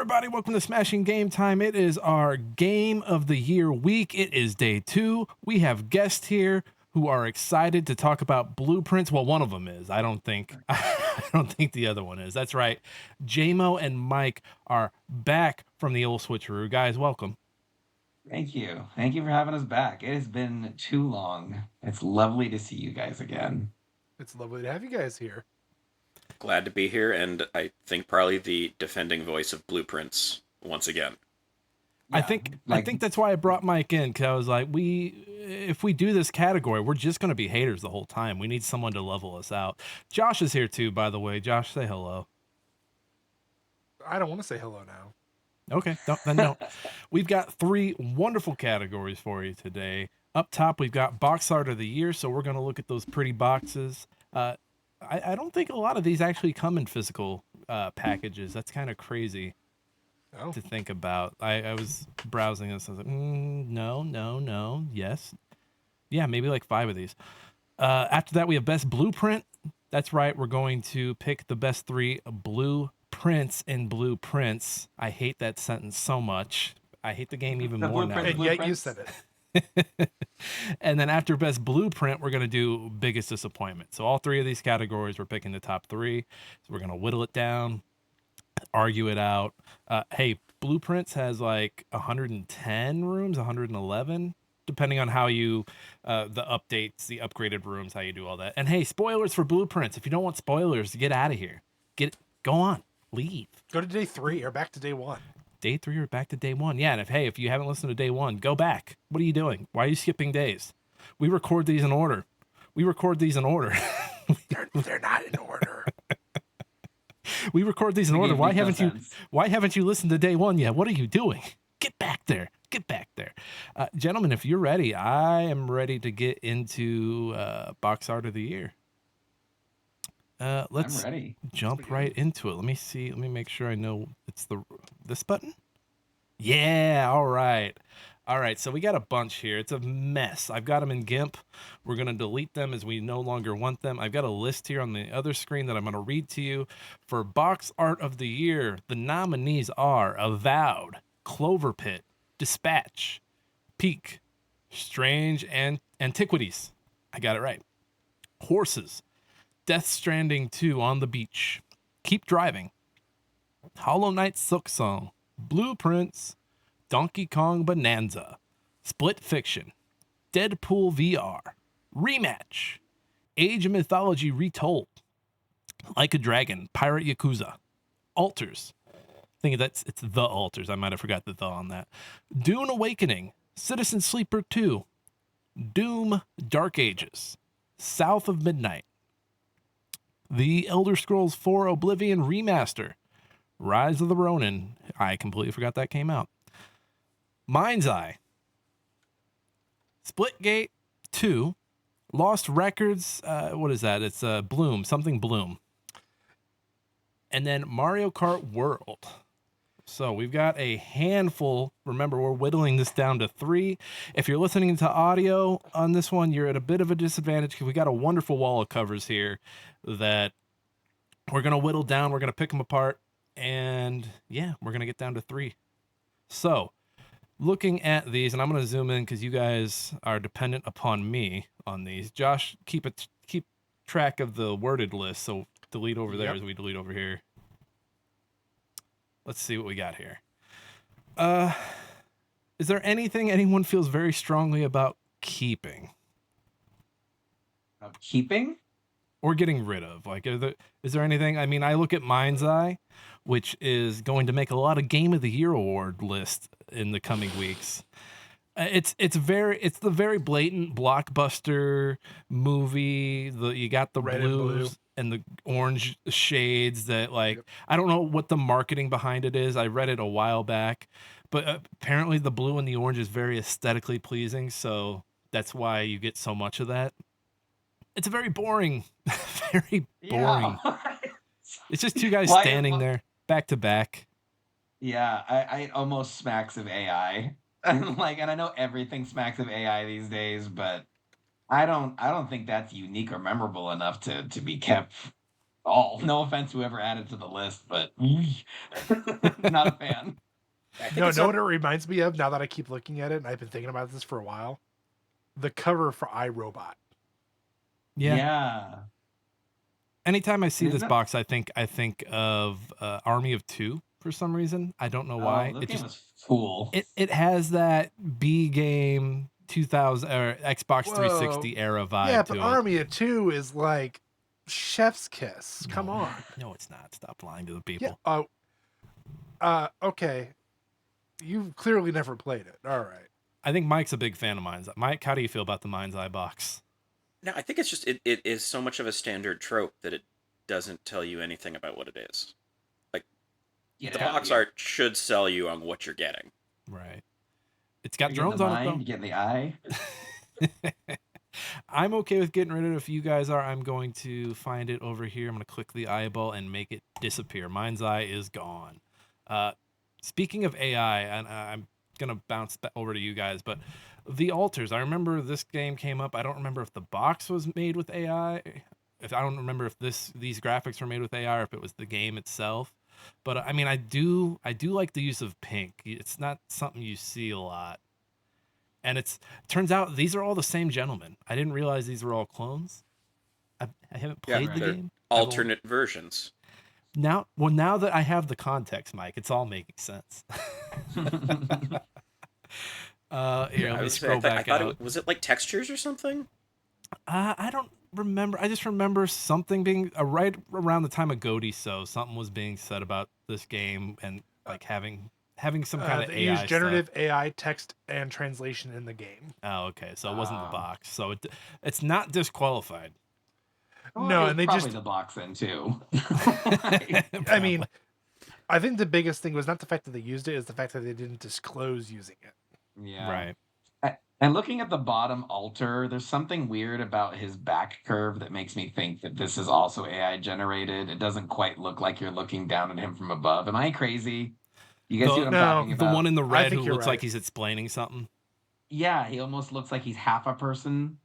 everybody? Welcome to Smashing Game Time. It is our Game of the Year week. It is day 2. We have guests here who are excited to talk about blueprints. Well, one of them is. I don't think the other one is. That's right. JMO and Mike are back from the old switcheroo. Guys, welcome. Thank you. Thank you for having us back. It has been too long. It's lovely to see you guys again. It's lovely to have you guys here. Glad to be here, and I think probably the defending voice of Blueprints once again. Yeah, I think that's why I brought Mike in, because I was like, if we do this category, we're just going to be haters the whole time. We need someone to level us out. Josh is here too, by the way. Josh, say hello. I don't want to say hello now. Okay, no. We've got 3 wonderful categories for you today. Up top, we've got box art of the year, so we're going to look at those pretty boxes. I don't think a lot of these actually come in physical packages. That's kind of crazy to think about. I was browsing this. I was like, no, yes. Yeah, maybe like 5 of these. After that, we have best blueprint. That's right. We're going to pick the best 3 blueprints in blueprints. I hate that sentence so much. I hate the game even more now. And yet you said it. And then after best blueprint, we're going to do biggest disappointment. So all 3 of these categories, we're picking the top 3. So we're going to whittle it down, argue it out. Hey, blueprints has like 110 rooms, 111, depending on how you, the updates, the upgraded rooms, how you do all that. And hey, spoilers for blueprints. If you don't want spoilers, get out of here. Go on, leave. Go to day 3 or back to day 1. Day 3 or back to day 1. Yeah, and if you haven't listened to day 1, go back. What are you doing? Why are you skipping days? We record these in order. They're not in order. We record these in order. Why haven't you listened to day 1 yet? What are you doing? Get back there. Gentlemen, if you're ready, I am ready to get into box art of the year. Let's jump right into it. Let me see. Let me make sure I know it's this button. Yeah. All right. So we got a bunch here. It's a mess. I've got them in GIMP. We're going to delete them as we no longer want them. I've got a list here on the other screen that I'm going to read to you. For box art of the year, the nominees are Avowed, Clover Pit, Dispatch, Peak, Strange and Antiquities. I got it right. Horses, Death Stranding 2 on the Beach, Keep Driving, Hollow Knight Silksong, Blueprints, Donkey Kong Bonanza, Split Fiction, Deadpool VR, Rematch, Age of Mythology Retold, Like a Dragon, Pirate Yakuza, Altars. I think it's the Altars. I might have forgot the on that. Dune Awakening, Citizen Sleeper 2, Doom Dark Ages, South of Midnight, The Elder Scrolls 4 Oblivion Remaster, Rise of the Ronin. I completely forgot that came out. Mind's Eye, Splitgate 2, Lost Records. What is that? It's Bloom, something Bloom. And then Mario Kart World. So we've got a handful. Remember, we're whittling this down to 3. If you're listening to audio on this one, you're at a bit of a disadvantage because we got a wonderful wall of covers here that we're going to whittle down. We're going to pick them apart. And yeah, we're going to get down to 3. So looking at these, and I'm going to zoom in because you guys are dependent upon me on these. Josh, keep track of the worded list. So delete over there as we delete over here. Let's see what we got here. Is there anything anyone feels very strongly about keeping? Keeping? Or getting rid of? Like, is there anything? I mean, I look at Mind's Eye, which is going to make a lot of Game of the Year award list in the coming weeks. It's the very blatant blockbuster movie. You got the red blues and the orange shades that I don't know what the marketing behind it is. I read it a while back, but apparently the blue and the orange is very aesthetically pleasing. So that's why you get so much of that. It's very boring, very boring. Yeah. It's just 2 guys standing there back to back. Yeah. I almost smacks of AI. And I know everything smacks of AI these days, but I don't think that's unique or memorable enough to be kept all. No offense, whoever added to the list, but not a fan. I think No, it's know up- what it reminds me of now that I keep looking at it, and I've been thinking about this for a while? The cover for iRobot. Yeah. Anytime I see Isn't this that- box, I think of Army of Two for some reason. I don't know why. Oh, this It game just was cool. it has that B game 2000 or Xbox Whoa. 360 era vibe Yeah, to but it. Army of Two is like chef's kiss. Come No, on. No, it's not. Stop lying to the Yeah. people. Okay. You've clearly never played it. All right. I think Mike's a big fan of Mind's Eye. Mike, how do you feel about the Mind's Eye box? No, I think it's just it is so much of a standard trope that it doesn't tell you anything about what it is. Get The out box here. art should sell you on what you're getting. Right. It's got You get drones the on mind, it you get the eye. though. I'm okay with getting rid of it. If you guys are, I'm going to find it over here. I'm going to click the eyeball and make it disappear. Mind's Eye is gone. Speaking of AI, and I'm going to bounce back over to you guys, but the altars, I remember this game came up. I don't remember if the box was made with AI. I don't remember if these graphics were made with AI or if it was the game itself. But I mean, I do like the use of pink. It's not something you see a lot. And turns out these are all the same gentleman. I didn't realize these were all clones. I haven't Yeah, played the they're game. Alternate versions. Now that I have the context, Mike, it's all making sense. Here, let me scroll back out. Was it like textures or something? I don't remember. I just remember something being right around the time of Goaty. So something was being said about this game and like having some kind of They AI use stuff. generative AI text and translation in the game. Oh, okay. So it wasn't the box. So it's not disqualified. Well, No, it and they probably just- the box then too. I mean, I think the biggest thing was not the fact that they used it, is the fact that they didn't disclose using it. Yeah. Right. And looking at the bottom altar, there's something weird about his back curve that makes me think that this is also AI generated. It doesn't quite look like you're looking down at him from above. Am I crazy? You guys see what I'm No, talking The about? one in the I red think who you're looks like right. he's explaining something. Yeah, he almost looks like he's half a person.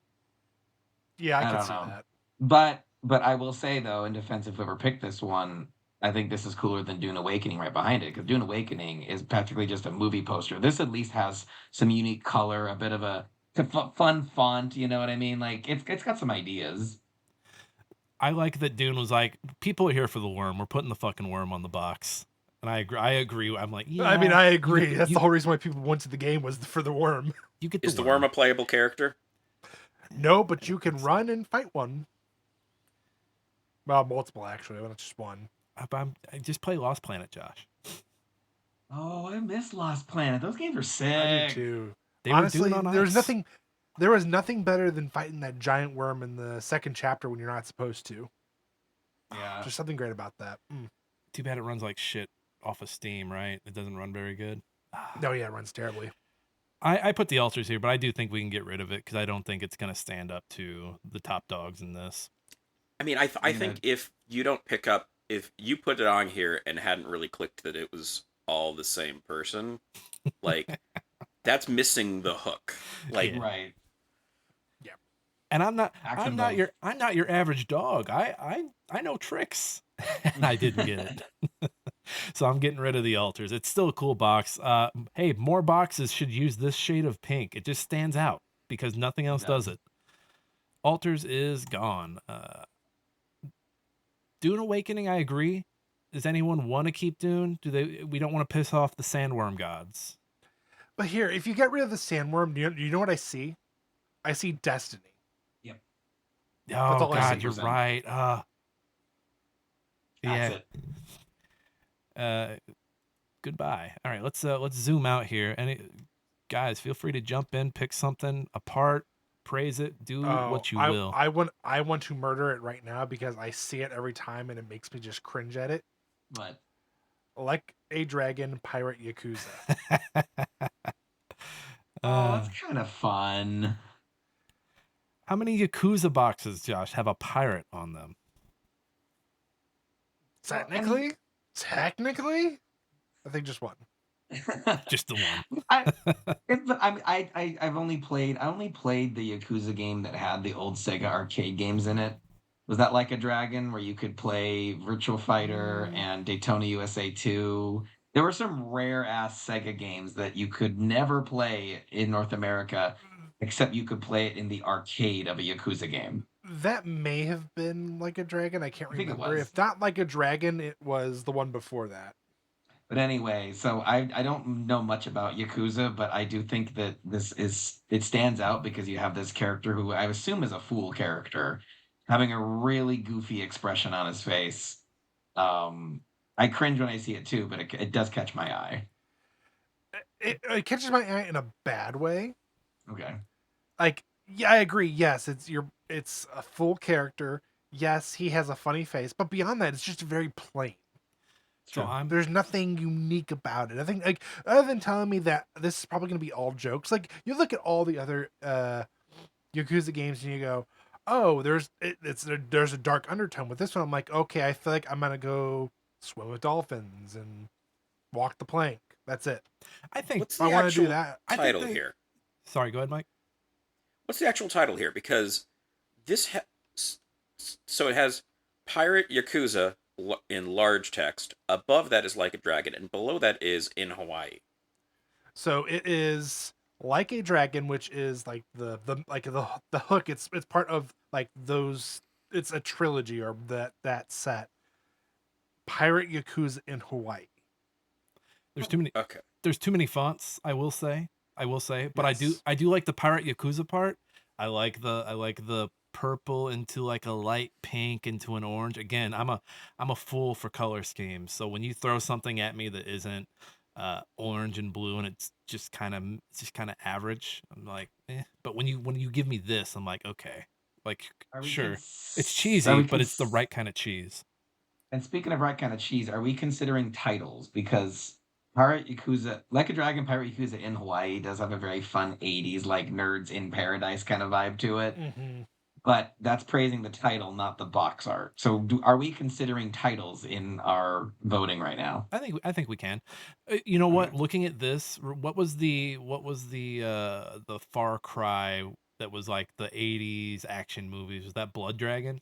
Yeah, I I can don't see know. that. But I will say though, in defense of whoever picked this one, I think this is cooler than Dune Awakening right behind it, because Dune Awakening is practically just a movie poster. This at least has some unique color, a bit of a fun font. You know what I mean? Like it's got some ideas. I like that Dune was like, people are here for the worm. We're putting the fucking worm on the box. And I agree. I'm like, yeah. I mean, I agree. you- That's you- the whole reason why people went to the game, was for the worm. You get Is the worm a playable character? No, but you can run and fight one. Well, multiple actually, not just one. I just play Lost Planet, Josh. Oh, I miss Lost Planet. Those games are sick. I do too. They Honestly, were doing on there's ice. nothing. There was nothing better than fighting that giant worm in the second chapter when you're not supposed to. Yeah. There's something great about that. Too bad it runs like shit off of Steam, right? It doesn't run very good. No, yeah, it runs terribly. I put the altars here, but I do think we can get rid of it because I don't think it's going to stand up to the top dogs in this. I mean, I think if you don't pick up, if you put it on here and hadn't really clicked that it was all the same person, like that's missing the hook. Like, Yeah. Right. And I'm not Action both. I'm not your average dog. I know tricks. And I didn't get it. So I'm getting rid of the altars. It's still a cool box. Hey, more boxes should use this shade of pink. It just stands out because nothing else does it. Altars is gone. Dune Awakening, I agree. Does anyone want to keep Dune? We don't want to piss off the sandworm gods. But here, if you get rid of the sandworm, you know what I see? I see Destiny. Oh all I God, see. you're right. That's Yeah. it. Goodbye. All right, let's zoom out here. Guys, feel free to jump in, pick something apart, praise it, do what you will. I want to murder it right now because I see it every time and it makes me just cringe at it. But Like a dragon pirate Yakuza. that's kind of fun. How many Yakuza boxes, Josh, have a pirate on them? Technically, I think just one. Just the one. I only played the Yakuza game that had the old Sega arcade games in it. Was that Like a Dragon where you could play Virtual Fighter and Daytona USA 2? There were some rare ass Sega games that you could never play in North America, except you could play it in the arcade of a Yakuza game. That may have been Like a Dragon. I can't I think it remember. was. If not Like a Dragon, it was the one before that. But anyway, so I don't know much about Yakuza, but I do think that it stands out because you have this character who I assume is a fool character, having a really goofy expression on his face. I cringe when I see it too, but it does catch my eye. It catches my eye in a bad way. Okay. Like, yeah, I agree. Yes, it's a full character. Yes, he has a funny face, but beyond that, it's just very plain. So there's nothing unique about it. I think, like, other than telling me that this is probably going to be all jokes, like you look at all the other Yakuza games and you go, oh, there's a dark undertone with this one. I'm like, okay, I feel like I'm gonna go swim with dolphins and walk the plank. That's it. I think What's the I want to actual do that. title here? Sorry, go ahead, Mike. What's the actual title here? Because so it has Pirate Yakuza in large text. Above that is Like a Dragon, and below that is In Hawaii. So it is Like a Dragon, which is like the hook. It's part of like those. It's a trilogy or that set. Pirate Yakuza in Hawaii. There's too many. Okay. There's too many fonts. I will say, but Yes. I do like the Pirate Yakuza part. I like the purple into like a light pink into an orange. Again, I'm a fool for color schemes. So when you throw something at me that isn't orange and blue and it's just kind of average, I'm like, eh. But when you give me this, I'm like, okay, like sure, it's cheesy, but it's the right kind of cheese. And speaking of right kind of cheese, are we considering titles? Because Pirate Yakuza, Like a Dragon, Pirate Yakuza in Hawaii does have a very fun 80s, like Nerds in Paradise kind of vibe to it. Mm-hmm. But that's praising the title, not the box art. So are we considering titles in our voting right now? I think we can. You know what? Okay. Looking at this, what was the Far Cry that was like the 80s action movies? Was that Blood Dragon?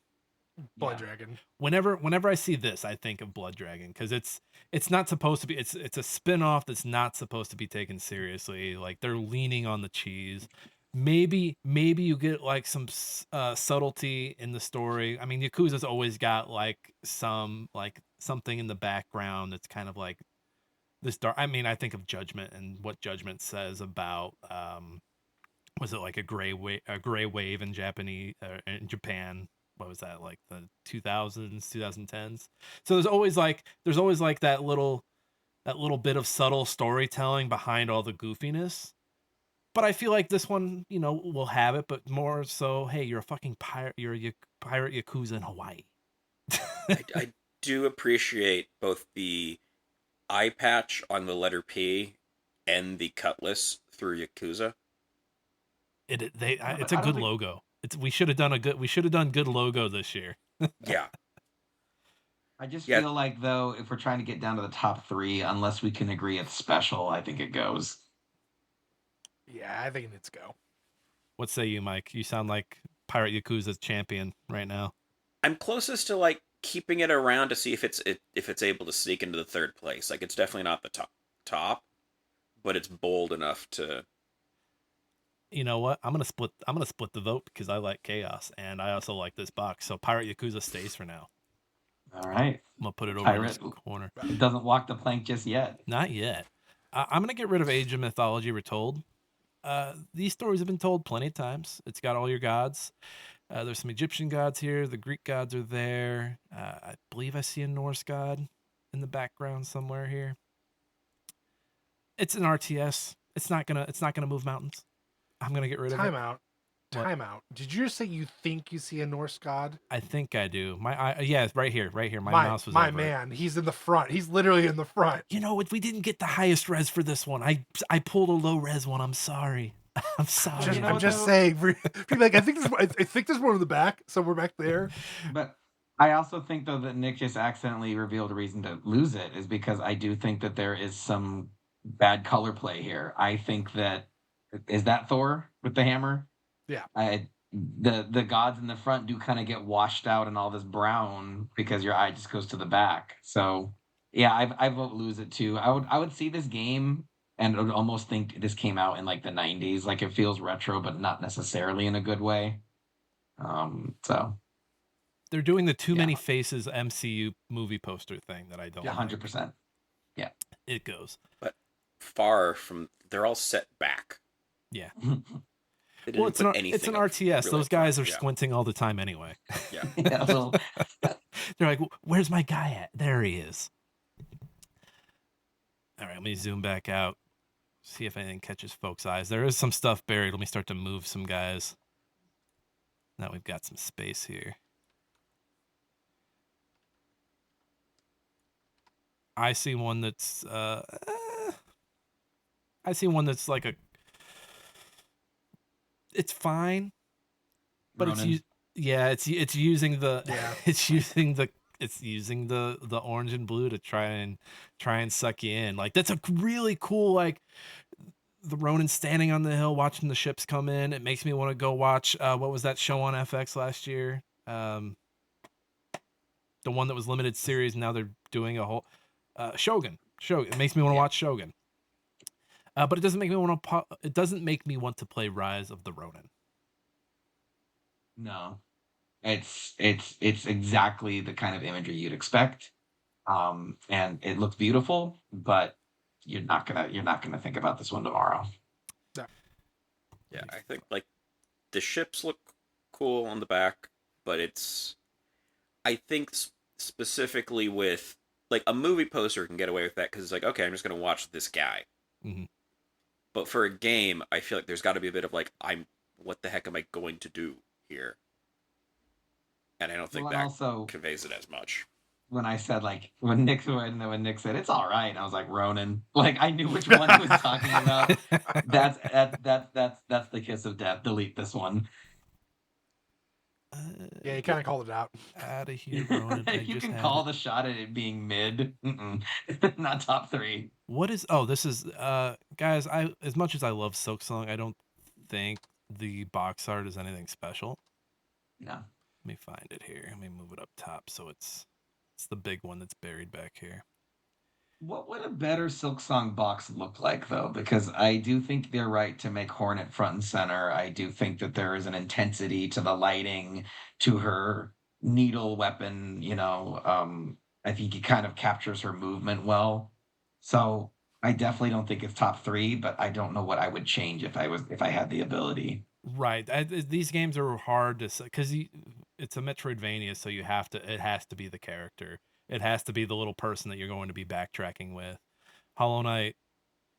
Blood Dragon. Whenever I see this, I think of Blood Dragon because it's not supposed to be. It's a spin-off that's not supposed to be taken seriously. Like they're leaning on the cheese. Maybe you get like some subtlety in the story. I mean, Yakuza's always got like something in the background that's kind of like this dark. I mean, I think of Judgment and what Judgment says about was it like a gray wave in Japan. What was that, like the 2000s 2010s? So there's always like that little bit of subtle storytelling behind all the goofiness, but I feel like this one, will have it, but more so, hey, you're a fucking pirate, you're a pirate Yakuza in Hawaii. I do appreciate both the eye patch on the letter P and the cutlass through Yakuza. It's a good logo. We should have done good logo this year. Yeah. I just feel like, though, if we're trying to get down to the top 3, unless we can agree it's special, I think it goes. Yeah, I think it needs to go. What say you, Mike? You sound like Pirate Yakuza's champion right now. I'm closest to like keeping it around to see if it's able to sneak into the third place. Like it's definitely not the top, but it's bold enough to. You know what? I'm gonna split the vote because I like chaos and I also like this box. So Pirate Yakuza stays for now. All right. I'm gonna put it over in this corner. It doesn't walk the plank just yet. Not yet. I'm gonna get rid of Age of Mythology Retold. These stories have been told plenty of times. It's got all your gods. There's some Egyptian gods here. The Greek gods are there. I believe I see a Norse god in the background somewhere here. It's an RTS. It's not gonna move mountains. I'm gonna get rid of it. Time out. Did you just say you think you see a Norse god? I think I do. It's right here. My mouse was my over man. He's in the front. He's literally in the front. If we didn't get the highest res for this one, I pulled a low res one. I'm sorry. I'm sorry. I'm just saying. Like, I think there's one in the back, somewhere back there. But I also think, though, that Nick just accidentally revealed a reason to lose it is because I do think that there is some bad color play here. I think that is that Thor with the hammer. Yeah. the gods in the front do kind of get washed out in all this brown because your eye just goes to the back. So yeah, I vote lose it too. I would see this game and would almost think this came out in like the 90s. Like it feels retro, but not necessarily in a good way. So They're doing the Too yeah, Many Faces MCU movie poster thing that I don't like. 100%. Yeah. It goes. But far from, they're all set back. Yeah. They Well, didn't put it's anything an up RTS. really Those up front. guys are Yeah. squinting all the time anyway. Yeah. Yeah, a little. They're like, "Where's my guy at? There he is." All right, let me zoom back out. See if anything catches folks' eyes. There is some stuff buried. Let me start to move some guys. Now we've got some space here. I see one that's I see one that's like a, it's fine, but Ronan. it's using the Yeah. it's using the orange and blue to try and suck you in. Like that's a really cool, like the Ronin standing on the hill watching the ships come in. It makes me want to go watch what was that show on FX last year? The one that was limited series. Now they're doing a whole Shogun. It makes me want to watch Shogun. But it doesn't make me want to. It doesn't make me want to play Rise of the Ronin. No, it's exactly the kind of imagery you'd expect. And it looks beautiful, but you're not gonna think about this one tomorrow. Yeah, I think like the ships look cool on the back, but I think specifically with like a movie poster can get away with that because it's like, okay, I'm just gonna watch this guy. Mm-hmm. But for a game, I feel like there's got to be a bit of like, what the heck am I going to do here? And I don't think that also conveys it as much. when I said like when Nick said it's all right, I was like Ronan. Like I knew which one he was talking about. That's the kiss of death. Delete this one. Yeah, you kind of called it out. Out of here, Ronan. If you can call the shot at it being mid, not top 3. What is? Oh, this is guys. As much as I love Silksong, I don't think the box art is anything special. No. Let me find it here. Let me move it up top so it's the big one that's buried back here. What would a better Silksong box look like, though? Because I do think they're right to make Hornet front and center. I do think that there is an intensity to the lighting, to her needle weapon. I think it kind of captures her movement well. So I definitely don't think it's top 3, but I don't know what I would change if I had the ability. Right. These games are hard to say because it's a Metroidvania, so it has to be the character. It has to be the little person that you're going to be backtracking with. Hollow Knight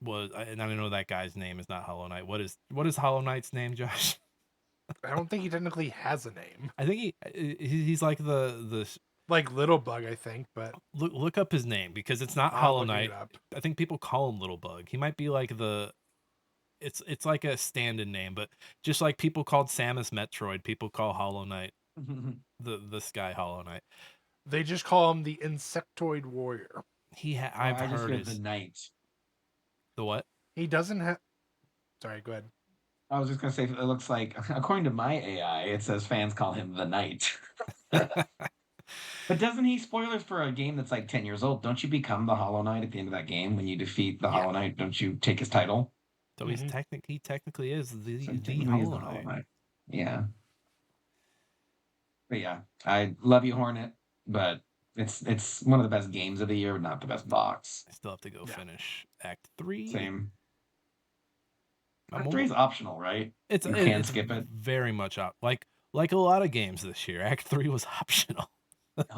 and I don't know that guy's name is not Hollow Knight. What is Hollow Knight's name, Josh? I don't think he technically has a name. I think he's like the like Little Bug, I think, but look up his name because it's not Hollow Knight. I think people call him Little Bug. He might be like it's like a stand-in name, but just like people called Samus Metroid, people call Hollow Knight this guy Hollow Knight. They just call him the Insectoid Warrior. I've heard the Knight. The what? He doesn't have. Sorry, go ahead. I was just gonna say it looks like, according to my AI, it says fans call him the Knight. But doesn't he, spoilers for a game that's like 10 years old, don't you become the Hollow Knight at the end of that game when you defeat the Hollow Knight? Don't you take his title? So he technically is the Hollow Knight. Yeah. But yeah, I love you, Hornet, but it's one of the best games of the year, but not the best box. I still have to go finish Act 3. Same. Act 3 is optional, right? You can skip it. Very much like a lot of games this year. Act 3 was optional.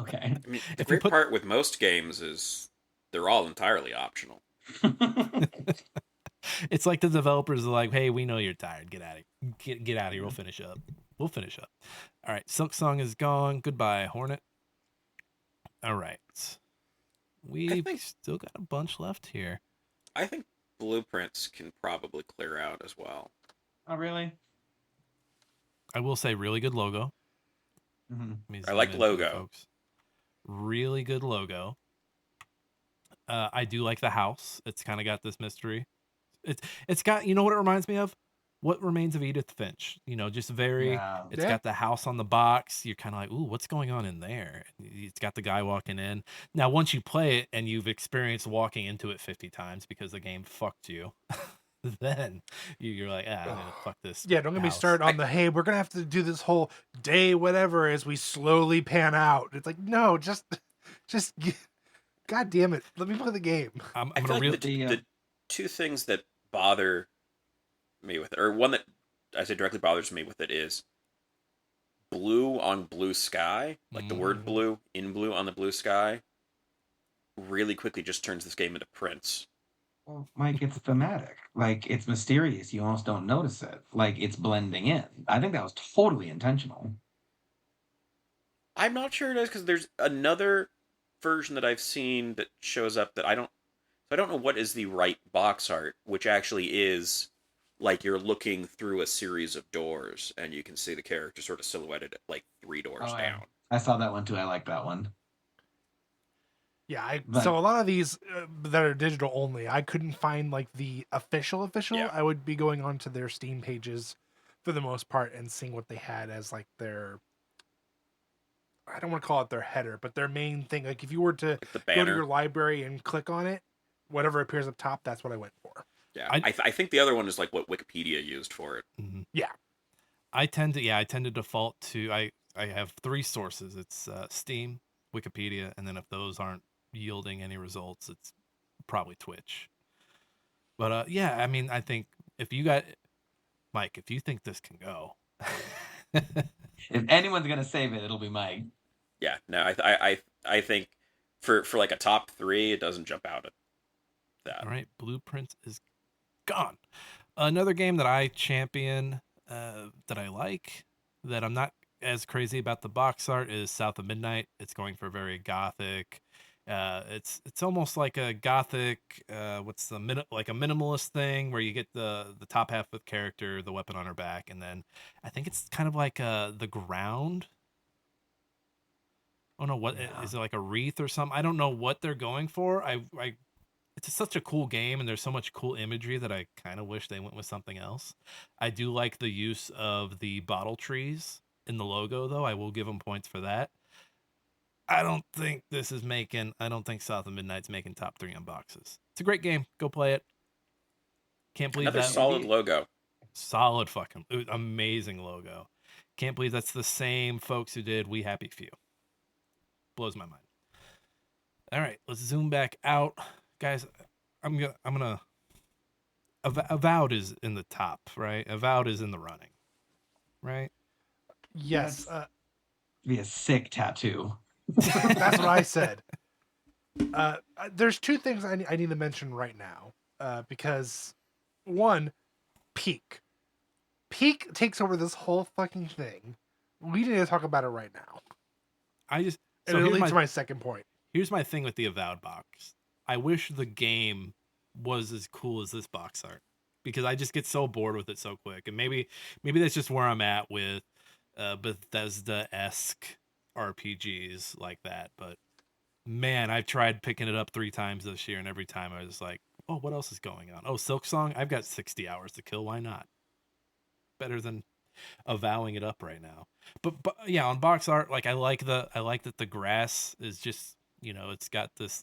Okay. I mean, the great part with most games is they're all entirely optional. It's like the developers are like, "Hey, we know you're tired. Get out of here. Get out of here. We'll finish up. All right, Silksong is gone. Goodbye, Hornet. All right, we've still got a bunch left here. I think Blueprints can probably clear out as well. Oh, really? I will say, really good logo. Mm-hmm. I like logo, folks. Really good logo. I do like the house. It's kind of got this mystery. It's got, you know what it reminds me of? What Remains of Edith Finch? Just very. Yeah. It's Yeah. got the house on the box. You're kind of like, ooh, what's going on in there? It's got the guy walking in. Now, once you play it and you've experienced walking into it 50 times because the game fucked you, then you're like, fuck this. Yeah, don't get me house. started on the hey, we're gonna have to do this whole day whatever as we slowly pan out. It's like, no, just God damn it, let me play the game. I'm I feel gonna like the two things that bother me with it, or one that I say directly bothers me with it, is blue on blue sky, like the word blue in blue on the blue sky, really quickly just turns this game into Prince. Well, Mike, it's thematic. Like, it's mysterious. You almost don't notice it. Like, it's blending in. I think that was totally intentional. I'm not sure it is, because there's another version that I've seen that shows up that I don't know what is the right box art, which actually is like you're looking through a series of doors and you can see the character sort of silhouetted at like 3 doors Oh, down. I saw that one too. I like that one. Yeah, But- so a lot of these that are digital only, I couldn't find like the official. Yeah. I would be going onto their Steam pages for the most part and seeing what they had as like their, I don't want to call it their header, but their main thing. Like if you were to Like the go to your banner. library and click on it, whatever appears up top, that's what I went for. Yeah, I think the other one is like what Wikipedia used for it. Mm-hmm. Yeah. I tend to default to I have 3 sources. It's Steam, Wikipedia, and then if those aren't yielding any results, it's probably Twitch. But yeah, I mean, I think if you got Mike, if you think this can go, If anyone's gonna save it, it'll be Mike. Yeah, no, I think for like a top 3, it doesn't jump out at that. all right, Blueprints is gone. Another game that I champion, that I like, that I'm not as crazy about the box art, is South of Midnight. It's going for very gothic. It's almost like a gothic. What's the like a minimalist thing where you get the top half of the character, the weapon on her back, and then I think it's kind of like the ground. Oh no, what is it, like a wreath or something? I don't know what they're going for. It's such a cool game and there's so much cool imagery that I kind of wish they went with something else. I do like the use of the bottle trees in the logo, though. I will give them points for that. I don't think South of Midnight's making top 3 on boxes. It's a great game. Go play it. Can't believe Another that. solid logo. Solid fucking amazing logo. Can't believe that's the same folks who did We Happy Few. Blows my mind. All right, let's zoom back out. Guys, I'm gonna Avowed is in the top, right? Avowed is in the running, right? Yes, Be a sick tattoo. that's what I said. There's 2 things I need to mention right now, because one, Peak takes over this whole fucking thing. We need to talk about it right now. And it leads to my second point. Here's my thing with the Avowed box. I wish the game was as cool as this box art, because I just get so bored with it so quick. And maybe that's just where I'm at with Bethesda-esque RPGs like that. But man, I've tried picking it up 3 times this year, and every time I was like, oh, what else is going on? Oh, Silksong? I've got 60 hours to kill. Why not? Better than avowing it up right now. But yeah, on box art, like I like that the grass is just, it's got this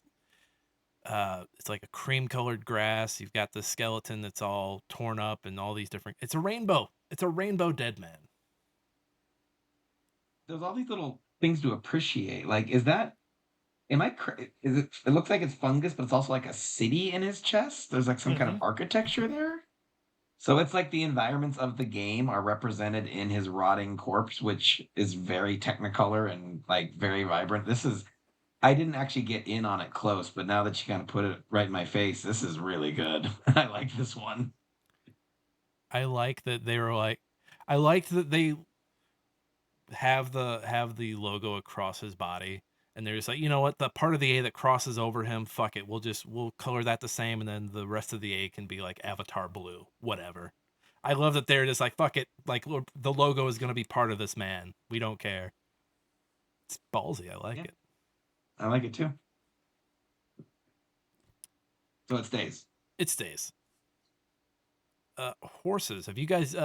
it's like a cream colored grass. You've got the skeleton that's all torn up and all these different, it's a rainbow dead man. There's all these little things to appreciate. Like, is it looks like it's fungus, but it's also like a city in his chest. There's like some kind of architecture there. So it's like the environments of the game are represented in his rotting corpse, which is very technicolor and like very vibrant. I didn't actually get in on it close, but now that you kind of put it right in my face, this is really good. I like this one. I like that they have the logo across his body, and they're just like, you know what, the part of the A that crosses over him, fuck it, we'll color that the same, and then the rest of the A can be like avatar blue, whatever. I love that they're just like, fuck it, like the logo is gonna be part of this man. We don't care. It's ballsy. I like it. I like it too. So it stays. It stays. horses. Have you guys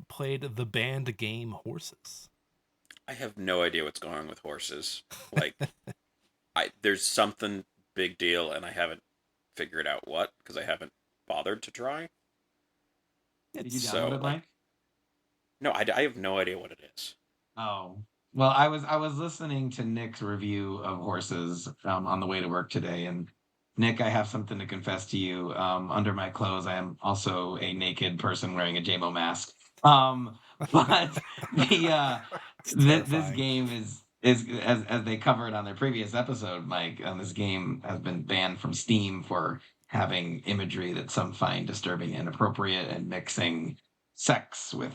played the band game Horses? I have no idea what's going on with horses. Like, there's something big deal, and I haven't figured out what because I haven't bothered to try. Did you download So, it, like, Mike? no, I have no idea what it is. Oh. Well, I was listening to Nick's review of horses on the way to work today, and Nick, I have something to confess to you. Under my clothes, I am also a naked person wearing a JMO mask. But the It's this terrifying. game is as they covered on their previous episode, Mike. This game has been banned from Steam for having imagery that some find disturbing and inappropriate and mixing sex with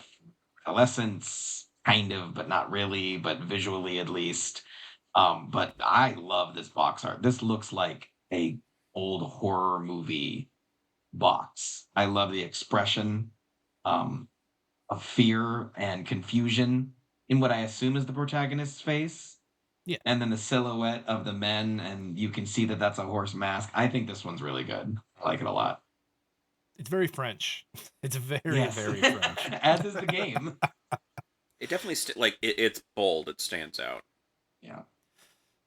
adolescence, kind of, but not really, but visually at least. But I love this box art. This looks like a old horror movie box. I love the expression um, of fear and confusion in what I assume is the protagonist's face. Yeah, And then the silhouette of the men, and you can see that that's a horse mask. I think this one's really good. I like it a lot. it's very French. It's very Yes, very French. as is the game. It definitely it's bold. It stands out. Yeah.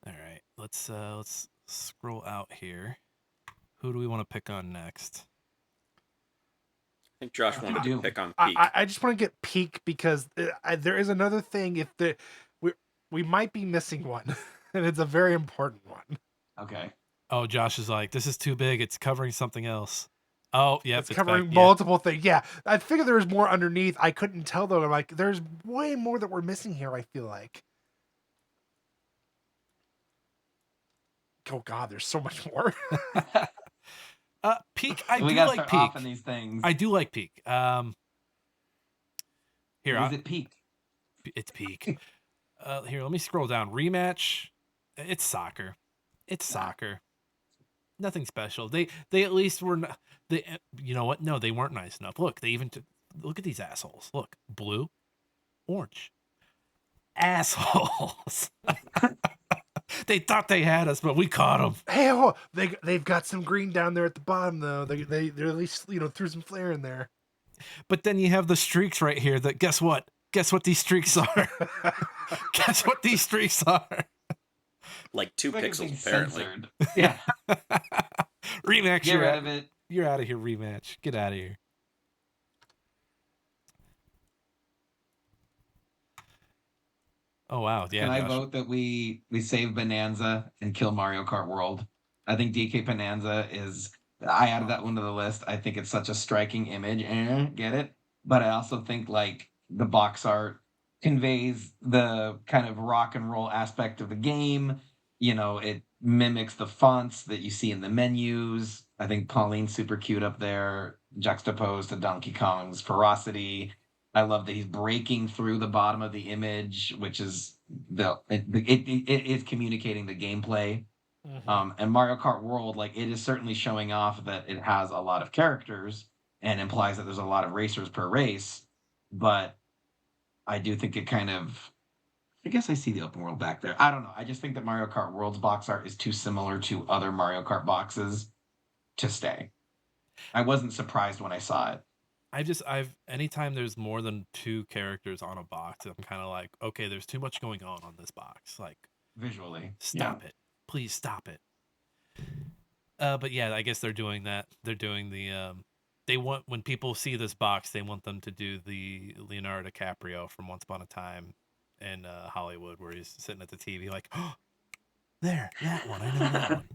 All right, let's scroll out here. Who do we want to pick on next? I think Josh I wanted do. to pick on I, Peak. I just want to get Peak because there is another thing. If the we might be missing one, and it's a very important one. Okay. Oh, Josh is like, this is too big. It's covering something else. Oh, yep, It's it's covering back. multiple things. Yeah, I figured there was more underneath. I couldn't tell though. I'm like, there's way more that we're missing here. I feel like. Oh God, there's so much more. Peak. I we do gotta like start Peak. off in these things. I do like Peak. Here, Is it peak? it's Peak. Here, let me scroll down. Rematch. It's soccer. It's soccer. Nothing special. They at least were. They, you know what? No, they weren't nice enough. Look, they even look at these assholes. Look, blue, orange, assholes. They thought they had us, but we caught them. Hey, oh, they've got some green down there at the bottom though. They at least threw some flair in there. But then you have the streaks right here. That guess what? Guess what these streaks are? Guess what these streaks are? Like 2 Like it's pixels, being apparently. censored. Yeah. Rematch. Get rid of it. You're out of here. Rematch. Get out of here. Oh wow. Yeah. Can I Josh. vote that we save Bonanza and kill Mario Kart World? I think DK Bonanza is. I added that one to the list. I think it's such a striking image. Get it? But I also think like the box art conveys the kind of rock and roll aspect of the game. It mimics the fonts that you see in the menus. I think Pauline's super cute up there, juxtaposed to Donkey Kong's ferocity. I love that he's breaking through the bottom of the image, which is it is communicating the gameplay. And Mario Kart World, like it is certainly showing off that it has a lot of characters and implies that there's a lot of racers per race. But I do think it kind of, I guess I see the open world back there. I don't know. I just think that Mario Kart World's box art is too similar to other Mario Kart boxes to stay. I wasn't surprised when I saw it. Anytime there's more than 2 characters on a box, I'm kind of like, okay, there's too much going on this box. Like, Visually. stop it. Please stop it. But yeah, I guess they're doing that. They're doing the, they want, when people see this box, they want them to do the Leonardo DiCaprio from Once Upon a Time in Hollywood, where he's sitting at the TV like, oh, there, that one. I know that one.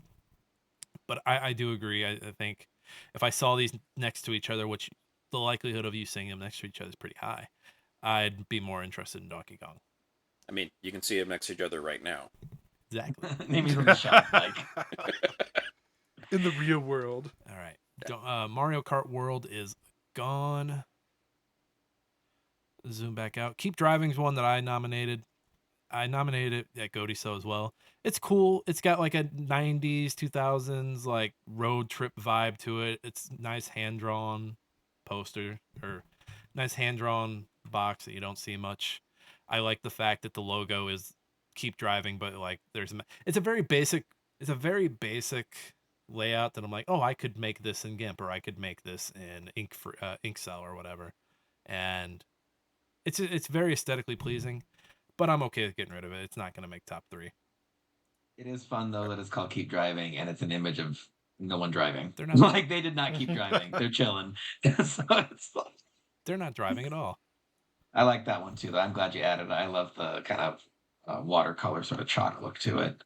But I do agree. I think if I saw these next to each other, which the likelihood of you seeing them next to each other is pretty high, I'd be more interested in Donkey Kong. I mean, you can see them next to each other right now. Exactly. Maybe from the shop, like. In the real world. All right. Mario Kart World is gone. Zoom back out. Keep Driving's one that I nominated. I nominated it at Godiso as well. It's cool. It's got like a 90s, 2000s like road trip vibe to it. It's nice hand-drawn poster or nice hand-drawn box that you don't see much. I like the fact that the logo is Keep Driving, but like it's a very basic layout that I'm like, oh, I could make this in GIMP or I could make this in Inkcell or whatever, and it's very aesthetically pleasing, but I'm okay with getting rid of it. It's not going to make top 3. It is fun though that it's called Keep Driving, and it's an image of no one driving. They're not Like they did not keep driving; they're chilling. So it's fun. they're not driving at all. I like that one too. Though. I'm glad you added it. I love the kind of watercolor sort of chalk look to it.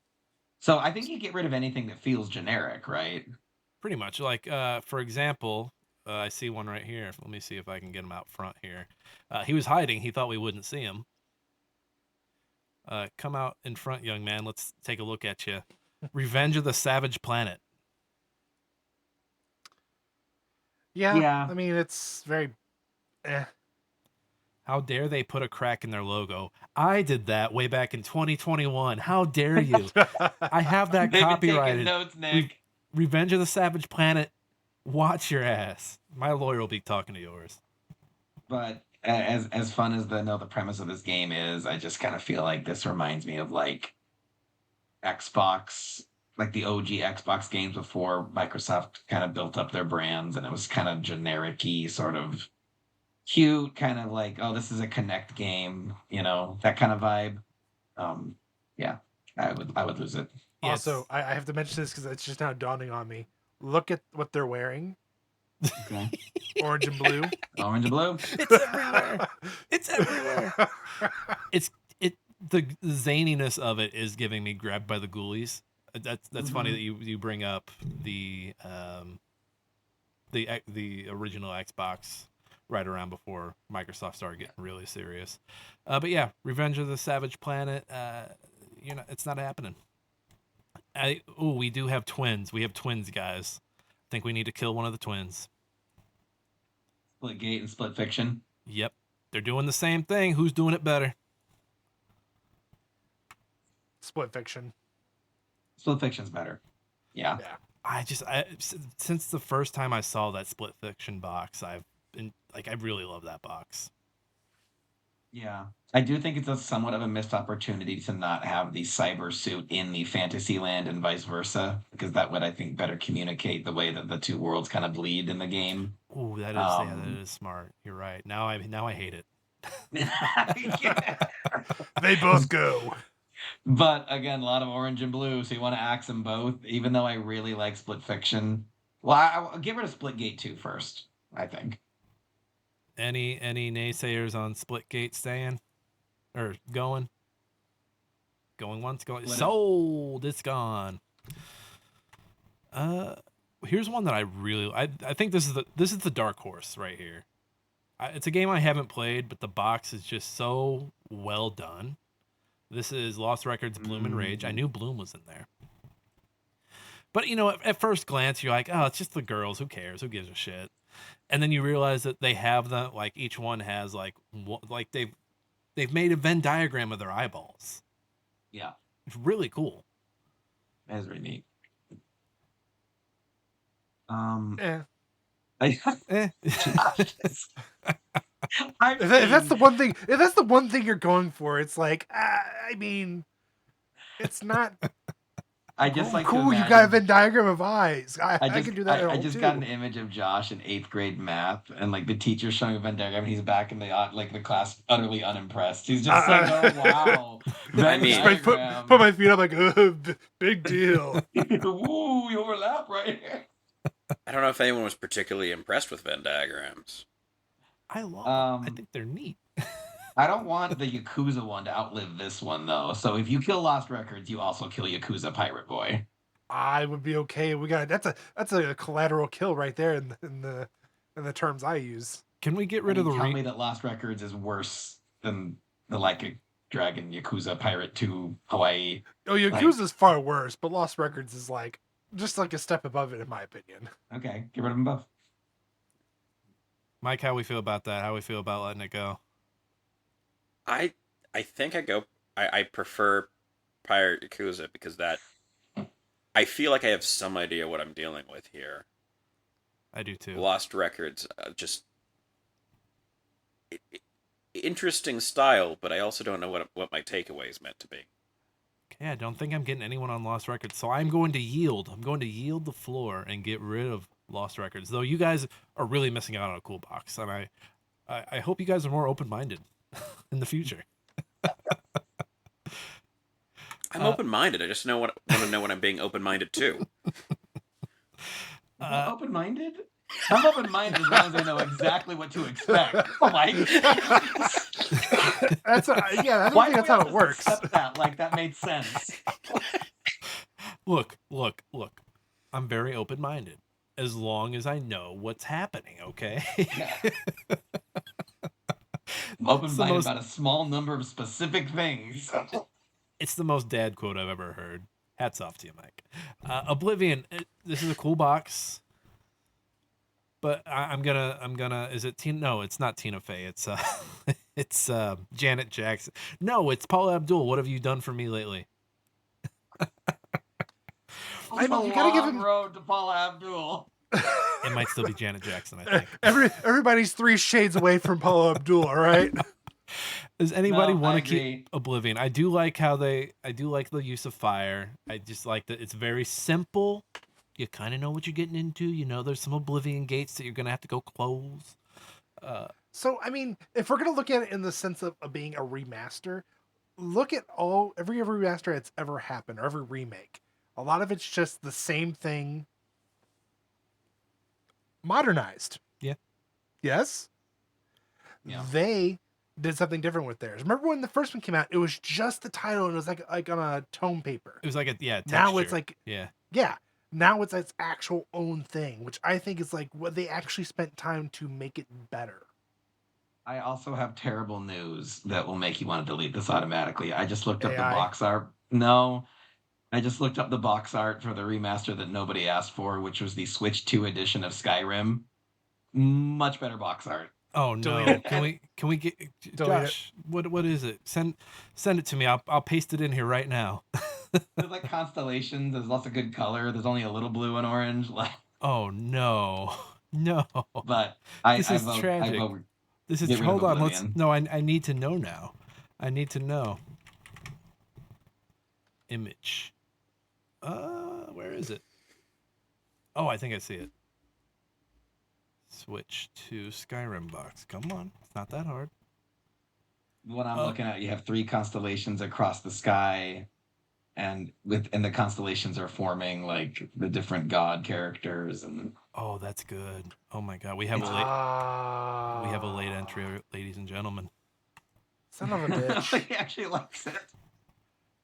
So I think you get rid of anything that feels generic, right? Pretty much. Like, for example, I see one right here. Let me see if I can get him out front here. He was hiding. He thought we wouldn't see him. Come out in front, young man. Let's take a look at you. Revenge of the Savage Planet. Yeah. I mean, it's very. How dare they put a crack in their logo? I did that way back in 2021. How dare you? I have that They've been copyrighted. taking notes, Nick. Revenge of the Savage Planet. Watch your ass. My lawyer will be talking to yours. But as fun as the premise of this game is, I just kind of feel like this reminds me of like Xbox, like the OG Xbox games before Microsoft kind of built up their brands, and it was kind of generic-y, sort of cute, kind of like, oh, this is a Connect game, that kind of vibe. Yeah, I would lose it. Also, I have to mention this because it's just now dawning on me. Look at what they're wearing. Okay. Orange and blue. Orange and blue. It's everywhere. It's everywhere. The zaniness of it is giving me Grabbed by the Ghoulies. That's funny that you bring up the original Xbox right around before Microsoft started getting really serious. But yeah, Revenge of the Savage Planet. It's not happening. We do have twins. We have twins, guys. I think we need to kill one of the twins. Split Gate and Split Fiction. Yep. They're doing the same thing. Who's doing it better? Split Fiction. Split Fiction's better. Yeah. Since the first time I saw that Split Fiction box, I've been like, I really love that box. Yeah. I do think it's somewhat of a missed opportunity to not have the cyber suit in the fantasy land and vice versa, because that would, I think, better communicate the way that the two worlds kind of bleed in the game. Oh, that is smart. You're right. Now I hate it. They both go. But again, a lot of orange and blue, so you want to axe them both. Even though I really like Split Fiction, well, I'll get rid of Split Gate 2 first, I think. Any naysayers on Splitgate staying or going? Going once, going sold. It's gone. Here's one that I think this is the dark horse right here. It's a game I haven't played, but the box is just so well done. This is Lost Records Bloom and Rage. I knew Bloom was in there. But, at first glance, you're like, oh, it's just the girls. Who cares? Who gives a shit? And then you realize that they have like each one has like they've made a Venn diagram of their eyeballs. Yeah. It's really cool. That is really neat. If that's the one thing you're going for, it's like, I mean, it's not. I just like cool. You got a Venn diagram of eyes. I can do that. I just got an image of Josh in 8th grade math, and like the teacher showing a Venn diagram, and he's back in the class, utterly unimpressed. He's just like, oh wow. I mean, put my feet up, like, big deal. Ooh, you overlap right here. I don't know if anyone was particularly impressed with Venn diagrams. I love them. I think they're neat. I don't want the Yakuza one to outlive this one though. So if you kill Lost Records, you also kill Yakuza Pirate Boy. I would be okay. That's a collateral kill right there in the terms I use. Can we get rid of the? Tell me that Lost Records is worse than the Like a Dragon Yakuza Pirate 2 Hawaii. Oh, Yakuza's far worse, but Lost Records is like just like a step above it in my opinion. Okay, get rid of them both. Mike, how we feel about that? How we feel about letting it go? I think I prefer Pirate Yakuza because I feel like I have some idea what I'm dealing with here. I do too. Lost Records, just interesting style, but I also don't know what my takeaway is meant to be. Yeah, don't think I'm getting anyone on Lost Records. So I'm going to yield. I'm going to yield the floor and get rid of Lost Records. Though you guys are really missing out on a cool box, and I hope you guys are more open minded in the future. I'm open-minded. I just want to know when I'm being open-minded too. Open-minded? I'm open-minded as long as I know exactly what to expect. Oh my! That's I don't Why think that's do we how all it just works. accept that? Like that made sense. Look. I'm very open minded as long as I know what's happening. Okay. Yeah. I'm It's the open-minded most. about a small number of specific things. It's the most dad quote I've ever heard. Hats off to you, Mike. Oblivion. This is a cool box. But I'm gonna. Is it Tina? No, it's not Tina Fey. It's it's Janet Jackson. No, it's Paula Abdul. What have you done for me lately? I mean, you gotta give him road to Paula Abdul. It might still be Janet Jackson. I think. Everybody's 3 shades away from Paula Abdul. All right. Does anybody No, want I to keep agree. Oblivion? I do like the use of fire. I just like that it's very simple. You kind of know what you're getting into. You know, there's some Oblivion gates that you're gonna have to go close. So I mean, if we're gonna look at it in the sense of being a remaster, look at every remaster that's ever happened or every remake. A lot of it's just the same thing modernized. Yeah. Yes. Yeah. They did something different with theirs. Remember when the first one came out? It was just the title, and it was like on a tone paper. It was like Now it's texture. like yeah. Now it's its actual own thing, which I think is like what they actually spent time to make it better. I also have terrible news that will make you want to delete this automatically. I just looked up the AI? box art. No, I just looked up the box art for the remaster that nobody asked for, which was the Switch 2 edition of Skyrim. Much better box art. Oh Delete no! it. Can we get Delete it. Josh? What is it? Send it to me. I'll paste it in here right now. There's like constellations. There's lots of good color. There's only a little blue and orange. Oh no, no! But This is tragic. I vote This is get rid of hold on. Let's Oblivion. no. I need to know now. I need to know. Image. Where is it? Oh, I think I see it. Switch to Skyrim box. Come on, it's not that hard. What I'm looking at, you have 3 constellations across the sky, and the constellations are forming like the different god characters and. Oh, that's good. Oh my god, we have a late entry, ladies and gentlemen. Son of a bitch. He actually likes it.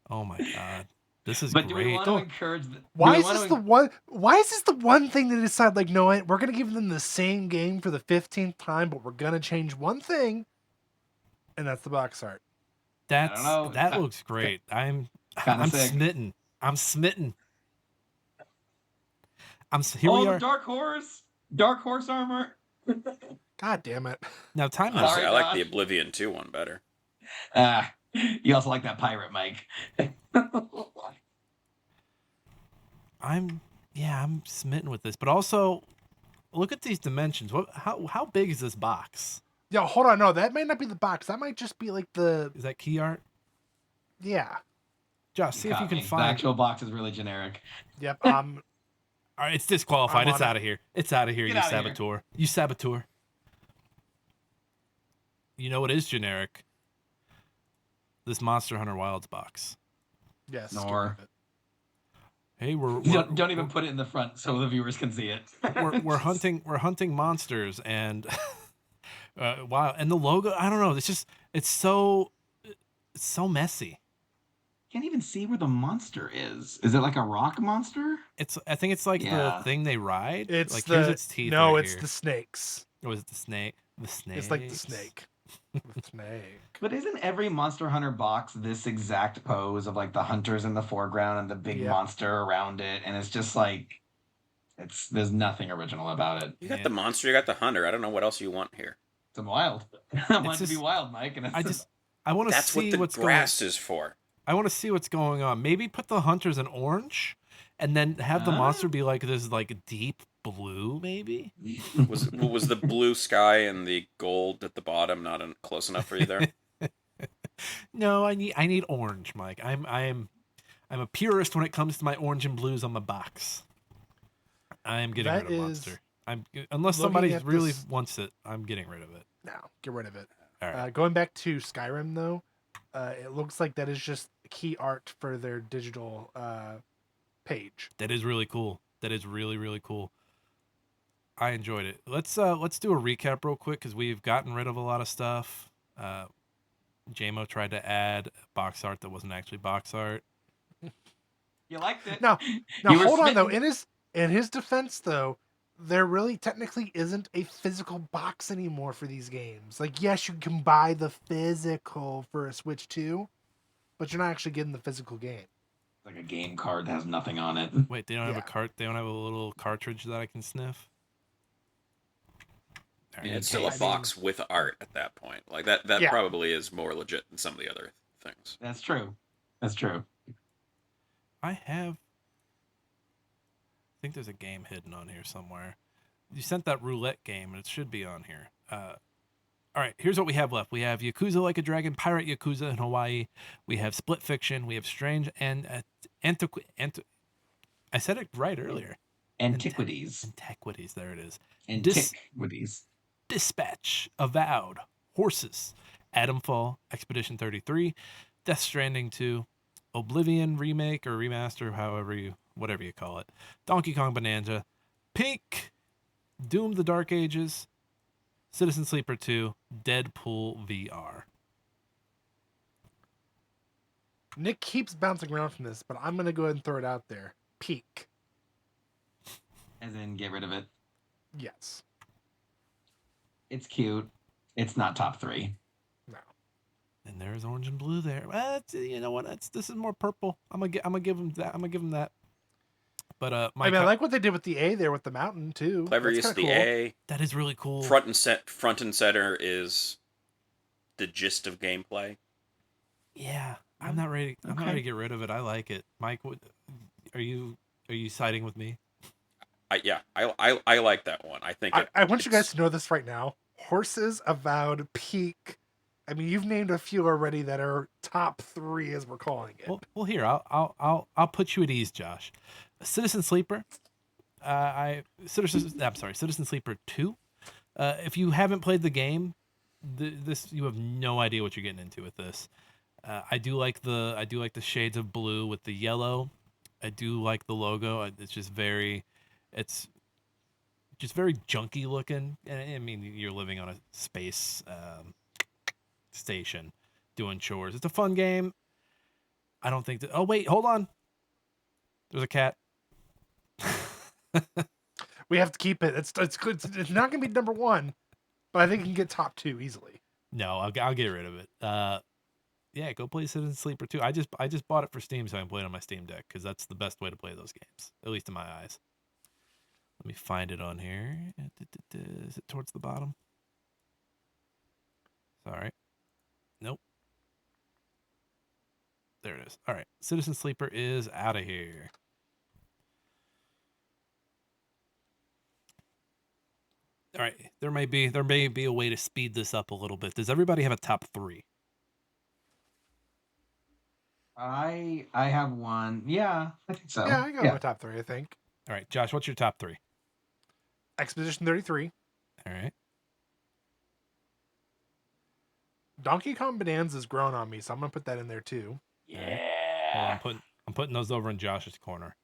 Oh my god, this is But do we great. want to encourage? Why is this the one thing they decide, like, no, we're gonna give them the same game for the 15th time, but we're gonna change one thing, and that's the box art. That's know. that looks great. I'm sick. smitten. I'm smitten. Here we the are. Dark Horse armor. God damn it. Now time is Honestly, Sorry, I like Josh. the Oblivion 2 one better. You also like that pirate, Mike. I'm smitten with this, but also look at these dimensions. How big is this box? Yo, hold on, no, that might not be the box. That might just be like the Is that key art? yeah. Josh, see if you can The find. actual box is really generic. Yep. All right, it's disqualified. I'm It's on it. out of here. It's out of here, Get you outta here. saboteur. You saboteur. You know what is generic? This Monster Hunter Wilds box. Yes. Nor. Hey, Don't even put it in the front so the viewers can see it. we're hunting monsters and wow, and the logo, I don't know, it's so messy. Can't even see where the monster is. Is it like a rock monster? I think it's like Yeah. the thing they ride. It's like the here's its teeth. no, right it's here. the snakes. Or was it the snake? The snake. It's like the snake. The snake. But isn't every Monster Hunter box this exact pose of like the hunters in the foreground and the big Yeah. monster around it? And it's just like there's nothing original about it. You got the monster, you got the hunter. I don't know what else you want here. It's wild. I want it to be just- wild, Mike. And I want to That's see what the what's grass is for. I want to see what's going on. Maybe put the hunters in orange, and then have the monster be like this, like deep blue, maybe. Was the blue sky and the gold at the bottom not close enough for you there? No, I need orange, Mike. I'm a purist when it comes to my orange and blues on the box. I am getting That rid of is Monster. Unless looking somebody at really this- wants it, I'm getting rid of it. No, get rid of it. All right. Going back to Skyrim though, it looks like that is just key art for their digital page. That is really cool. That is really, really cool. I enjoyed it. Let's do a recap real quick because we've gotten rid of a lot of stuff. JMO tried to add box art that wasn't actually box art. You liked it. Now You were hold on though. smitten. In his defense though, there really technically isn't a physical box anymore for these games. Like, yes, you can buy the physical for a Switch 2, but you're not actually getting the physical game. Like a game card that has nothing on it. Wait, they don't have Yeah. a cart. They don't have a little cartridge that I can sniff. I mean, it's still a I box with art at that point. Like that Yeah. probably is more legit than some of the other things. That's true. That's true. I think there's a game hidden on here somewhere. You sent that roulette game, and it should be on here. All right, here's what we have left. We have Yakuza Like a Dragon, Pirate Yakuza in Hawaii. We have Split Fiction. We have Strange and I said it right earlier. Antiquities. Antiquities, there it is. Antiquities. Dispatch, Avowed, Horses, Adamfall, Expedition 33, Death Stranding 2, Oblivion remake or remaster, whatever you call it, Donkey Kong Bonanza, Pink, Doom: The Dark Ages, Citizen Sleeper 2, Deadpool VR. Nick keeps bouncing around from this, but I'm gonna go ahead and throw it out there. Peak. As in, get rid of it. Yes. It's cute. It's not top 3. No. And there's orange and blue there. Well, you know what? This is more purple. I'm gonna give him that. But I mean, I like what they did with the A there with the mountain too. Clever That's use of kinda the cool. A. that is really cool. Front and center is the gist of gameplay. Yeah, I'm not ready. I'm not Okay. ready to get rid of it. I like it. Mike, are you siding with me? I like that one. I think I want you guys to know this right now. Horses, Avowed, Peak. I mean, you've named a few already that are top 3 as we're calling it. Well, here I'll put you at ease, Josh. Citizen Sleeper. Citizen Sleeper 2. If you haven't played the game, this you have no idea what you're getting into with this. I do like the shades of blue with the yellow. I do like the logo. It's just very junky looking. I mean, you're living on a space station doing chores. It's a fun game. I don't think that. Oh wait, hold on. There's a cat. We have to keep it. It's not going to be number 1, but I think it can get top 2 easily. No, I'll get rid of it. Yeah, go play Citizen Sleeper 2. I just bought it for Steam so I can play it on my Steam Deck because that's the best way to play those games, at least in my eyes. Let me find it on here. Is it towards the bottom? Sorry. Nope. There it is. All right. Citizen Sleeper is out of here. All right. There may be a way to speed this up a little bit. Does everybody have a top 3? I have one. Yeah, I think so. Yeah, I got my top 3, I think. All right, Josh, what's your top 3? Expedition 33. All right. Donkey Kong Bonanza's grown on me, so I'm going to put that in there too. Yeah. Well, I'm putting those over in Josh's corner.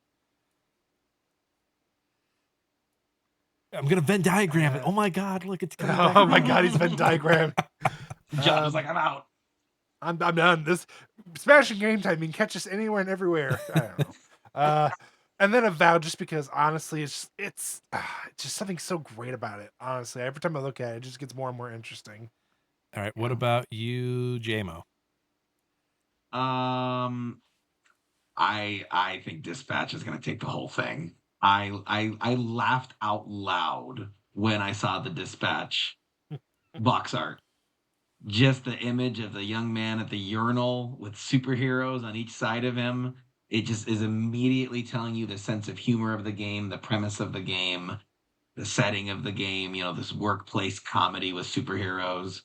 I'm gonna Venn diagram it. Oh my god, look, it's coming back Oh my around. god, he's been diagrammed. John was like, I'm out. I'm done. This Smashing Game Time, you can catch us anywhere and everywhere. I don't know. And then Avowed, just because honestly, it's just something so great about it. Honestly, every time I look at it, it just gets more and more interesting. All right, what about you, JMO? I think Dispatch is gonna take the whole thing. I laughed out loud when I saw the Dispatch box art. Just the image of the young man at the urinal with superheroes on each side of him. It just is immediately telling you the sense of humor of the game, the premise of the game, the setting of the game, this workplace comedy with superheroes.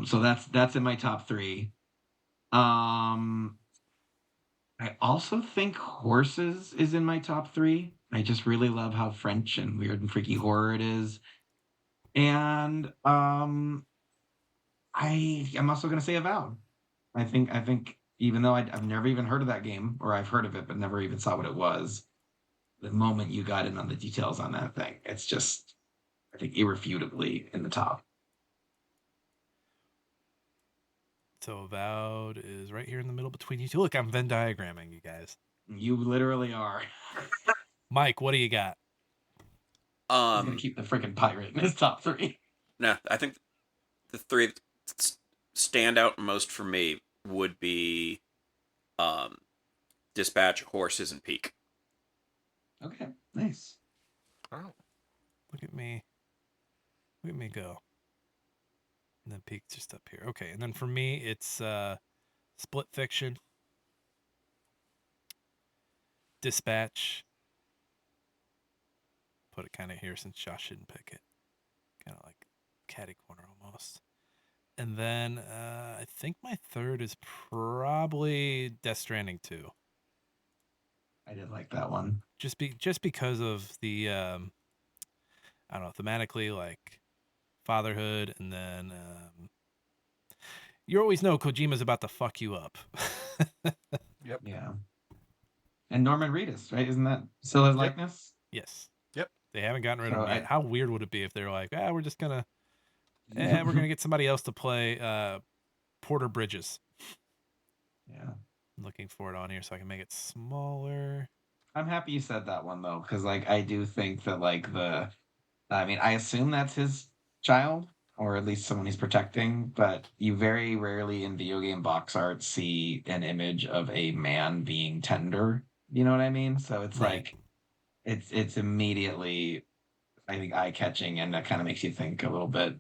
So that's in my top 3. I also think horses is in my top three. I just really love how French and weird and freaky horror it is. And I am also going to say Avowed. I think even though I've never even heard of that game, or I've heard of it but never even saw what it was, the moment you got in on the details on that thing, it's just I think irrefutably in the top. So Avowed is right here in the middle between you two. Look, I'm Venn diagramming you guys. You literally are. Mike, what do you got? He's gonna keep the freaking pirate in his top three. No, I think the three that stand out most for me would be um, Dispatch, Horses, and Peak. Okay, nice. Oh. Look at me. Look at me go. And then Peak's just up here. Okay, and then for me, it's Split Fiction, Dispatch. Put it kind of here since Josh didn't pick it. Kind of like catty corner almost. And then I think my third is probably Death Stranding 2. I did like that one. Just because of the I don't know, thematically, like fatherhood, and then you always know Kojima's about to fuck you up. Yep. Yeah. And Norman Reedus, right? Isn't that still his Yep. likeness? Yes. Yep. They haven't gotten rid So of him yet. How weird would it be if they're like, we're just gonna we're gonna get somebody else to play Porter Bridges. Yeah. I'm looking for it on here so I can make it smaller. I'm happy you said that one though, because like I do think that like I assume that's his child, or at least someone he's protecting, but you very rarely in video game box art see an image of a man being tender. You know what I mean? So it's Right. like it's immediately I think eye catching, and that kind of makes you think a little bit.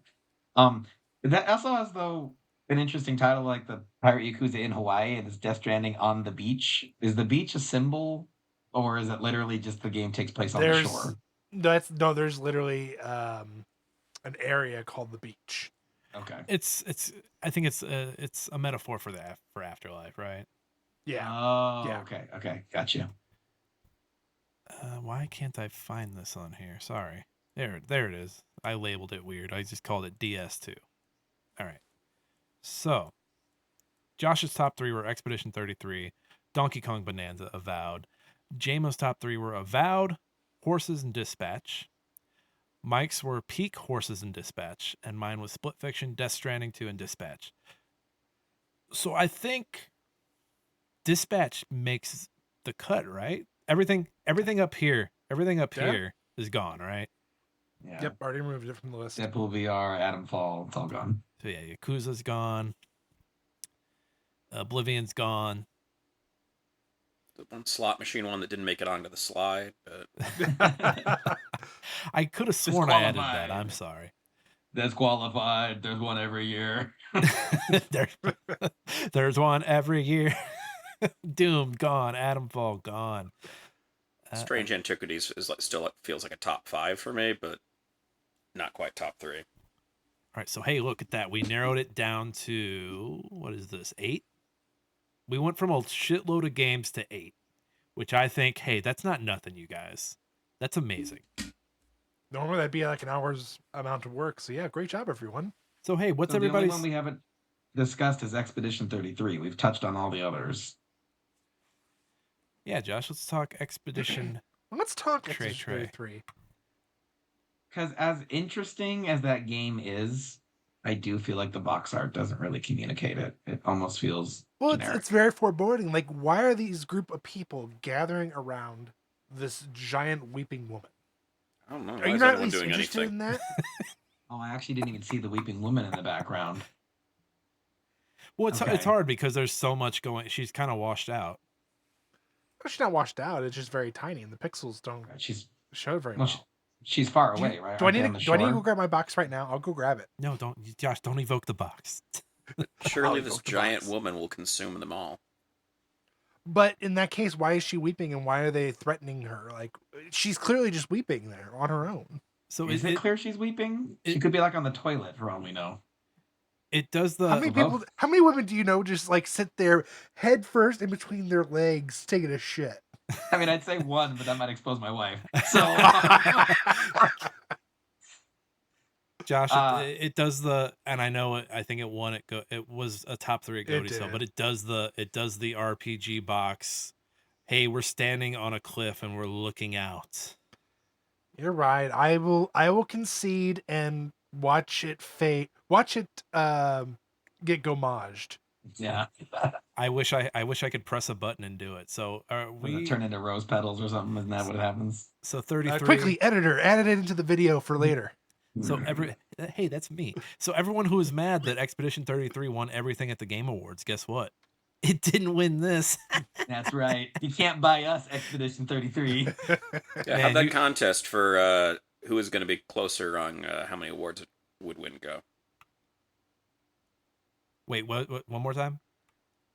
That also has though an interesting title like the Pirate Yakuza in Hawaii and it's Death Stranding on the beach. Is the beach a symbol, or is it literally just the game takes place on the shore? There's literally an area called the beach. Okay. It's I think it's a metaphor for for afterlife, right? Yeah. Oh, Yeah. okay. Gotcha. Why can't I find this on here? Sorry. There it is. I labeled it weird. I just called it DS2. All right. So, Josh's top three were Expedition 33, Donkey Kong Bonanza, Avowed. JMO's top three were Avowed, Horses, and Dispatch. Mike's were Peak, Horses, and Dispatch. And mine was Split Fiction, Death Stranding 2, and Dispatch. So I think Dispatch makes the cut, right? Everything up here is gone, right? Yeah. Yep. Already removed it from the list. Deadpool VR, Adam Fall, it's all gone. So yeah, Yakuza's gone. Oblivion's gone. The one slot machine one that didn't make it onto the slide, but I could have sworn I added that. Disqualified. I'm sorry. Disqualified. There's one every year. There's one every year. Doomed gone. Adam Fall gone. Strange Antiquities is still feels like a top 5 for me, but not quite top 3. All right, so hey, look at that. We narrowed it down to what is this? 8? We went from a shitload of games to 8, which I think, hey, that's not nothing, you guys. That's amazing. Normally that'd be like an hour's amount of work. So yeah, great job, everyone. So hey, what's So the only everybody's? one we haven't discussed is Expedition 33. We've touched on all the others. Yeah, Josh, let's talk Expedition. Well, let's talk Trey. Expedition 33. Because as interesting as that game is, I do feel like the box art doesn't really communicate it. It almost feels generic. It's very foreboding. Like, why are these group of people gathering around this giant weeping woman? I don't know. Are Why you is not at everyone least doing interested anything? in that? Oh, I actually didn't even see the weeping woman in the background. Well, it's Okay. hard because there's so much going. She's kind of washed out. She's not washed out. It's just very tiny, and the pixels don't She's show it very well, well. she's far Do you- away, right? Do I Aren't need they to on the do I need to shore? go grab my box right now? I'll go grab it. No, Josh, don't evoke the box. Surely I'll this go to the giant box. woman will consume them all. But in that case, why is she weeping, and why are they threatening her? Like, she's clearly just weeping there on her own. So Is it clear she's weeping? She could be like on the toilet for all we know. It does How many the Well, people? How many women do you know just like sit there head first in between their legs taking a shit? I mean, I'd say one, but that might expose my wife. So, Josh, uh, it does the, and I know it. I think it won. It was a top 3 at It Goaty Cell, but did. it does the RPG box. Hey, we're standing on a cliff and we're looking out. You're right. I will concede and watch it fade. Watch it get gommaged. yeah. I wish I could press a button and do it. So Does it turn into rose petals or something? Isn't that what happens? so 33. Quickly, editor, add it into the video for later. So hey, that's me. So everyone who was mad that Expedition 33 won everything at the Game Awards, guess what? It didn't win this. That's right. You can't buy us Expedition 33. Yeah, Man, how'd that you- contest for who is going to be closer on how many awards it would win go? Wait, what? One more time?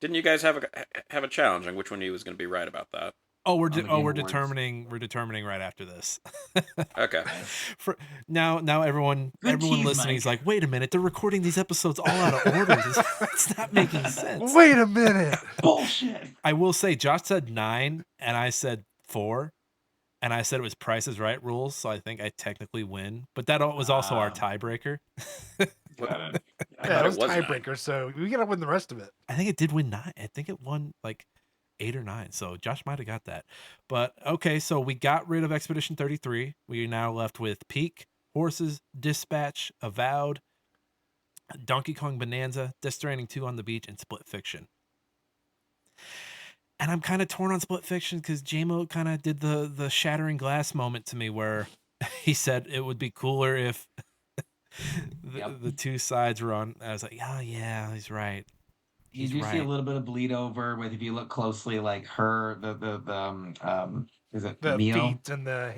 Didn't you guys have a challenge on which one of you was going to be right about that? Oh, we're On the Game we're Awards. determining right after this. Okay. For now everyone Good tease, listening is Mike. like, wait a minute, they're recording these episodes all out of order. It's not making sense. Wait a minute. Bullshit. I will say, Josh said 9, and I said 4, and I said it was Price is Right rules, so I think I technically win. But that was also our tiebreaker. Got it. I Yeah, thought it was nine. tiebreaker, so we gotta win the rest of it. I think it did win 9. I think it won like 8 or 9. So Josh might have got that. But okay, so we got rid of Expedition 33. We are now left with Peak, Horses, Dispatch, Avowed, Donkey Kong Bonanza, Death Stranding 2 on the Beach, and Split Fiction. And I'm kind of torn on Split Fiction because JMO kind of did the shattering glass moment to me where he said it would be cooler if the two sides were on. I was like, oh yeah, he's right. You He's do see a right. little bit of bleed over with, if you look closely, like is it The Mio? feet and the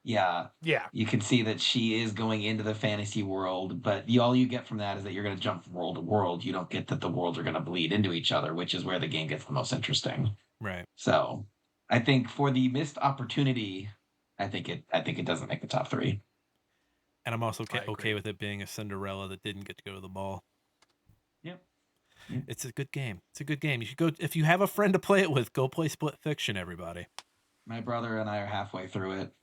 Yeah. yeah. You can see that she is going into the fantasy world, but all you get from that is that you're going to jump from world to world. You don't get that the worlds are going to bleed into each other, which is where the game gets the most interesting. Right. So, I think for the missed opportunity, I think it doesn't make the top 3. And I'm also I agree. okay with it being a Cinderella that didn't get to go to the ball. Yep. It's a good game. It's a good game. You should go if you have a friend to play it with. Go play Split Fiction, everybody. My brother and I are halfway through it.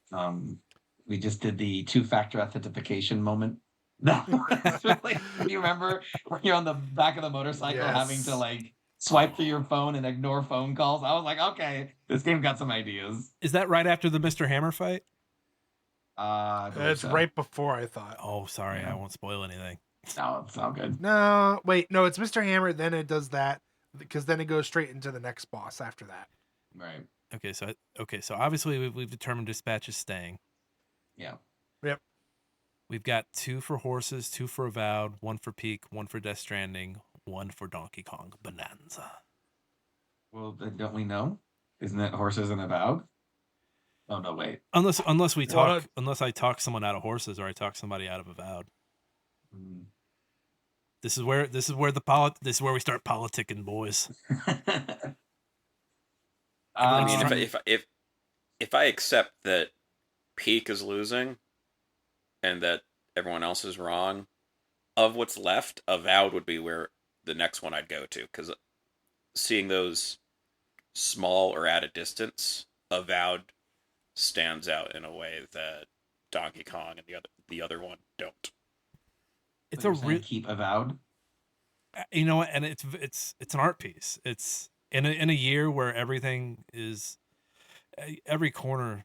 We just did the 2-factor authentication moment. That was really, do you remember when you're on the back of the motorcycle having to Yes. like swipe through your phone and ignore phone calls? I was like, okay, this game got some ideas. Is that right after the Mr. Hammer fight? I believe It's so. right before I thought. Oh, sorry, Yeah. I won't spoil anything. No, it's all good. No, wait, no, it's Mr. Hammer. Then it does that because then it goes straight into the next boss after that. Right. Okay, so obviously we've determined Dispatch is staying. Yeah. Yep. We've got 2 for Horses, 2 for Avowed, 1 for Peak, 1 for Death Stranding, 1 for Donkey Kong Bonanza. Well, then don't we know? Isn't it Horses and Avowed? Oh no, wait. Unless we talk, What? unless I talk someone out of Horses or I talk somebody out of Avowed. Hmm. This is where this is where we start politicking, boys. I mean, Um, if I accept that Peak is losing and that everyone else is wrong, of what's left, Avowed would be where the next one I'd go to, because seeing those small or at a distance, Avowed stands out in a way that Donkey Kong and the other one don't. It's so a you're saying real, keep Avowed. you know what, and it's an art piece. It's in a year where everything is every corner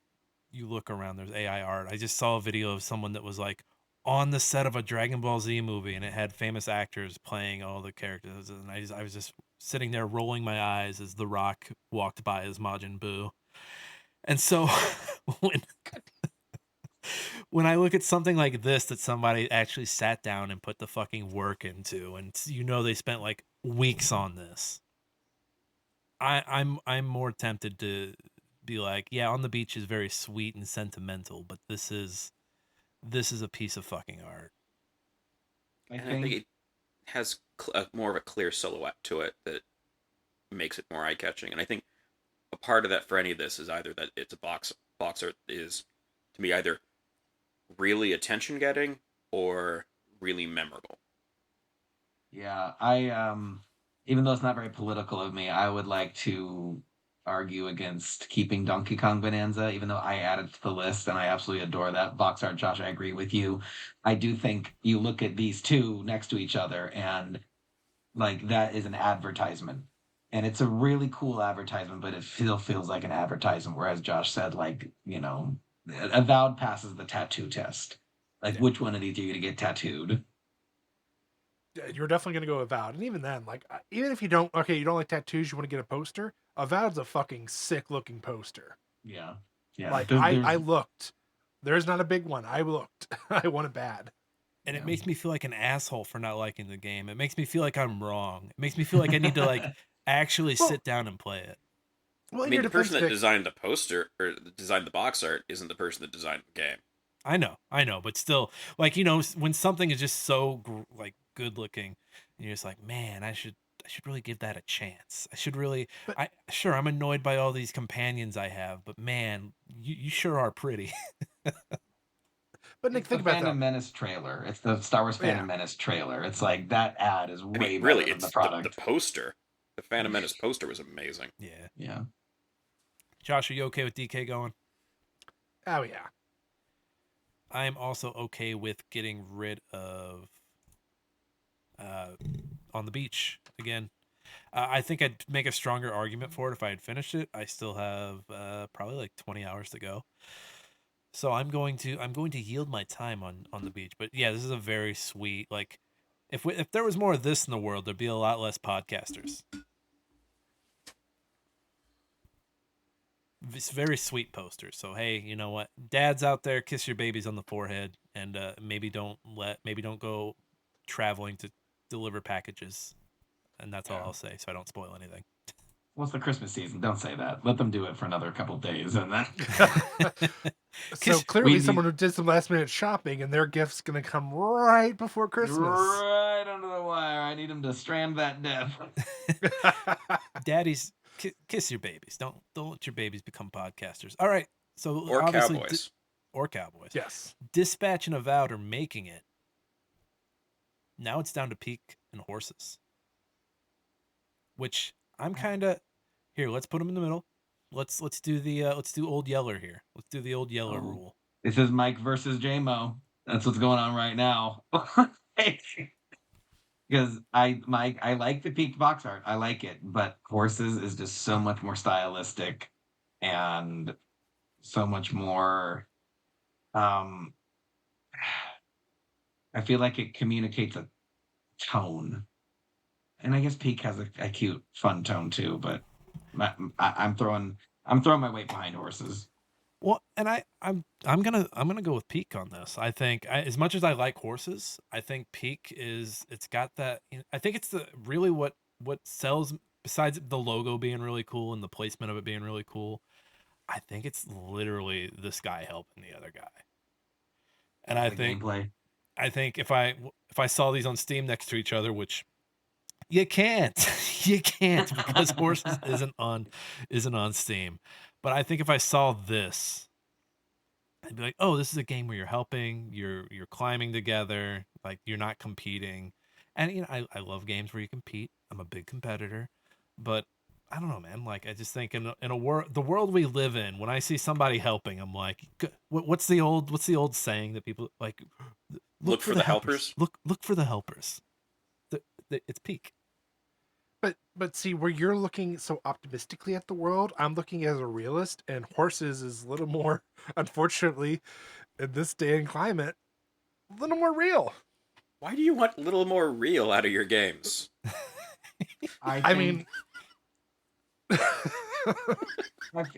you look around there's AI art. I just saw a video of someone that was like on the set of a Dragon Ball Z movie and it had famous actors playing all the characters, and I was just sitting there rolling my eyes as The Rock walked by as Majin Buu. And so when I look at something like this that somebody actually sat down and put the fucking work into, and they spent like weeks on this, I'm more tempted to be like, yeah, On the Beach is very sweet and sentimental, but this is a piece of fucking art. I And I think think it has more of a clear silhouette to it that makes it more eye-catching. And I think a part of that for any of this is either that it's a box art that is, to me, either really attention-getting or really memorable. Yeah, I even though it's not very political of me, I would like to argue against keeping Donkey Kong Bonanza, even though I added it to the list and I absolutely adore that box art, Josh. I agree with you. I do think you look at these two next to each other and like that is an advertisement. And it's a really cool advertisement, but it still feels like an advertisement. Whereas Josh said, like, Avowed passes the tattoo test. Like, Yeah. which one of these are you going to get tattooed? You're definitely gonna go Avowed, and even then, like, even if you don't, okay, you don't like tattoos, you want to get a poster. Avowed's a fucking sick looking poster. Yeah. Yeah. Like, I There's looked. There's not a big one. I looked. I want it bad. And it yeah. makes me feel like an asshole for not liking the game. It makes me feel like I'm wrong. It makes me feel like I need to like actually Well, sit down and play it. well, I in mean, your the defense, person that Vic, designed the poster or designed the box art isn't the person that designed the game. I know, but still, like when something is just so like good looking, and you're just like, man, I should really give that a chance. I should really, but sure, I'm annoyed by all these companions I have, but man, you sure are pretty. but Nick, It's the think about Phantom that. Menace trailer. It's the Star Wars Yeah, Phantom Menace trailer. It's like that ad is I mean, way really, better than the it's the product. poster. The Phantom Menace poster was amazing. Yeah. Yeah. Josh, are you okay with DK going? oh yeah. I'm also okay with getting rid of uh, on the beach again. I think I'd make a stronger argument for it if I had finished it. I still have probably like 20 hours to go, so I'm going to yield my time on the beach. But yeah, this is a very sweet like if there was more of this in the world, there'd be a lot less podcasters. It's very sweet poster. So hey, you know what, dads out there, kiss your babies on the forehead, and maybe don't go traveling to deliver packages. And that's all Yeah. I'll say, so I don't spoil anything. What's the Christmas season? Don't say that. Let them do it for another couple days, and then So Kiss, we clearly, someone need who did some last minute shopping, and their gift's gonna come right before Christmas. right under the wire. I need them to strand that death. daddies, kiss your babies. Don't let your babies become podcasters. All right. So Or obviously, Cowboys. or cowboys. yes. Dispatch and Avowed are making it. Now it's down to Peak and Horses, which I'm kind of here. Let's put them in the middle. Let's do the let's do Old Yeller here. Let's do the Old Yeller Oh, rule. this is Mike versus JMO. That's what's going on right now. Because I like the peak box art. I like it, but horses is just so much more stylistic and so much more um I feel like it communicates a tone. And I guess peak has a cute, fun tone too, but I'm throwing my weight behind horses. Well, and I'm gonna go with Peak on this. I think as much as I like horses, I think Peak is it's got that. I think it's the really what sells besides the logo being really cool and the placement of it being really cool. I think it's literally this guy helping the other guy, and The gameplay. I think if I saw these on Steam next to each other, which you can't, you can't because horses isn't on Steam, but I think if I saw this I'd be like, oh, this is a game where you're helping, you're climbing together, like you're not competing. And I love games where you compete. I'm a big competitor, but I don't know, man. Like I just think in a world the world we live in, when I see somebody helping, I'm like, what's the old saying that people like? Look for the helpers. Look for the helpers. It's Peak. But see, where you're looking so optimistically at the world, I'm looking as a realist, and horses is a little more, unfortunately, in this day and climate, a little more real. Why do you want a little more real out of your games? I mean,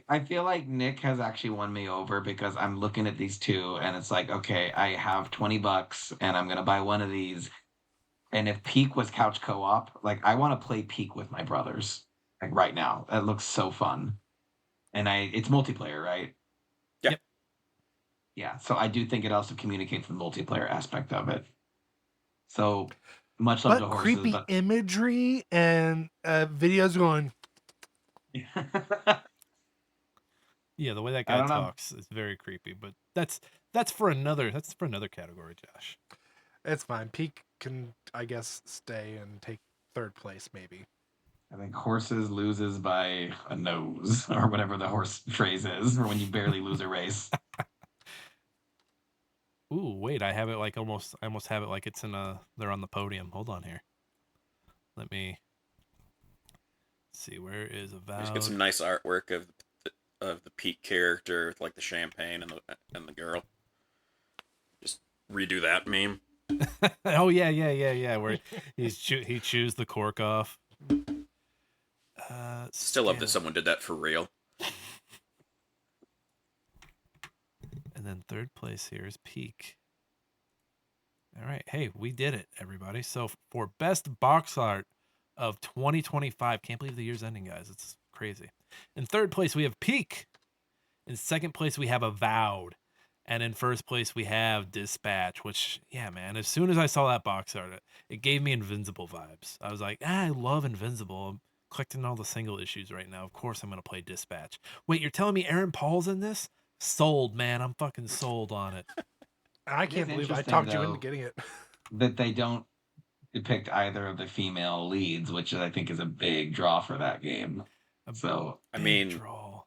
I feel like Nick has actually won me over because I'm looking at these two and it's like, okay, I have $20 and I'm gonna buy one of these. And if Peak was couch co-op, like I want to play Peak with my brothers, like right now. That looks so fun. And it's multiplayer, right? Yeah. Yeah. So I do think it also communicates the multiplayer aspect of it. So much love to but horses, creepy but imagery and videos going, Yeah, the way that I guy don't know. talks is very creepy, but that's for another category, Josh. it's fine. can, I guess, stay and take third place, maybe. I think horses loses by a nose, or whatever the horse phrase is, for when you barely lose a race. Ooh, wait, I have it like almost. I almost have it like it's in a. They're on the podium. Hold on here. Let me see. Where is Just get some Avowed? nice artwork of the Pete character with like the champagne and the girl. Just redo that meme. Oh yeah. Where he chews the cork off. Still love that Scan. someone did that for real. And then third place here is Peak. All right. Hey, we did it, everybody. So for best box art of 2025, can't believe the year's ending, guys. It's crazy. In third place, we have Peak. In second place, we have Avowed. And in first place, we have Dispatch, which, yeah, man, as soon as I saw that box art, it gave me Invincible vibes. I was like, I love Invincible. I'm collecting all the single issues right now. Of course, I'm going to play Dispatch. Wait, you're telling me Aaron Paul's in this? Sold, man. I'm fucking sold on it. And I It can't is believe I interesting, talked you though, into getting it. that they don't depict either of the female leads, which I think is a big draw for that game. A So I big mean, draw.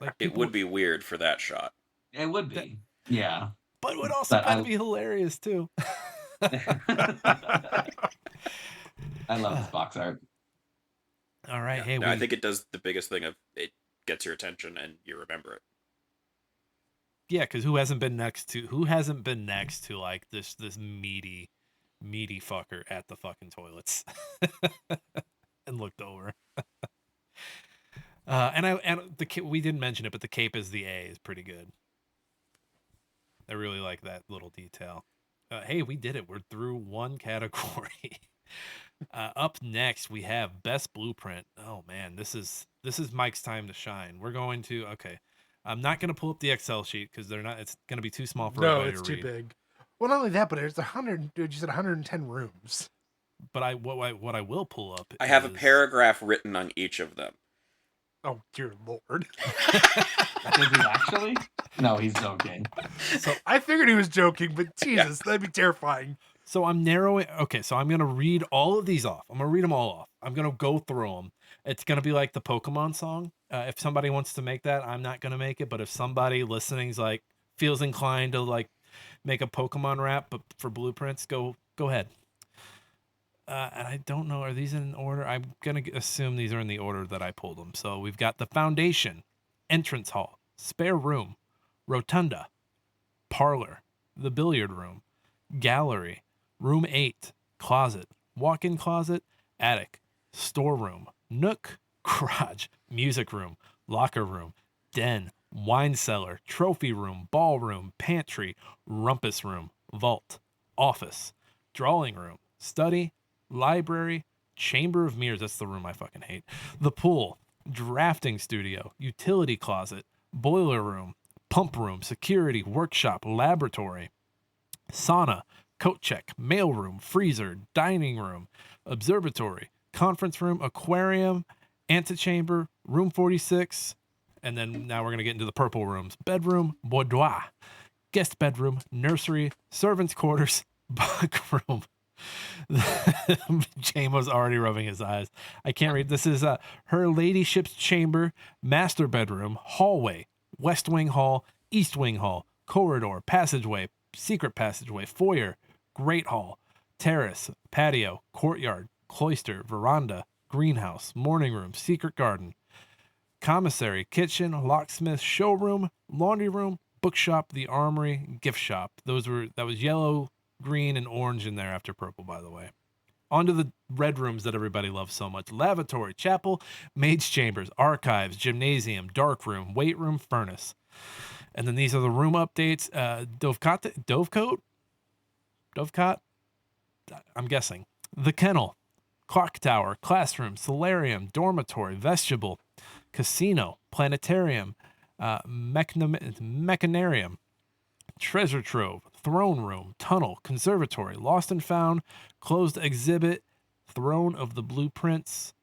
Like it people, would be weird for that shot. it would be, yeah. but it would also But kind of be hilarious too. I love this box art. All right, hey, No, I think it does the biggest thing of it gets your attention and you remember it. yeah, because who hasn't been next to like this meaty fucker at the fucking toilets and looked over. We didn't mention it, but the cape is the A is pretty good. I really like that little detail. Hey, we did it. We're through one category. Up next, we have best blueprint. Oh man, this is Mike's time to shine. We're going to okay. I'm not going to pull up the Excel sheet because they're not. It's going to be too small for No, everybody it's to too read. big. Well, not only that, but it's 100. Dude, you said 110 rooms. But what I will pull up. I have a is- paragraph written on each of them. Oh dear lord! Does he actually? No, he's joking. So I figured he was joking, but Jesus, that'd be terrifying. So I'm narrowing. Okay, so I'm gonna read all of these off. I'm gonna read them all off. I'm gonna go through them. It's gonna be like the Pokemon song. If somebody wants to make that, I'm not gonna make it. But if somebody listening's like feels inclined to like make a Pokemon rap, but for blueprints, go ahead. And I don't know, are these in order? I'm gonna assume these are in the order that I pulled them. So we've got the foundation, entrance hall, spare room, rotunda, parlor, the billiard room, gallery, room 8, closet, walk-in closet, attic, storeroom, nook, garage, music room, locker room, den, wine cellar, trophy room, ballroom, pantry, rumpus room, vault, office, drawing room, study, library, chamber of mirrors. That's the room I fucking hate. The pool, drafting studio, utility closet, boiler room, pump room, security, workshop, laboratory, sauna, coat check, mail room, freezer, dining room, observatory, conference room, aquarium, antechamber, room 46, and then now we're going to get into the purple rooms. Bedroom, boudoir, guest bedroom, nursery, servants' quarters, bunk room. Jamo's already rubbing his eyes. I can't read. This is her ladyship's chamber, master bedroom, hallway, west wing hall, east wing hall, corridor, passageway, secret passageway, foyer, great hall, terrace, patio, courtyard, cloister, veranda, greenhouse, morning room, secret garden, commissary, kitchen, locksmith, showroom, laundry room, bookshop, the armory, gift shop. That was yellow, green, and orange in there after purple, by the way. On to the red rooms that everybody loves so much. Lavatory, chapel, maid's chambers, archives, gymnasium, dark room, weight room, furnace. And then these are the room updates. Dovecot? I'm guessing. The kennel, clock tower, classroom, solarium, dormitory, vestibule, casino, planetarium, mechanarium, treasure trove, throne room, tunnel, conservatory, lost and found, closed exhibit, throne of the blueprints.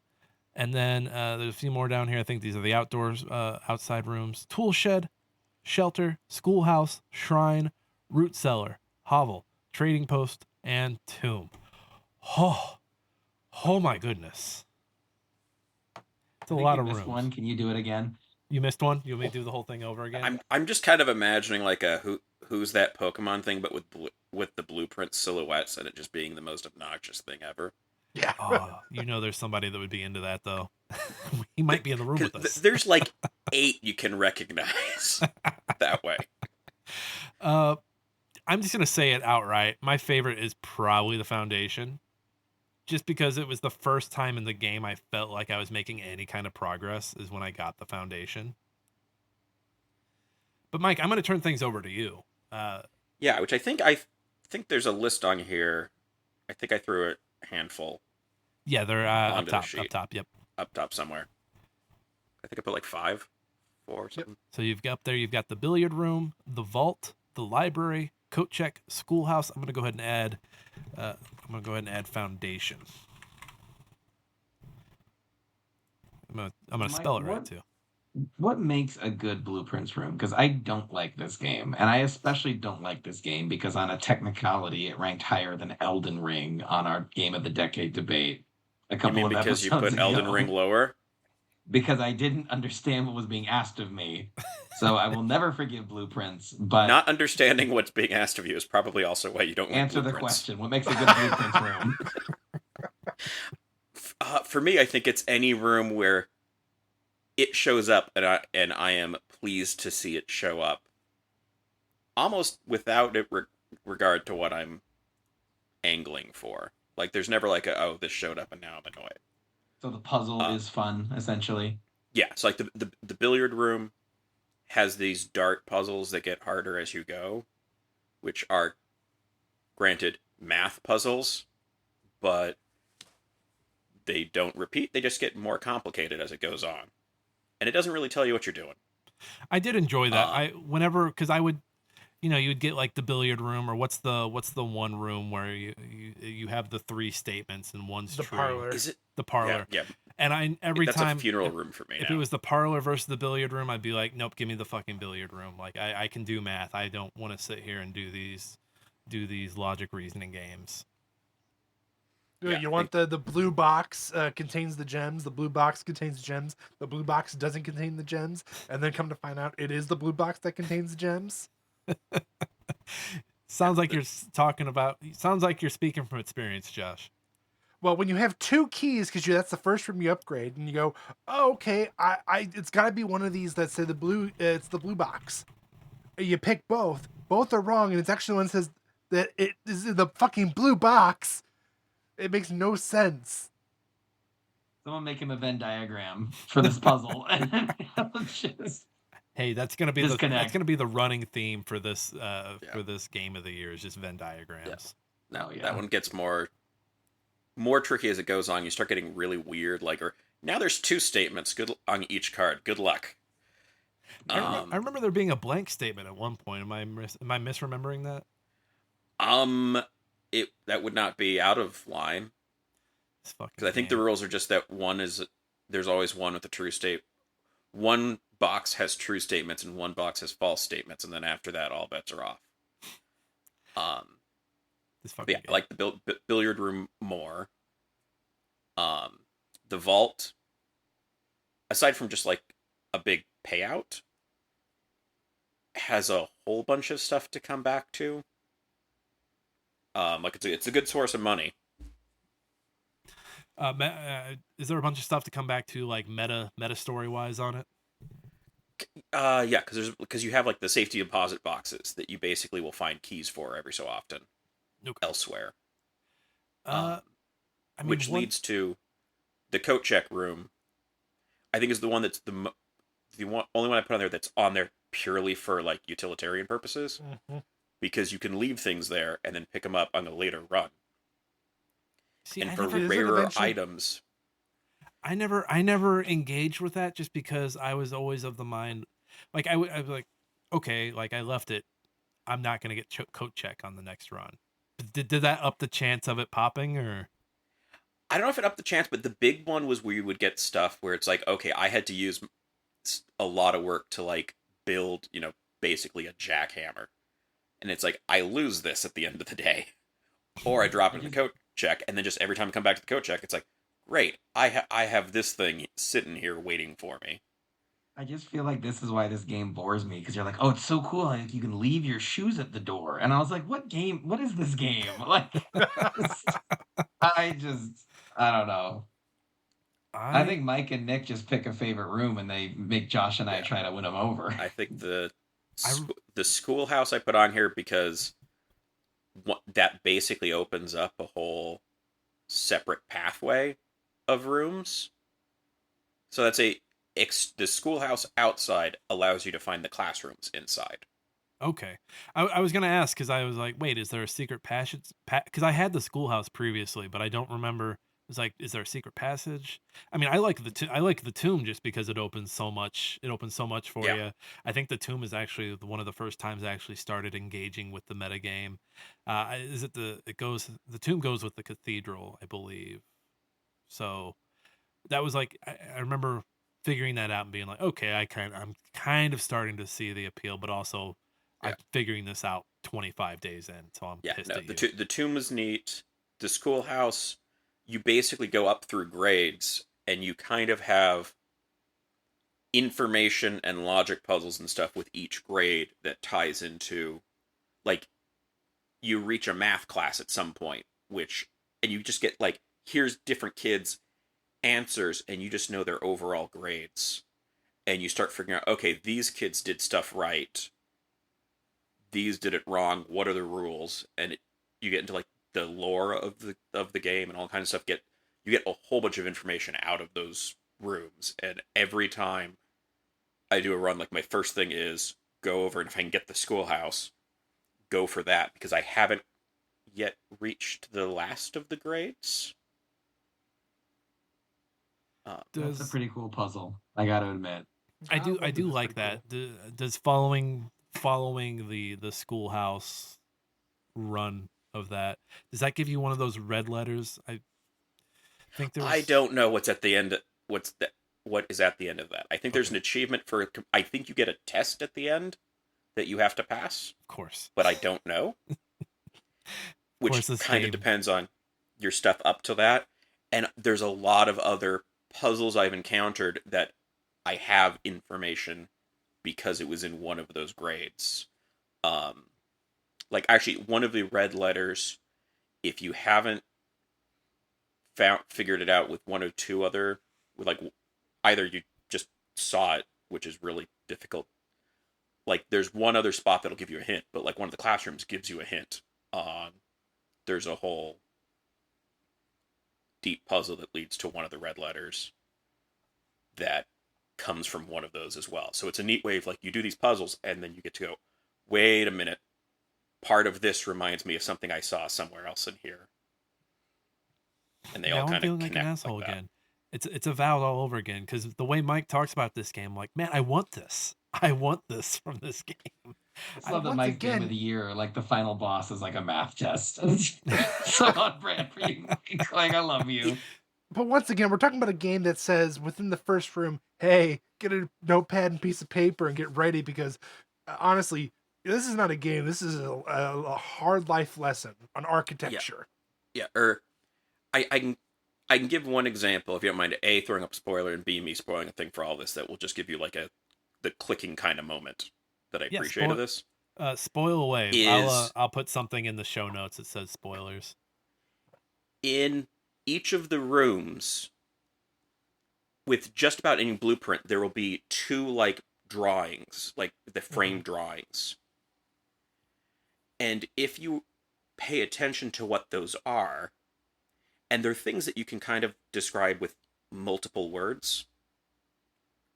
And then there's a few more down here. I think these are the outdoors, outside rooms, tool shed, shelter, schoolhouse, shrine, root cellar, hovel, trading post, and Tomb. Oh my goodness. It's a lot of missed rooms. one. Can you do it again? You missed one? You want me to do the whole thing over again? I'm just kind of imagining like a who's that Pokemon thing, but with the blueprint silhouettes and it just being the most obnoxious thing ever. Yeah. Oh, there's somebody that would be into that though. He might be in the room with us. There's like 8 you can recognize that way. I'm just gonna say it outright. My favorite is probably the Foundation, just because it was the first time in the game I felt like I was making any kind of progress. Is when I got the Foundation. But Mike, I'm gonna turn things over to you. Yeah, which I think there's a list on here. I think I threw a handful. Yeah, they're up Onto the top. sheet. Up top. Yep. Up top somewhere. I think I put like 5, 4 or something. So you've got the billiard room, the vault, the library, coat check, schoolhouse. I'm gonna go ahead and add Foundation. I'm gonna Mike, spell it right too. What makes a good Blueprints room? Because I don't like this game, and I especially don't like this game because on a technicality, it ranked higher than Elden Ring on our Game of the Decade debate a You couple mean of because episodes you put Elden ago. Ring lower? Because I didn't understand what was being asked of me. So I will never forgive Blueprints, but Not understanding what's being asked of you is probably also why you don't like answer the Blueprints. question. What makes a good Blueprints room? For me, I think it's any room where it shows up and I am pleased to see it show up, almost without it regard to what I'm angling for. Like, there's never like this showed up and now I'm annoyed. So the puzzle is fun, essentially. Yeah, it's like the billiard room has these dart puzzles that get harder as you go, which are, granted, math puzzles, but they don't repeat. They just get more complicated as it goes on. And it doesn't really tell you what you're doing. I did enjoy that. Because I would, you would get like the billiard room, or what's the one room where you have the 3 statements and one's The true. parlor. Is it? The parlor. Yeah. And every That's time a funeral room for me. if now. it was the parlor versus the billiard room, I'd be like, nope, give me the fucking billiard room. Like I can do math. I don't want to sit here and do these logic reasoning games. Yeah, you want the blue box contains the gems. The blue box contains gems. The blue box doesn't contain the gems, and then come to find out it is the blue box that contains the gems. Sounds like you're talking about. Sounds like you're speaking from experience, Josh. Well, when you have 2 keys, because that's the first room you upgrade, and you go, oh, okay, it's got to be one of these that say the blue. It's the blue box. You pick both. Both are wrong, and it's actually one that says that it is the fucking blue box. It makes no sense. Someone make him a Venn diagram for this puzzle. Hey, that's gonna be Disconnect. the running theme for this game of the year is just Venn diagrams. Yeah. No, yeah. That one gets more tricky as it goes on. You start getting really weird. Now there's 2 statements good on each card. Good luck. I remember there being a blank statement at one point. Am I misremembering that? That would not be out of line. Because I think the rules are just that there's always one with a true state. One box has true statements and one box has false statements, and then after that, all bets are off. I like the billiard room more. The vault, aside from just like a big payout, has a whole bunch of stuff to come back to. It's a good source of money. Is there a bunch of stuff to come back to, like meta story wise on it? Yeah, because you have like the safety deposit boxes that you basically will find keys for every so often elsewhere. Which leads to the coat check room. I think is the one that's the only one I put on there that's on there purely for like utilitarian purposes, because you can leave things there and then pick them up on a later run. See, and for rarer items, I never engaged with that just because I was always of the mind, like I was like, okay, like I left it, I'm not gonna get coat check on the next run. Did that up the chance of it popping, or? I don't know if it upped the chance, but the big one was where you would get stuff where it's like, okay, I had to use a lot of work to like build, basically a jackhammer, and it's like I lose this at the end of the day, Or I drop I it in the just coat check, and then just every time I come back to the coat check, it's like, great, I have this thing sitting here waiting for me. I just feel like this is why this game bores me because you're like, oh, it's so cool. Like you can leave your shoes at the door, and I was like, what game? What is this game? Like, just, I just, I don't know. I I think Mike and Nick just pick a favorite room and they make Josh and I Yeah, try to win them over. I think I the schoolhouse I put on here because that basically opens up a whole separate pathway of rooms. So that's the schoolhouse outside allows you to find the classrooms inside. Okay. I was gonna ask because I was like, wait, is there a secret passage? Because I had the schoolhouse previously, but I don't remember. It's like, is there a secret passage? I mean, I like the tomb just because it opens so much. It opens so much for Yeah, you. I think the tomb is actually one of the first times I actually started engaging with the metagame. Is it the tomb goes with the cathedral, I believe. So that was like I remember figuring that out and being like, okay, I'm kind of starting to see the appeal, but also yeah, I'm figuring this out 25 days in, so I'm yeah. pissed No, at you. the tomb is neat. The schoolhouse, you basically go up through grades, and you kind of have information and logic puzzles and stuff with each grade that ties into, like, you reach a math class at some point, which, and you just get like, here's different kids answers, and you just know their overall grades, and you start figuring out, okay, these kids did stuff right, these did it wrong, what are the rules, and you get into like the lore of the game and all kinds of stuff. You get a whole bunch of information out of those rooms, and every time I do a run, like, my first thing is go over, and if I can get the schoolhouse, go for that, because I haven't yet reached the last of the grades. That's a Does pretty cool puzzle, I gotta admit. I Godly, do that's like pretty that. cool. Does following the schoolhouse run of that, does that give you one of those red letters? I think I there's don't know what's at the end. What is at the end of that? I think there's okay, an achievement for. I think you get a test at the end that you have to pass, of course. but I don't know. Of course Which this kind of game. depends on your stuff up to that. And there's a lot of other puzzles I've encountered that I have information because it was in one of those grades. Um, like, actually, one of the red letters, if you haven't figured it out with one or two other, with like, either you just saw it, which is really difficult. Like, there's one other spot that'll give you a hint, but like one of the classrooms gives you a hint on, there's a whole deep puzzle that leads to one of the red letters that comes from one of those as well. So it's a neat way of, like, you do these puzzles and then you get to go, wait a minute, part of this reminds me of something I saw somewhere else in here, and they all Now I'm kind of feeling like an connect like asshole that. again. It's avowed all over again because the way Mike talks about this game, I'm like, man, I want this. I want this from this game. I just I love that Once Mike's game of again, the year, like the final boss is like a math test. So on brand for you, Mike. Like, I love you. but once again, we're talking about a game that says within the first room, hey, get a notepad and piece of paper and get ready because honestly, this is not a game. This is a hard life lesson on Yeah, architecture. yeah. Or I can give one example if you don't mind. A, throwing up a spoiler, and B, me spoiling a thing for all this that will just give you like the clicking kind of moment that I Yeah, appreciate of this spoil away. is I'll put something in the show notes that says spoilers. in each of the rooms with just about any blueprint, there will be two, like, drawings, like the Mhm. frame drawings. And if you pay attention to what those are, and they're things that you can kind of describe with multiple words,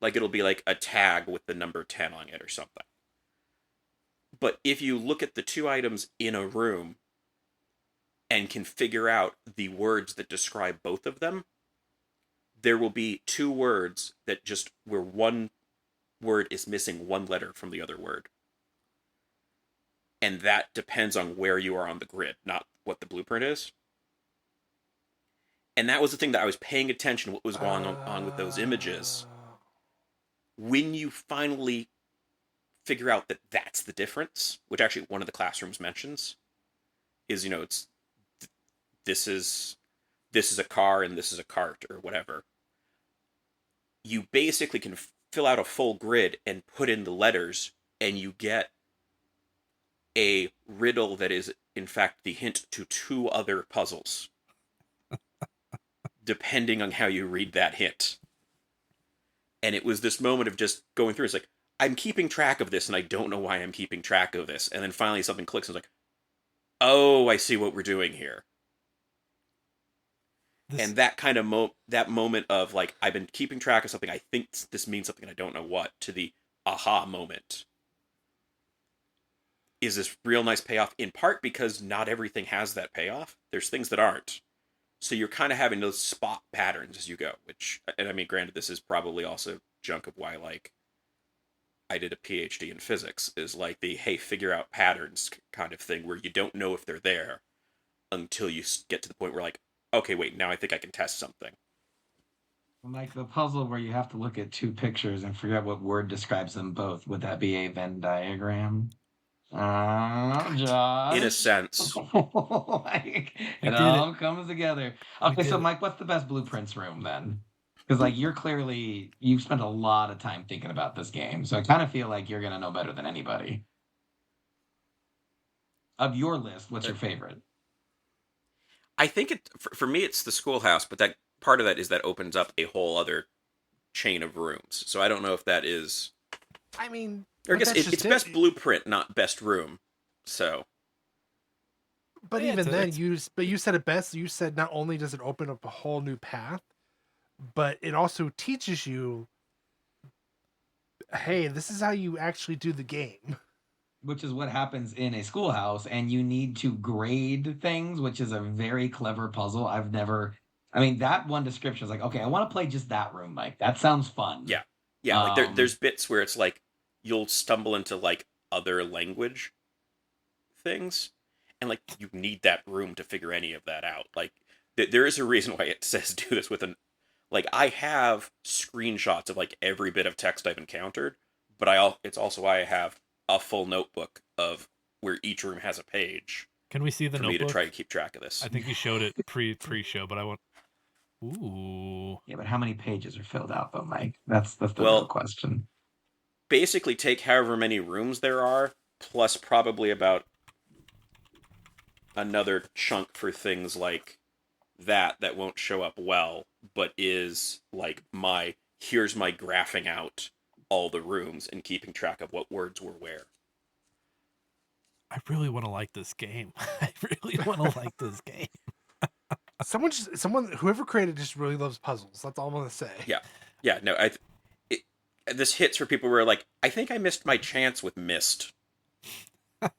like, it'll be like a tag with the number 10 on it or something. But if you look at the two items in a room and can figure out the words that describe both of them, there will be two words that just, where one word is missing one letter from the other word. And that depends on where you are on the grid, not what the blueprint is. And that was the thing that I was paying attention to what was going on with those images. When you finally figure out that that's the difference, which actually one of the classrooms mentions, is, it's this is a car and this is a cart or whatever. You basically can fill out a full grid and put in the letters, and you get a riddle that is, in fact, the hint to 2 other puzzles, depending on how you read that hint. And it was this moment of just going through. It's like, I'm keeping track of this, and I don't know why I'm keeping track of this. And then finally something clicks, and it's like, oh, I see what we're doing here. And that kind of that moment of like, I've been keeping track of something, I think this means something, and I don't know what, to the aha moment, is this real nice payoff, in part because not everything has that payoff. There's things that aren't. So you're kind of having those spot patterns as you go, which, and I mean, granted, this is probably also junk of why, like, I did a PhD in physics, is like the, hey, figure out patterns kind of thing, where you don't know if they're there until you get to the point where, like, okay, wait, now I think I can test something. Like the puzzle where you have to look at 2 pictures and figure out what word describes them both. Would that be a Venn diagram? Josh. In a sense. Like, it all comes together. Okay, so Mike, what's the best blueprints room then? Because like you've spent a lot of time thinking about this game, so I kind of feel like you're gonna know better than anybody. Of your list, what's your favorite? I think for me it's the schoolhouse, but that part of that is that opens up a whole other chain of rooms. So I don't know if that is. I mean, or I guess it's best blueprint, not best room. So. But yeah, even then, you said it best. You said not only does it open up a whole new path, but it also teaches you, hey, this is how you actually do the game. Which is what happens in a schoolhouse, and you need to grade things, which is a very clever puzzle. I mean, that one description is like, okay, I want to play just that room, Mike. That sounds fun. Yeah. Yeah, like there's bits where it's like, you'll stumble into like other language things, and like you need that room to figure any of that out. Like there is a reason why it says do this with like, I have screenshots of like every bit of text I've encountered, but it's also why I have a full notebook of where each room has a page. Can we see the for notebook? me to try to keep track of this? I think you showed it pre-show, but I want. Ooh. Yeah, but how many pages are filled out though, Mike? That's the real question. Basically, take however many rooms there are, plus probably about another chunk for things like that won't show up well, but is like here's my graphing out all the rooms and keeping track of what words were where. I really want to like this game. I really want to like this game. Whoever created it just really loves puzzles. That's all I'm gonna say. Yeah. No, this hits for people where like, I think I missed my chance with Myst. I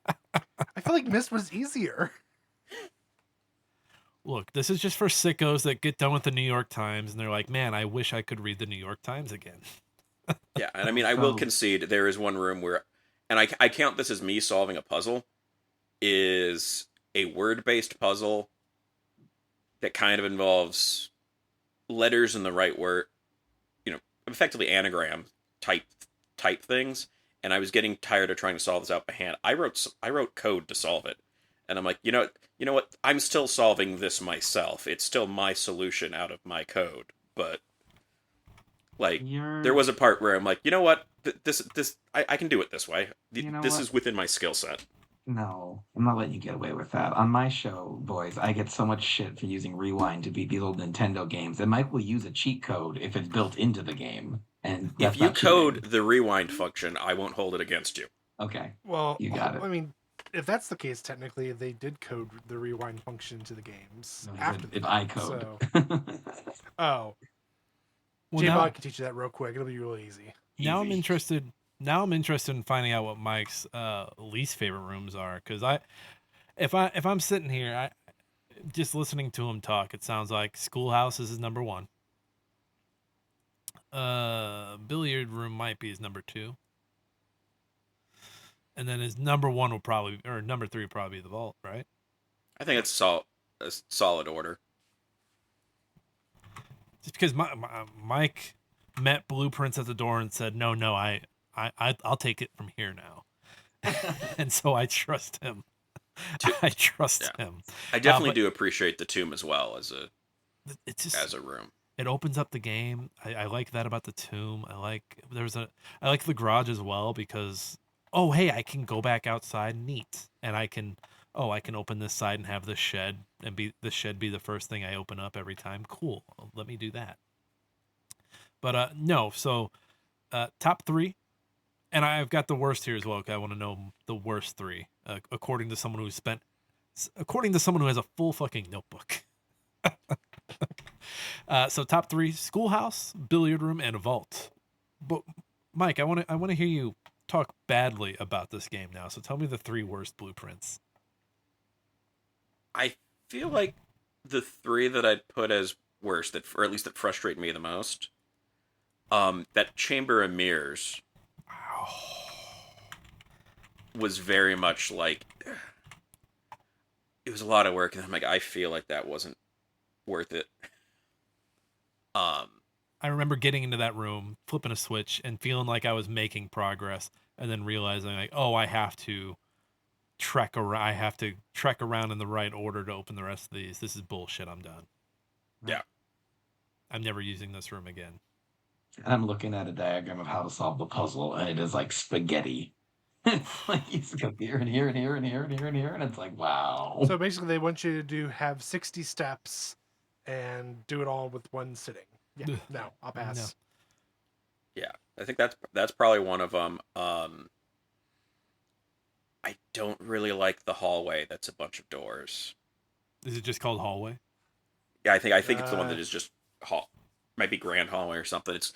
feel like Myst was easier. Look, this is just for sickos that get done with the New York Times and they're like, man, I wish I could read the New York Times again. Yeah, and I mean, I will concede there is one room where, and I count this as me solving a puzzle, is a word-based puzzle that kind of involves letters in the right word, effectively anagram type things, and I was getting tired of trying to solve this out by hand. I wrote code to solve it, and I'm like, you know what? I'm still solving this myself. It's still my solution out of my code, but like there was a part where I'm like, you know what? This I can do it this way. This is within my skill set. No, I'm not letting you get away with that. On my show, boys, I get so much shit for using Rewind to beat these old Nintendo games, and Mike will use a cheat code if it's built into the game. And if you code the rewind function, I won't hold it against you. Okay. Well, you got it. I mean, if that's the case, technically they did code the rewind function to the games after. If I code. So. Oh. Well, J-Bot can teach you that real quick. It'll be really easy. Now I'm interested in finding out what Mike's least favorite rooms are, because if I'm sitting here, just listening to him talk, it sounds like schoolhouse is his number 1. Billiard room might be his number 2, and then his number 1 will probably, or number 3 will probably be the vault, right? I think it's a solid order. Just because Mike met blueprints at the door and said, no, I'll take it from here now. And so I trust him. I trust Yeah. him. I definitely But do appreciate the tomb as well it's just as a room. it opens up the game. I like that about the tomb. I like the garage as well because oh hey, I can go back outside, neat, and I can open this side and have the shed and be the first thing I open up every time. Cool, let me do that. But no, so top three, and I've got the worst here as well. 'Cause I want to know the worst three according to someone who has a full fucking notebook. So top three: schoolhouse, billiard room, and a vault. But Mike, I want to hear you talk badly about this game now. So tell me the three worst blueprints. I feel like the three that I'd put as worst, or at least that frustrate me the most, that chamber of mirrors was very much like it was a lot of work, and I'm like, I feel like that wasn't worth it. I remember getting into that room, flipping a switch, and feeling like I was making progress, and then realizing like, oh, I have to trek around. I have to trek around in the right order to open the rest of these. This is bullshit. I'm done. Yeah. I'm never using this room again. And I'm looking at a diagram of how to solve the puzzle, and it is like spaghetti. It's like you just go here and here and here and here and here and here, and it's like, wow. So basically, they want you to have 60 steps and do it all with one sitting. Yeah, no, I'll pass. Yeah, I think that's probably one of them. I don't really like the hallway. That's a bunch of doors. Is it just called hallway? Yeah, I think it's the one that is just hall. Might be grand hallway or something. It's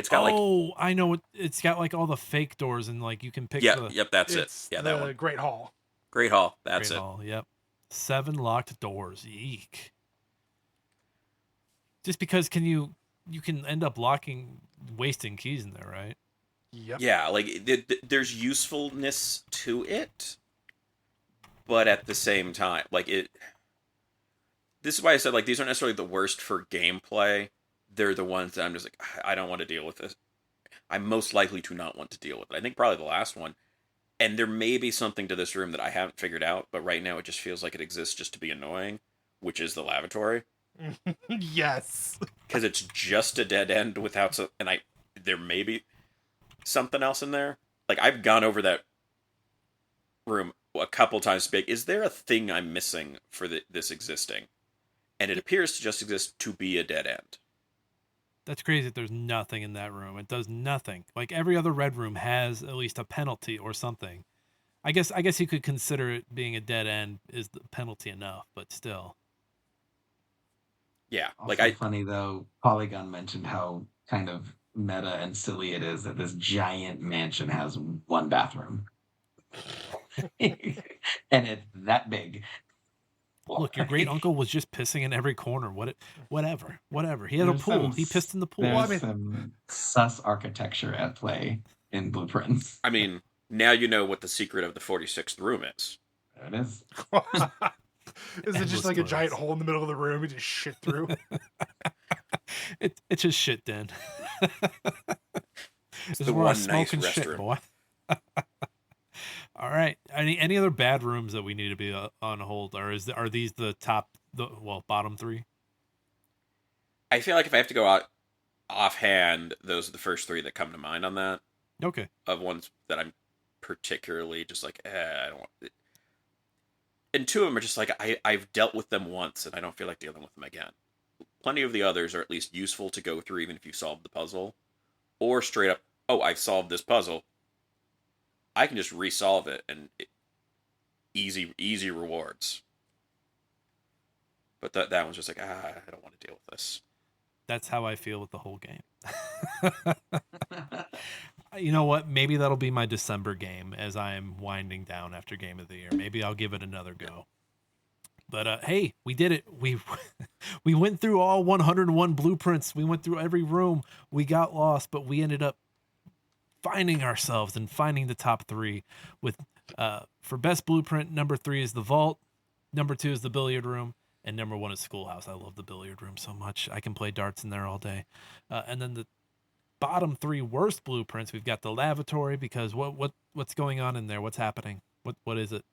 got like I know it's got like all the fake doors and like you can pick that's It's it. Yeah, the that one. Great Hall. Great Hall. That's Great it. Hall, yep. 7 locked doors. Eek. Just because you can end up wasting keys in there, right? Yep. Yeah, like there's usefulness to it, but at the same time, like it. This is why I said like these aren't necessarily the worst for gameplay. They're the ones that I'm just like I don't want to deal with this. I'm most likely to not want to deal with it. I think probably the last one. And there may be something to this room that I haven't figured out, but right now it just feels like it exists just to be annoying, which is the lavatory. Yes. Because it's just a dead end without there may be something else in there. Like I've gone over that room a couple times. Big. Is there a thing I'm missing for this existing? And it appears to just exist to be a dead end. That's crazy that there's nothing in that room. It does nothing. Like every other red room has at least a penalty or something. I guess you could consider it being a dead end is the penalty enough, but still. Yeah, Also funny though, Polygon mentioned how kind of meta and silly it is that this giant mansion has one bathroom. And it's that big. Look, your great uncle was just pissing in every corner. Whatever. He had a pool. He pissed in the pool. There's some sus architecture at play in blueprints. I mean, now you know what the secret of the 46th room is. There it is. Is it just like a giant hole in the middle of the room you just shit through? It's just shit den. It's this the is where I one smoke nice and shit, restroom. boy. All right. Any other bad rooms that we need to be on hold, or are these the bottom three? I feel like if I have to go out offhand, those are the first three that come to mind on that. Okay. Of ones that I'm particularly just like, I don't want it. And two of them are just like, I've dealt with them once and I don't feel like dealing with them again. Plenty of the others are at least useful to go through even if you solved the puzzle. Or straight up, oh, I've solved this puzzle. I can just resolve it and easy rewards. But that one's just like, I don't want to deal with this. That's how I feel with the whole game. You know what? Maybe that'll be my December game as I am winding down after Game of the Year. Maybe I'll give it another go. But hey, we did it. We went through all 101 blueprints. We went through every room. We got lost, but we ended up finding ourselves and finding the top three. With for best blueprint, number 3 is the vault, number 2 is the billiard room, and number 1 is schoolhouse. I love the billiard room so much. I can play darts in there all day. And then the bottom 3 worst blueprints, we've got the lavatory because what's going on in there? What's happening? What is it?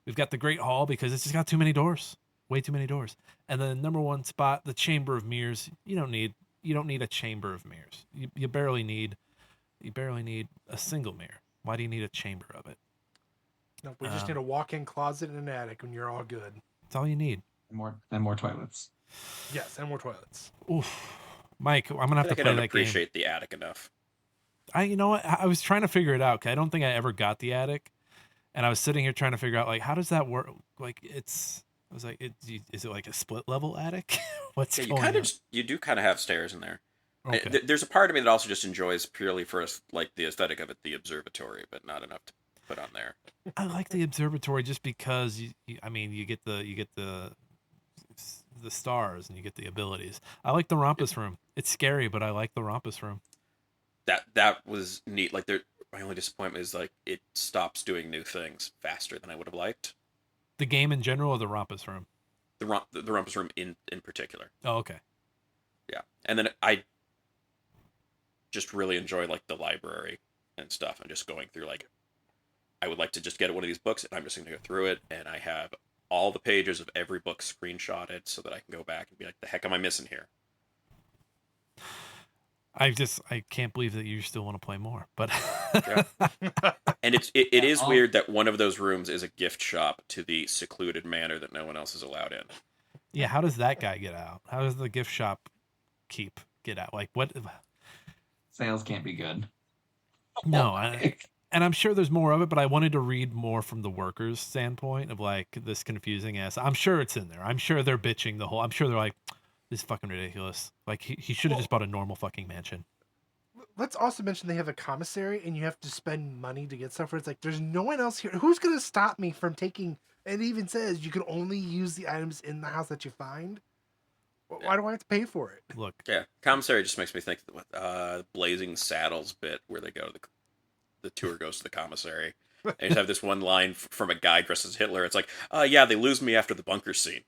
We've got the Great Hall because it's just got too many doors, way too many doors. And then number one spot, the Chamber of Mirrors. You don't need a Chamber of Mirrors. You barely need a single mirror. Why do you need a chamber of it? No, we just need a walk-in closet and an attic, and you're all good. That's all you need. More toilets. Yes, and more toilets. Oof. Mike, I'm gonna have to I play don't that game. appreciate the attic enough. You know what? I was trying to figure it out. 'Cause I don't think I ever got the attic, and I was sitting here trying to figure out like how does that work? Like I was like, is it like a split level attic? What's Yeah, going on? you do kind of have stairs in there. Okay. There's a part of me that also just enjoys purely for like the aesthetic of it, the observatory, but not enough to put on there. I like the observatory just because you get the stars and you get the abilities. I like the Rompus room. It's scary, but I like the Rompus room. That was neat. Like my only disappointment is like it stops doing new things faster than I would have liked. The game in general or the Rompus room? The Rumpus room in particular. Oh, okay. Yeah, and then I just really enjoy like the library and stuff. I'm just going through like I would like to just get one of these books and I'm just going to go through it and I have all the pages of every book screenshotted so that I can go back and be like, the heck am I missing here? I can't believe that you still want to play more, but yeah. And it is weird that one of those rooms is a gift shop to the secluded manor that no one else is allowed in. Yeah, how does that guy get out? How does the gift shop get out? Like what? Sales can't be good. No, and I'm sure there's more of it, but I wanted to read more from the workers' standpoint of like this confusing ass. I'm sure it's in there. I'm sure they're bitching the whole. I'm sure they're like, this is fucking ridiculous. Like he should have just bought a normal fucking mansion. Let's also mention they have a commissary and you have to spend money to get stuff where it's like there's no one else here. Who's gonna stop me from taking? It even says you can only use the items in the house that you find. Why do I have to pay for it? Look, yeah, commissary just makes me think of the Blazing Saddles bit where they go to the tour goes to the commissary. And you just have this one line from a guy dressed as Hitler. It's like, yeah, they lose me after the bunker scene.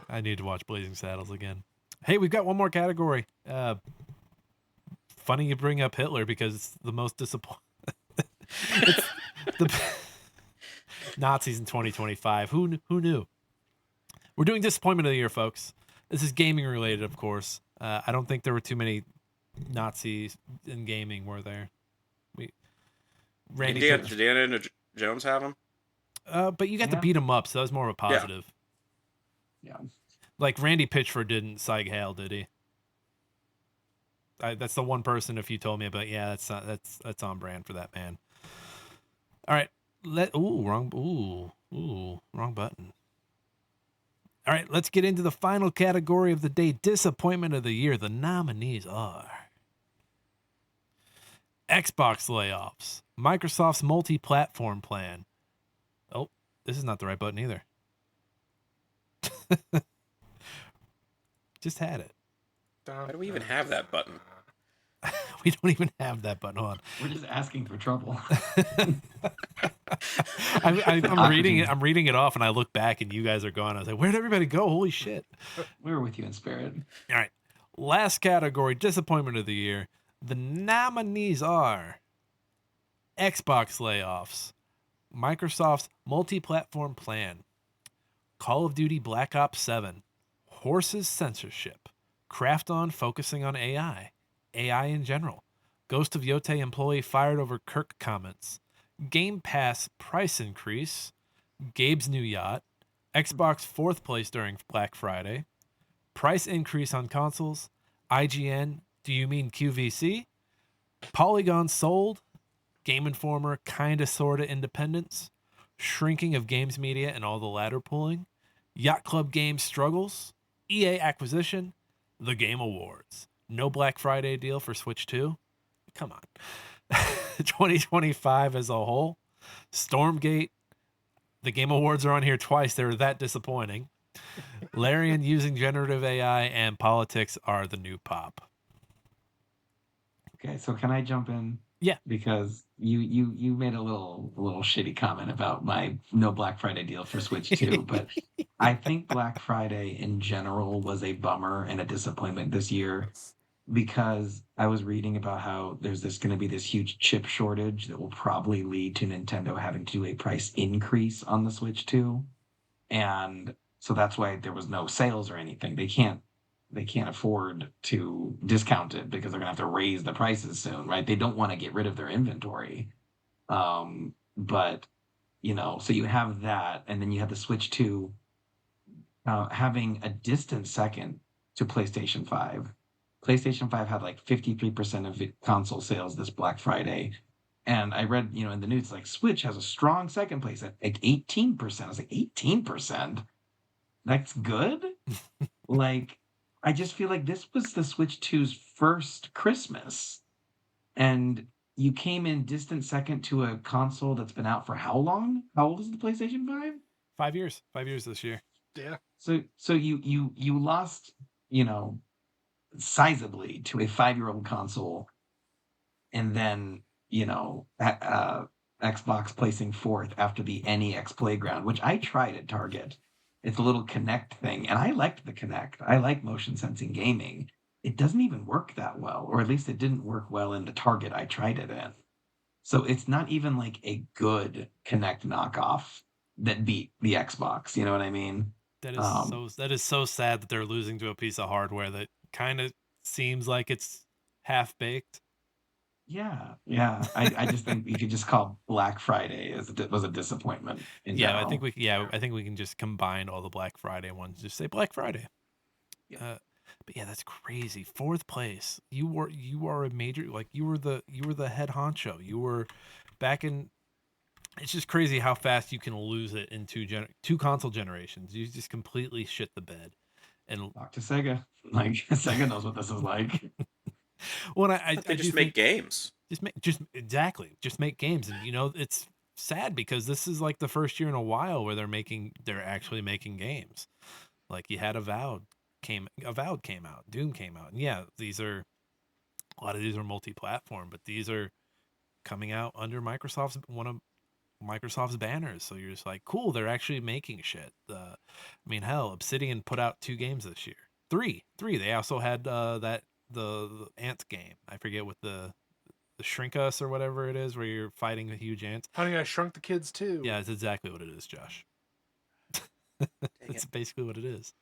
I need to watch Blazing Saddles again. Hey, we've got one more category. Funny you bring up Hitler because it's the most disappointing. the Nazis in 2025. Who knew? We're doing disappointment of the year, folks. This is gaming related, of course. I don't think there were too many Nazis in gaming, were there? Randy did Indiana Jones have them? But you got to beat him up, so that was more of a positive. Yeah. Like Randy Pitchford didn't Sieg Heil, did he? That's the one person. If you told me about, that's on brand for that man. All right, wrong button. All right, let's get into the final category of the day: disappointment of the year. The nominees are Xbox layoffs, Microsoft's multi-platform plan. Oh, this is not the right button either. Just had it. Why do we even have that button? We don't even have that button on. We're just asking for trouble. I'm reading it. I'm reading it off, and I look back, and you guys are gone. I was like, "Where'd everybody go? Holy shit!" We were with you in spirit. All right, last category: disappointment of the year. The nominees are Xbox layoffs, Microsoft's multi-platform plan, Call of Duty Black Ops 7, Horses censorship, Craft On focusing on AI in general, Ghost of Yote employee fired over Kirk comments, Game Pass price increase, Gabe's new yacht, Xbox fourth place during Black Friday, price increase on consoles, IGN, do you mean QVC? Polygon sold, Game Informer kinda sorta independence, shrinking of games media and all the ladder pulling, Yacht Club Games struggles, EA acquisition, the Game Awards. No Black Friday deal for Switch 2. Come on. 2025 as a whole. Stormgate. The Game Awards are on here twice. They were that disappointing. Larian using generative AI and politics are the new pop. Okay, so can I jump in? Yeah. Because you made a little shitty comment about my no Black Friday deal for Switch 2, but I think Black Friday in general was a bummer and a disappointment this year. because I was reading about how there's going to be this huge chip shortage that will probably lead to Nintendo having to do a price increase on the Switch 2. And so that's why there was no sales or anything. They can't afford to discount it because they're going to have to raise the prices soon, right? They don't want to get rid of their inventory. But so you have that, and then you have the Switch 2 having a distant second to PlayStation 5. PlayStation 5 had like 53% of console sales this Black Friday. And I read, in the news, like Switch has a strong second place at like 18%. I was like, 18%? That's good? Like, I just feel like this was the Switch 2's first Christmas. And you came in distant second to a console that's been out for how long? How old is the PlayStation 5? 5 years. 5 years this year. Yeah. So you lost, you know, sizably to a 5-year-old console, and then Xbox placing fourth after the NEX Playground, which I tried at Target. It's a little Kinect thing, and I liked the Kinect. I like motion sensing gaming. It doesn't even work that well, or at least it didn't work well in the Target I tried it in. So it's not even like a good Kinect knockoff that beat the Xbox. You know what I mean? Um, That is so sad that they're losing to a piece of hardware that kind of seems like it's half baked. yeah. I just think you could just call Black Friday was a disappointment in Yeah, general. I think we can just combine all the Black Friday ones. Just say Black Friday. Yeah. But yeah, that's crazy. Fourth place. You are a major, like you were the head honcho. You were back in. It's just crazy how fast you can lose it in two console generations. You just completely shit the bed. And Talk to Sega. Like Sega knows what this is like. when But they I do just make think games. just make games, and it's sad because this is like the first year in a while where they're actually making games. Like you had Avowed came out, Doom came out, and yeah, a lot of these are multi-platform, but these are coming out under one of Microsoft's banners. So you're just like, cool, they're actually making shit. I mean, hell, Obsidian put out 2 games this year. Three. They also had the ant game. I forget what the Shrink Us or whatever it is, where you're fighting the huge ants. Honey, I Shrunk the Kids too. Yeah, it's exactly what it is, Josh. Dang It's it. basically what it is.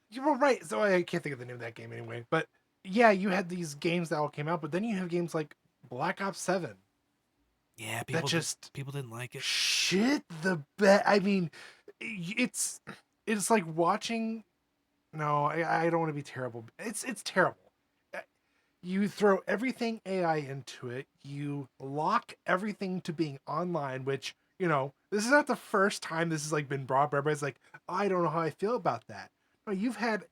You were right. So I can't think of the name of that game anyway. But yeah, you had these games that all came out, but then you have games like Black Ops 7 Yeah, that just people didn't like it. shit the bed. I mean, it's it's like watching. No, I don't want to be terrible. It's terrible. Uh, You throw everything AI into it. You lock everything to being online, which this is not the first time this has like been brought up. Everybody's like, I don't know how I feel about that. No, you had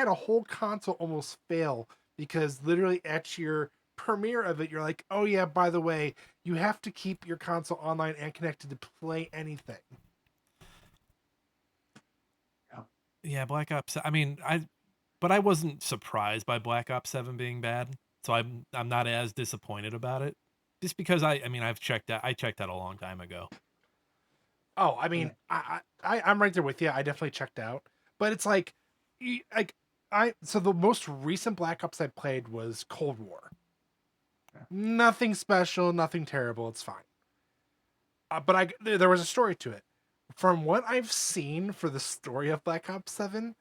a whole console almost fail because literally at your premiere of it, you're like, oh yeah, by the way, you have to keep your console online and connected to play anything. Yeah, Black Ops. I mean, but I wasn't surprised by Black Ops 7 being bad, so I'm not as disappointed about it. Just because I mean I checked out a long time ago. Oh, I mean, Yeah. I'm right there with you. I definitely checked out, but it's like, like so the most recent Black Ops I played was Cold War. Yeah. Nothing special, nothing terrible. It's fine. But there was a story to it. From what I've seen for the story of Black Ops 7,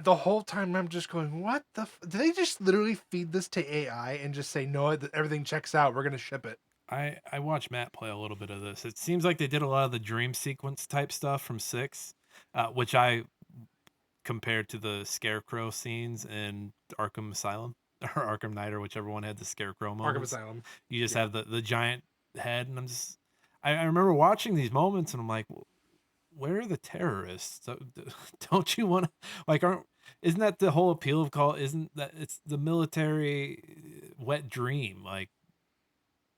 the whole time I'm just going, what the? Did they just literally feed this to AI and just say, no, everything checks out. We're gonna ship it. I watched Matt play a little bit of this. It seems like they did a lot of the dream sequence type stuff from 6, which I compared to the Scarecrow scenes in Arkham Asylum or Arkham Knight, or whichever one had the Scarecrow Arkham moments. Asylum. You just Yeah. have the giant head, and I remember watching these moments, and I'm like, where are the terrorists? So, don't you want to like? Isn't that the whole appeal of Call? Isn't that it's the military wet dream? Like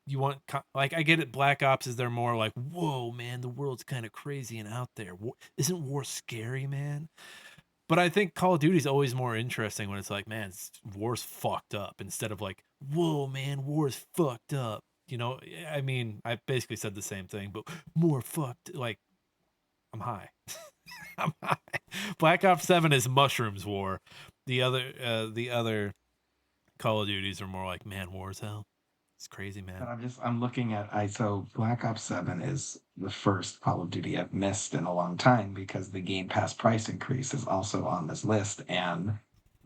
you want like I get it. Black Ops is there more like, whoa, man, the world's kind of crazy and out there. Isn't war scary, man? But I think Call of Duty is always more interesting when it's like, man, war's fucked up, instead of like, whoa, man, war's fucked up. I mean, I basically said the same thing, but more fucked. Like, I'm high. I'm high. Black Ops 7 is mushrooms war. The other Call of Duties are more like man wars. Hell, it's crazy, But man. I'm looking at so Black Ops 7 is the first Call of Duty I've missed in a long time because the Game Pass price increase is also on this list, and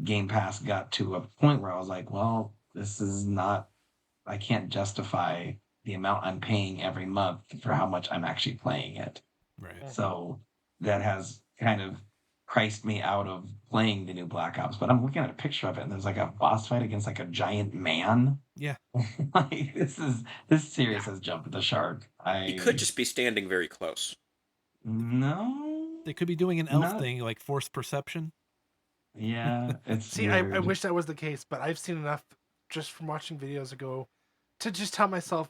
Game Pass got to a point where I was like, well, this is not, I can't justify the amount I'm paying every month for how much I'm actually playing it. Right. So that has kind of priced me out of playing the new Black Ops. But I'm looking at a picture of it, and there's like a boss fight against like a giant man. Yeah. Like this series has jumped the shark. He could just be standing very close. No, They could be doing an elf not thing like forced perception. yeah. It's See, I weird. wish that was the case, but I've seen enough just from watching videos ago to just tell myself,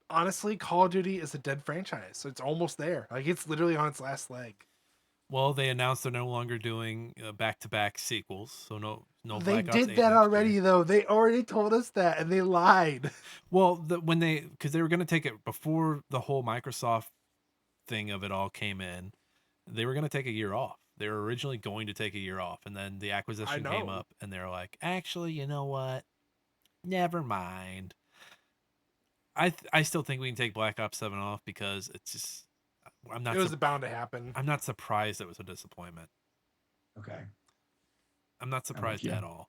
honestly, Call of Duty is a dead franchise. So it's almost there. Like it's literally on its last leg. Well, they announced they're no longer doing back-to-back sequels, so no They Black Ops 8 did that next already, year. though. They already told us that, and they lied. Well, because they were going to take it before the whole Microsoft thing of it all came in, they were going to take a year off. They were originally going to take a year off, and then the acquisition came know. up, and they're like, actually, you know what? Never mind. I still think we can take Black Ops 7 off because it's just I'm not It was bound to happen. I'm not surprised it was a disappointment. Okay, I'm not I'm with surprised you. at all.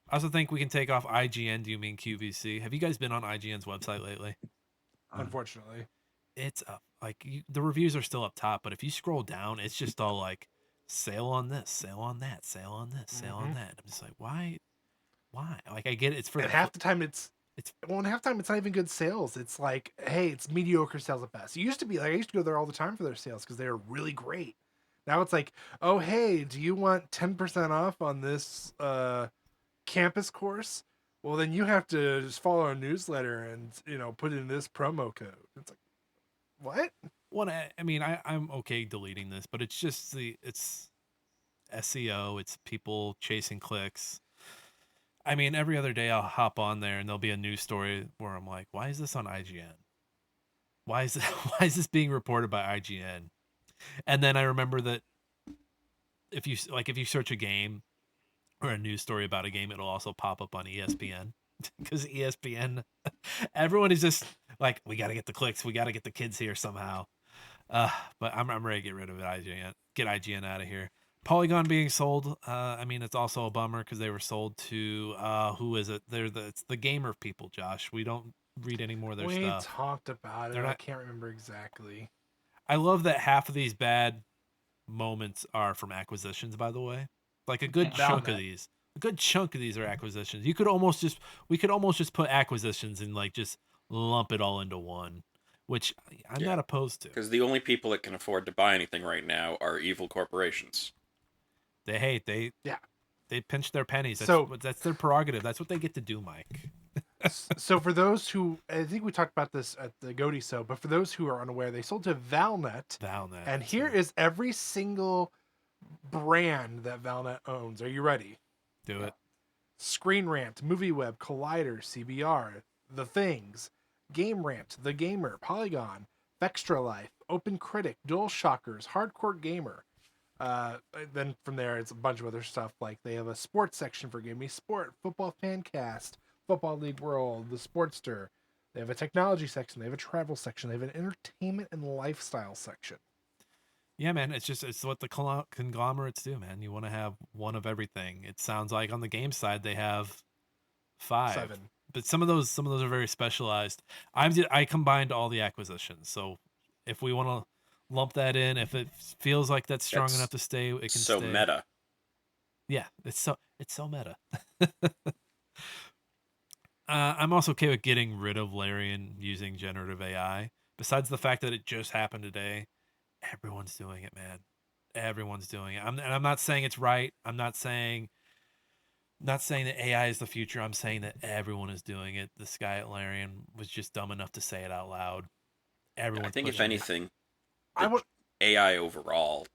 I also think we can take off IGN. Do you mean QVC? Have you guys been on IGN's website lately? Unfortunately, It's up the reviews are still up top, but if you scroll down, it's just all like sale on this, sale on that, sale on this, sale on that. I'm just like, why? Like I get it, it's for and the half the time it's it's well, and half the time it's not even good sales. It's like, hey, it's mediocre sales at best. It used to be like I used to go there all the time for their sales because they were really great. Now it's like, oh hey, do you want 10% off on this campus course? Well, then you have to just follow our newsletter and put in this promo code. It's like, what? one. I mean, I'm okay deleting this, but it's just it's SEO. It's people chasing clicks. I mean, every other day I'll hop on there and there'll be a news story where I'm like, why is this on IGN? Why is why is this being reported by IGN? And then I remember that if you search a game or a news story about a game, it'll also pop up on ESPN because ESPN, everyone is just like, we got to get the clicks, we got to get the kids here somehow. But I'm ready to get rid of it. Get IGN out of here. Polygon being sold. I mean, it's also a bummer because they were sold to who is it? It's the gamer people, Josh. We don't read any more of their We stuff. talked about it. They're I not. can't remember exactly. I love that half of these bad moments are from acquisitions. By the way, like a good chunk of Valnet. these, a good chunk of these are acquisitions. We could almost just put acquisitions and like just lump it all into one, which I'm Yeah. not opposed to. Because the only people that can afford to buy anything right now are evil corporations. They Yeah. they pinch their pennies. So- That's their prerogative. That's what they get to do, Mike. So for those who, I think we talked about this at the Goaty show, but for those who are unaware, they sold to Valnet. Valnet. And here is every single brand that Valnet owns. Are you ready? do it. Screen Rant, Movie Web, Collider, CBR, The Things, Game Rant, The Gamer, Polygon, Vextra Life, Open Critic, Dual Shockers, Hardcore Gamer. Then from there, it's a bunch of other stuff. Like they have a sports section for Give Me Sport, Football Fancast, Football League World, The Sportster. They have a technology section. They have a travel section. They have an entertainment and lifestyle section. Yeah, man. It's what the conglomerates do, man. You want to have one of everything. It sounds like on the game side they have 5. 7. But some of those are very specialized. I combined all the acquisitions. So if we want to lump that in, if it feels like that's strong That's enough to stay, it can So stay. meta. Yeah, it's so meta. I'm also okay with getting rid of Larian using generative AI. Besides the fact that it just happened today, everyone's doing it, man. Everyone's doing it. I'm not saying it's right. I'm not saying that AI is the future. I'm saying that everyone is doing it. This guy at Larian was just dumb enough to say it out loud. Everyone. I think if anything, I would, AI overall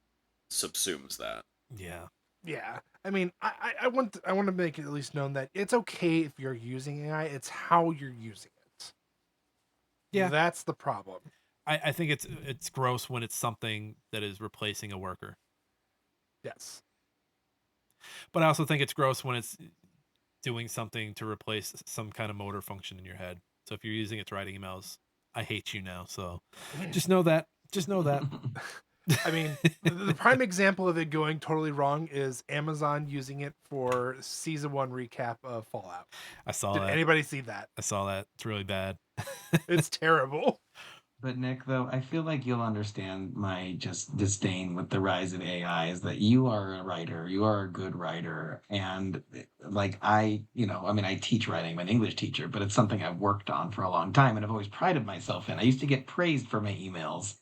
subsumes that. Yeah. yeah. I mean, I want to make it at least known that it's okay if you're using AI. It's how you're using it. Yeah. That's the problem. I think it's gross when it's something that is replacing a worker. Yes. But I also think it's gross when it's doing something to replace some kind of motor function in your head. So if you're using it to write emails, I hate you now. So just know that. Just know that. I mean, the prime example of it going totally wrong is Amazon using it for season 1 recap of Fallout. I saw Did that. anybody see that? I saw that. It's really bad. It's terrible. But Nick, though, I feel like you'll understand my just disdain with the rise of AI is that you are a writer, you are a good writer. And like I mean, I teach writing, I'm an English teacher, but it's something I've worked on for a long time and I've always prided myself in. I used to get praised for my emails.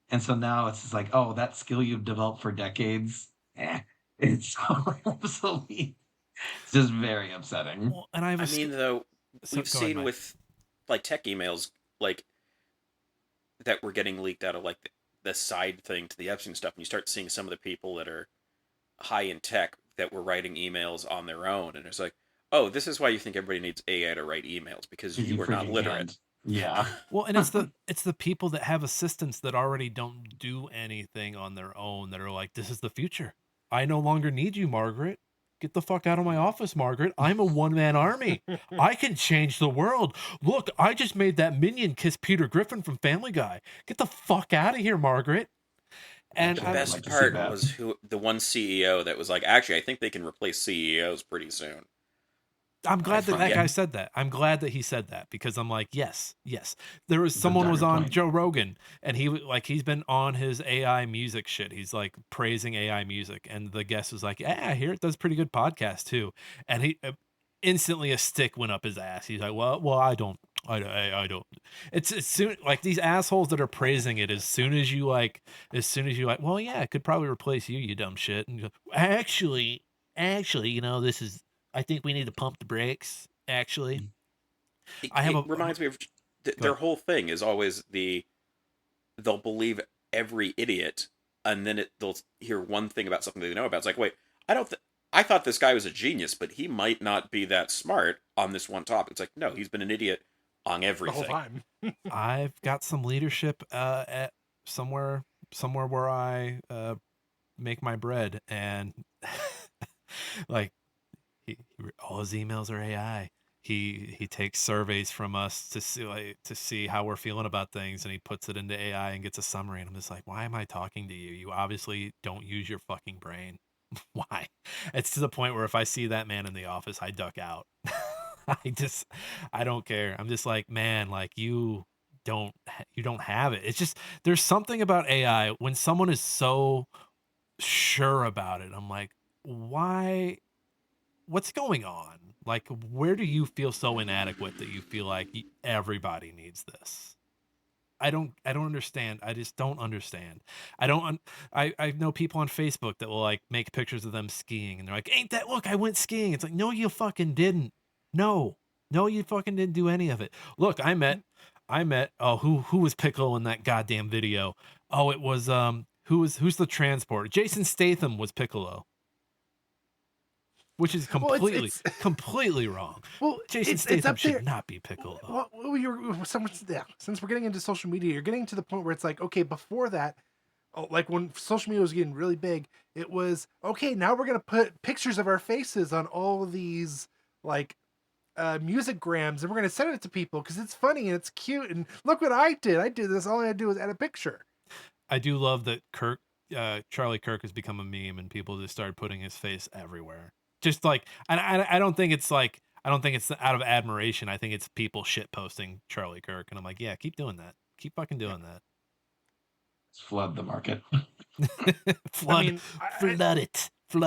And so now it's just like, oh, that skill you've developed for decades, it's so obsolete. It's just very upsetting. Well, and I have a I mean, though, So- we've go ahead, seen Mike. with like tech emails, like that were getting leaked out of like the side thing to the Epstein stuff, and you start seeing some of the people that are high in tech that were writing emails on their own, and it's like, oh, this is why you think everybody needs AI to write emails because If you are not freaking literate. can't. Yeah. Well, and it's the people that have assistants that already don't do anything on their own that are like, this is the future. I no longer need you, Margaret. Get the fuck out of my office, Margaret. I'm a one-man army. I can change the world. Look, I just made that minion kiss Peter Griffin from Family Guy. Get the fuck out of here, Margaret. And The I'd best like to see part that. was the one CEO that was like, actually, I think they can replace CEOs pretty soon. I'm glad that forget- guy said that. I'm glad that he said that because I'm like, yes. There was It's a someone was darker on point. Joe Rogan and he's been on his AI music shit. He's like praising AI music, and the guest was like, "Yeah, I hear it does pretty good podcast too." And he instantly a stick went up his ass. He's like, "Well, I don't. I don't." It's soon like these assholes that are praising it. As soon as you like, well, yeah, it could probably replace you, you dumb shit. And you go, actually, this is. I think we need to pump the brakes. Actually, It, I have it a- reminds me of Go their ahead. whole thing is always they'll believe every idiot, and then they'll hear one thing about something they know about. It's like, wait, I thought this guy was a genius, but he might not be that smart on this one topic. It's like, no, he's been an idiot on The everything. whole time. I've got some leadership at somewhere where I make my bread, and like all his emails are AI. He takes surveys from us to see how we're feeling about things, and he puts it into AI and gets a summary. And I'm just like, why am I talking to you? You obviously don't use your fucking brain. Why? It's to the point where if I see that man in the office, I duck out. I don't care. I'm just like, man, like you don't have it. It's just there's something about AI when someone is so sure about it. I'm like, why? What's going on? Like, where do you feel so inadequate that you feel like everybody needs this? I don't understand. I just don't understand. I know people on Facebook that will like make pictures of them skiing and they're like, "Ain't that look, I went skiing." It's like, "No, you fucking didn't. No. No, you fucking didn't do any of it." Look, I met oh, who was Piccolo in that goddamn video? Oh, it was who's the transport? Jason Statham was Piccolo. Which is Well, completely it's completely wrong. well, Jason it's Statham up there. should not be Piccolo. Since we're getting into social media, you're getting to the point where it's like, okay, before that, like when social media was getting really big, it was okay. Now we're gonna put pictures of our faces on all of these like music grams, and we're gonna send it to people because it's funny and it's cute. And look what I did! I did this. All I had to do was add a picture. I do love that Charlie Kirk has become a meme, and people just started putting his face everywhere. Just like, I don't think it's like, I don't think it's out of admiration. I think it's people shit posting Charlie Kirk, and I'm like, yeah, keep doing that. Keep fucking doing that. Let's flood the market. Flood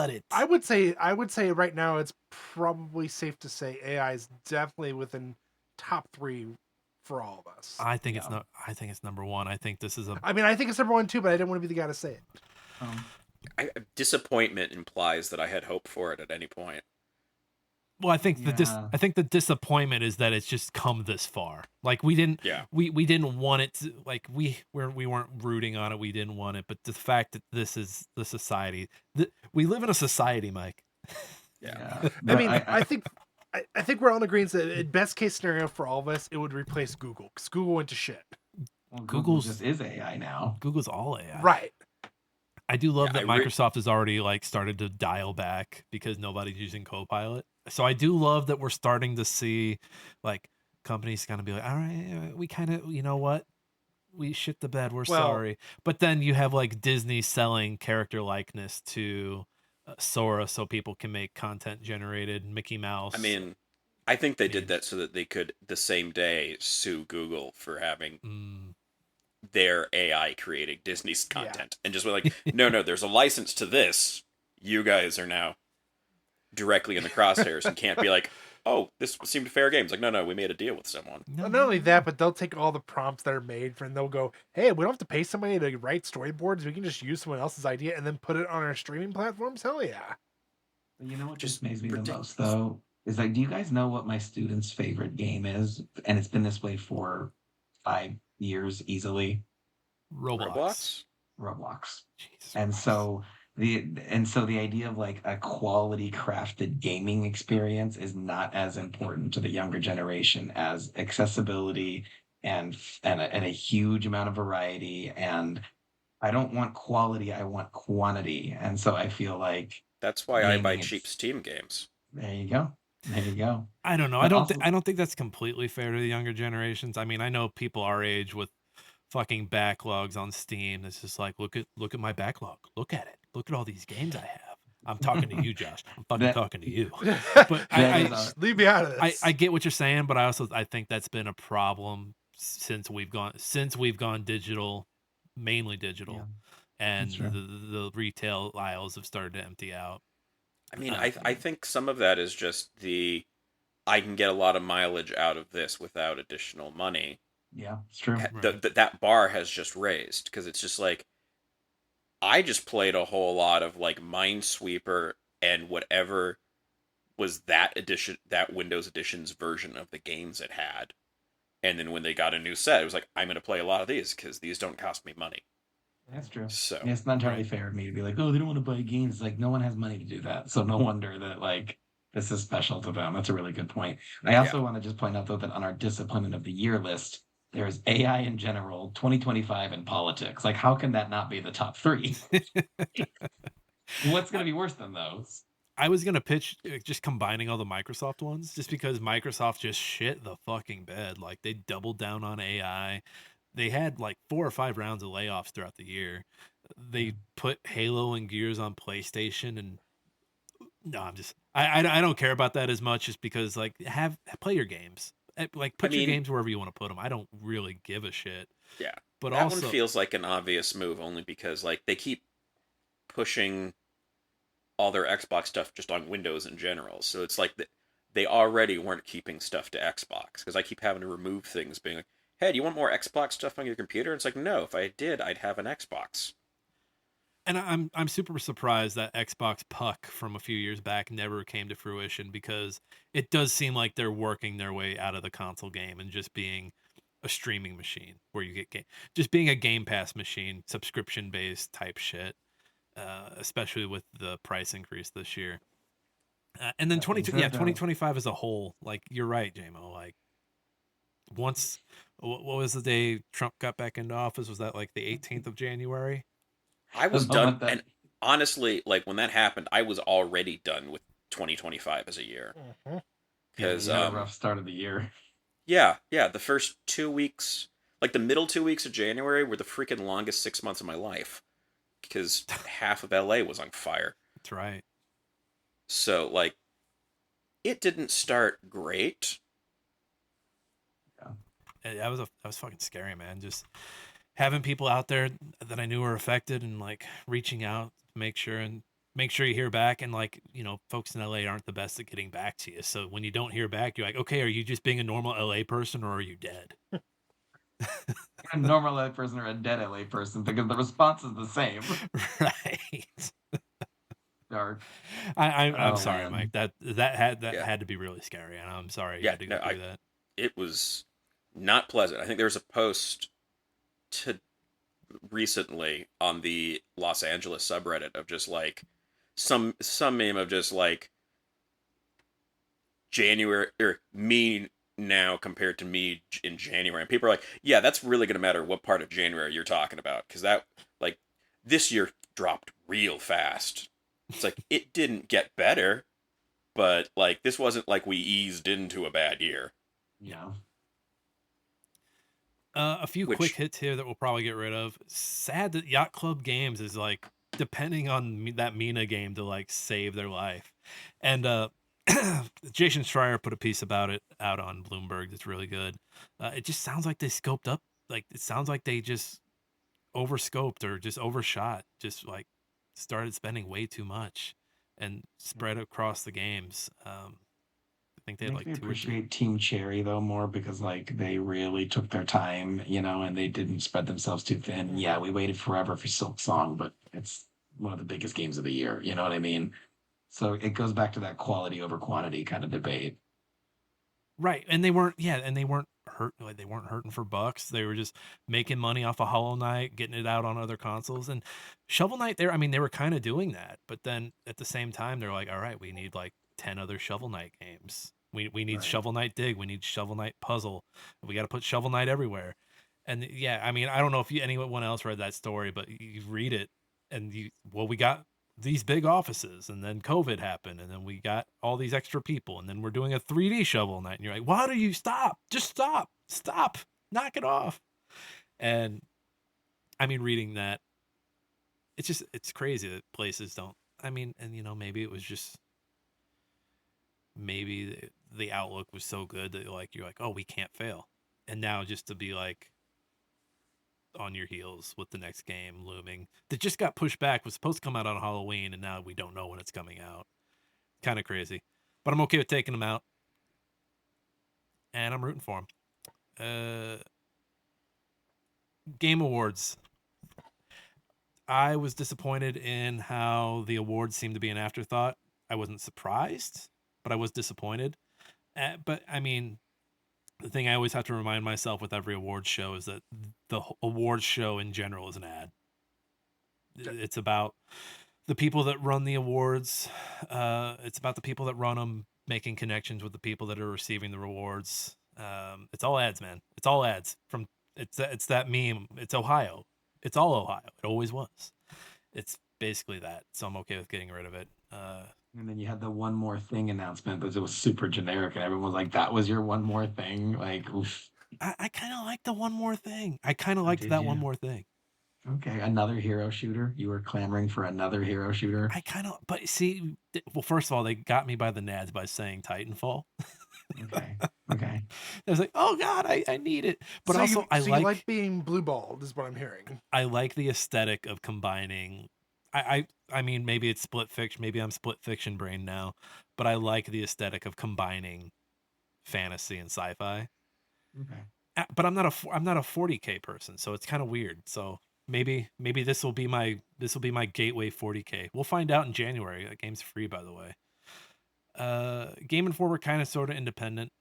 it. I would say right now it's probably safe to say AI is definitely within top 3 for all of us. I think it's number one. I think this is a. I mean, I think it's number 1 too, but I didn't want to be the guy to say it. Disappointment implies that I had hope for it at any point. Well, I think Yeah. I think the disappointment is that it's just come this far. Like we didn't we didn't want it to, like we weren't rooting on it. We didn't want it, but the fact that this is the society we live in a society, Mike. Yeah. I But mean, I think we're all in agreement that in best case scenario for all of us, it would replace Google because Google went to shit. well, Google Google's- just is AI now. Google's all AI. Right. I do love Yeah, that Microsoft has already like started to dial back because nobody's using Copilot. So I do love that we're starting to see like companies kind of be like, all right, we kind of, you know what? We shit the bed. We're Well, sorry. But then you have like Disney selling character likeness to Sora so people can make content generated. Mickey I Mouse mean, I think they did games. that so that they could the same day sue Google for having Mm. their AI creating Disney's yeah. content, and just went like, no, there's a license to this. You guys are now directly in the crosshairs and can't be like, oh, this seemed fair game. It's like, no, we made a deal with someone. No, Well, not only that, but they'll take all the prompts that are made and they'll go, hey, we don't have to pay somebody to write storyboards. We can just use someone else's idea and then put it on our streaming platforms. Hell yeah. You know what Just just makes me the ridiculous. most though is like, do you guys know what my students' favorite game is? And it's been this way for 5 years easily. Roblox. Roblox. Jesus And Christ. so the idea of like a quality crafted gaming experience is not as important to the younger generation as accessibility and a huge amount of variety. And I don't want quality, I want quantity. And so I feel like That's why I buy gaming cheap is Steam games. there you go. There you go. I don't know. But also I don't think that's completely fair to the younger generations. I mean, I know people our age with fucking backlogs on Steam. It's just like look at my backlog. Look at it. Look at all these games I have. I'm talking to you, Josh. I'm fucking that talking to you. But that is our Leave me out of this. I get what you're saying, but I think that's been a problem since we've gone digital, mainly digital, yeah, and that's true. the retail aisles have started to empty out. I mean, Uh, I think some of that is just I can get a lot of mileage out of this without additional money. Yeah, it's true. Right. That bar has just raised because it's just like I just played a whole lot of like Minesweeper and whatever was that Windows Edition's version of the games it had. And then when they got a new set, it was like, I'm going to play a lot of these because these don't cost me money. That's true. So, Yeah, it's not entirely Right. fair of me to be like, oh, they don't want to buy games. It's like no one has money to do that. So no wonder that like this is special to them. That's a really good point. I yeah. also want to just point out though that on our disappointment of the year list, there's AI in general, 2025 and politics. Like, how can that not be the top three? What's going to be worse than those? I was gonna pitch just combining all the Microsoft ones, just because Microsoft just shit the fucking bed. Like they doubled down on AI. They had like 4 or 5 rounds of layoffs throughout the year. They put Halo and Gears on PlayStation, and no, I don't care about that as much, just because like play your games. Like I put your mean, games wherever you want to put them. I don't really give a shit. yeah. But That one also, feels like an obvious move only because like they keep pushing all their Xbox stuff just on Windows in general. So it's like they already weren't keeping stuff to Xbox because I keep having to remove things being like, hey, do you want more Xbox stuff on your computer? It's like, no, if I did, I'd have an Xbox. and I'm super surprised that Xbox Puck from a few years back never came to fruition, because it does seem like they're working their way out of the console game and just being a streaming machine where you get just being a Game Pass machine, subscription based type shit. Especially with the price increase this year, and then That being said, though, 2025 as a whole. Like you're right, JMO. Like once, what was the day Trump got back into office? Was that like the 18th of January? I the was done, moment that and honestly, like when that happened, I was already done with 2025 as a year Mhm. yeah, because you had a rough start of the year. yeah, the first 2 weeks, like the middle 2 weeks of January, were the freaking longest 6 months of my life because half of LA was on fire. That's right. So like it didn't start great. That was fucking scary, man. Just having people out there that I knew were affected, and like reaching out to make sure you hear back. And like, folks in LA aren't the best at getting back to you. So when you don't hear back, you're like, okay, are you just being a normal LA person, or are you dead? A normal LA person or a dead LA person because the response is the same. Right. Dark. I'm Oh sorry, man. Mike. That Yeah, had to be really scary, and I'm sorry you yeah. had to go No, through that. it was not pleasant. I think there was a post to recently on the Los Angeles subreddit of just like some meme of just like January or me now compared to me in January, and people are like, yeah, that's really going to matter what part of January you're talking about because that like this year dropped real fast. It's like it didn't get better, but like this wasn't like we eased into a bad year. Yeah. A few quick Which hits here that we'll probably get rid of. Sad that Yacht Club Games is like depending on that Mina game to like save their life. And Jason Schreier put a piece about it out on Bloomberg that's really good. It just sounds like they scoped up, like it sounds like they just overscoped or just overshot, just like started spending way too much and spread across the games. I think they had Makes like me 2 or 3. appreciate Team Cherry though more because like they really took their time, and they didn't spread themselves too thin. Yeah, we waited forever for Silk Song, but it's one of the biggest games of the year. You know what I mean? So it goes back to that quality over quantity kind of debate. Right, and they weren't. Yeah, and they weren't hurt. Like they weren't hurting for bucks. They were just making money off of Hollow Knight, getting it out on other consoles. And Shovel Knight, there. I mean, they were kind of doing that, but then at the same time, they're like, all right, we need like 10 other Shovel Knight games. We need Right. Shovel Knight Dig. We need Shovel Knight Puzzle. We got to put Shovel Knight everywhere. And yeah, I mean, I don't know if anyone else read that story, but you read it, and we got these big offices, and then COVID happened, and then we got all these extra people, and then we're doing a 3D Shovel Knight, and you're like, why do you stop? Just stop, knock it off. And I mean, reading that, it's crazy that places don't. I mean, and maybe it was just maybe the outlook was so good that like you're like, oh, we can't fail, and now just to be like on your heels with the next game looming that just got pushed back, was supposed to come out on Halloween, and now we don't know when it's coming out. Kind of crazy, but I'm okay with taking them out, and I'm rooting for them. Game Awards. I was disappointed in how the awards seemed to be an afterthought. I wasn't surprised, but I was disappointed. But I mean, the thing I always have to remind myself with every awards show is that the awards show in general is an ad. It's about the people that run the awards. It's about the people that run them making connections with the people that are receiving the rewards. It's all ads, man. It's all ads. It's that meme. It's Ohio. It's all Ohio. It always was. It's basically that. So I'm okay with getting rid of it. And then you had the one more thing announcement, but it was super generic, and everyone was like, "That was your one more thing." Like, oof. I kind of like the one more thing. I kind of liked did that you? one more thing. Okay, another hero shooter. You were clamoring for another hero shooter. But see, well, first of all, they got me by the nads by saying Titanfall. Okay, okay. I was like, oh God, I need it. But So also, you like being blue balled, is what I'm hearing. I like the aesthetic of combining. I mean, maybe it's split fiction. Maybe I'm split fiction brain now, but I like the aesthetic of combining fantasy and sci-fi. Okay. But I'm not a 40K person, so it's kind of weird. So maybe this will be my gateway 40K. We'll find out in January. That game's free, by the way. Game Informer kind of sort of independent.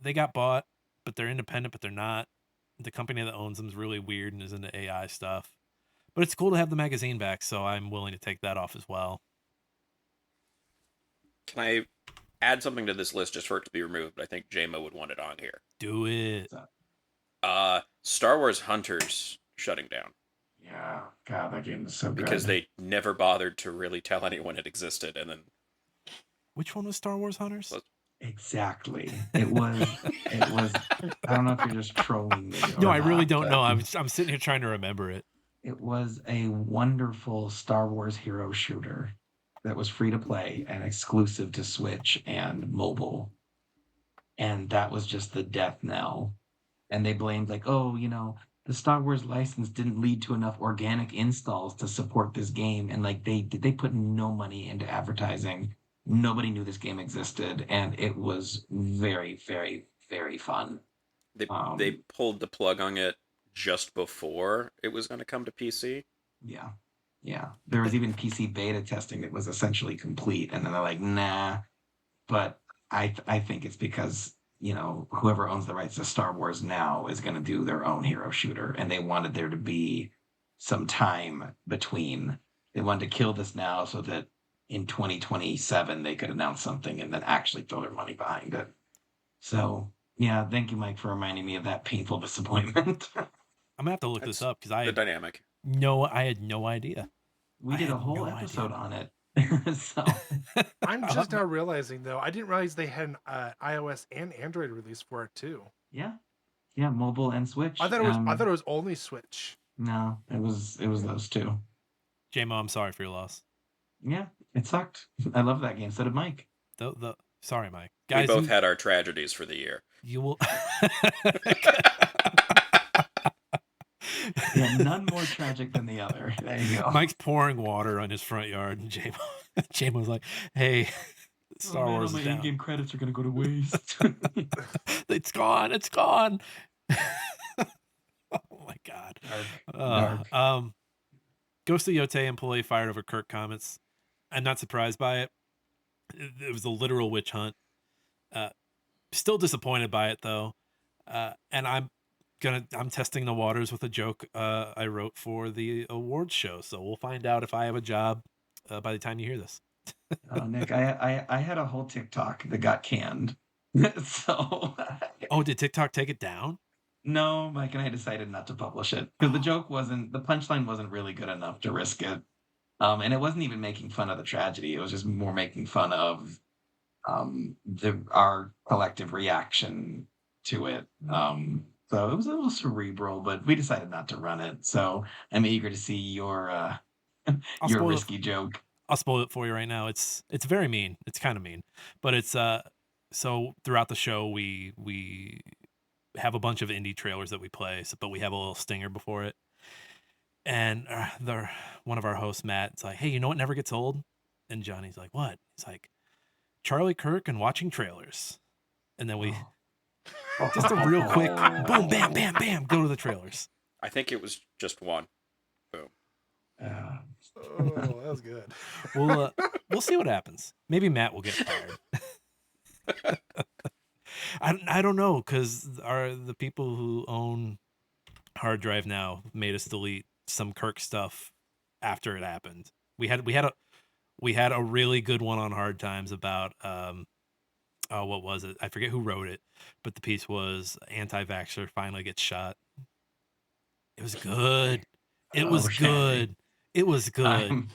They got bought, but they're independent, but they're not. The company that owns them is really weird and is into AI stuff. But it's cool to have the magazine back, so I'm willing to take that off as well. Can I add something to this list just for it to be removed? I think JMO would want it on here. Do it. Star Wars Hunters shutting down. Yeah, God, that game is so good. Because they never bothered to really tell anyone it existed, and then Which one was Star Wars Hunters? Exactly. It was. I don't know if you're just trolling me. No, I really don't know. I'm sitting here trying to remember it. It was a wonderful Star Wars hero shooter that was free to play and exclusive to Switch and mobile. And that was just the death knell. And they blamed like, oh, the Star Wars license didn't lead to enough organic installs to support this game. And like they put no money into advertising. Nobody knew this game existed, and it was very, very, very fun. They pulled the plug on it just before it was going to come to PC. Yeah. There was even PC beta testing that was essentially complete, and then they're like, nah. But I think it's because whoever owns the rights to Star Wars now is going to do their own hero shooter, and they wanted there to be some time between. They wanted to kill this now so that in 2027 they could announce something and then actually throw their money behind it. So yeah, thank you, Mike, for reminding me of that painful disappointment. I'm gonna have to look this up because I the dynamic. I had no idea. We did a whole episode on it So I'm just now realizing though, I didn't realize they had an iOS and Android release for it too. yeah, yeah, mobile and Switch. I thought it was only Switch. No, it was those two. JMO, I'm sorry for your loss. Yeah, it sucked. I love that game. So did Mike. Sorry, Mike. We Guys, both had our tragedies for the year. you will. Yeah, none more tragic than the other. There you go. Mike's pouring water on his front yard, and JMO's like, "Hey, Star Wars is down. in-game credits are gonna go to waste. It's gone. It's gone." Oh my god. Dark. Ghost of Yote employee fired over Kirk comments. I'm not surprised by it. It was a literal witch hunt. Still disappointed by it though. And I'm testing the waters with a joke I wrote for the awards show. So we'll find out if I have a job by the time you hear this. Nick, I had a whole TikTok that got canned. So Oh, did TikTok take it down? no, Mike and I decided not to publish it because the punchline wasn't really good enough to risk it. And it wasn't even making fun of the tragedy. It was just more making fun of our collective reaction to it. So it was a little cerebral, but we decided not to run it. So I'm eager to see your risky joke. I'll spoil it for you right now. It's very mean. It's kind of mean, but it's so throughout the show we have a bunch of indie trailers that we play, but we have a little stinger before it. And one of our hosts, Matt's like, "Hey, you know what never gets old?" And Johnny's like, "What?" He's like, "Charlie Kirk and watching trailers." And then we just a real quick boom, bam, bam, bam, go to the trailers. I think it was just one. Boom. Oh, that was good. We'll see what happens. Maybe Matt will get fired. I don't know, because the people who own hard drive now made us delete some Kirk stuff after it happened. We had a really good one on Hard Times about what was it? I forget who wrote it, but the piece was anti-vaxxer finally gets shot. It was good. It was good. It was good.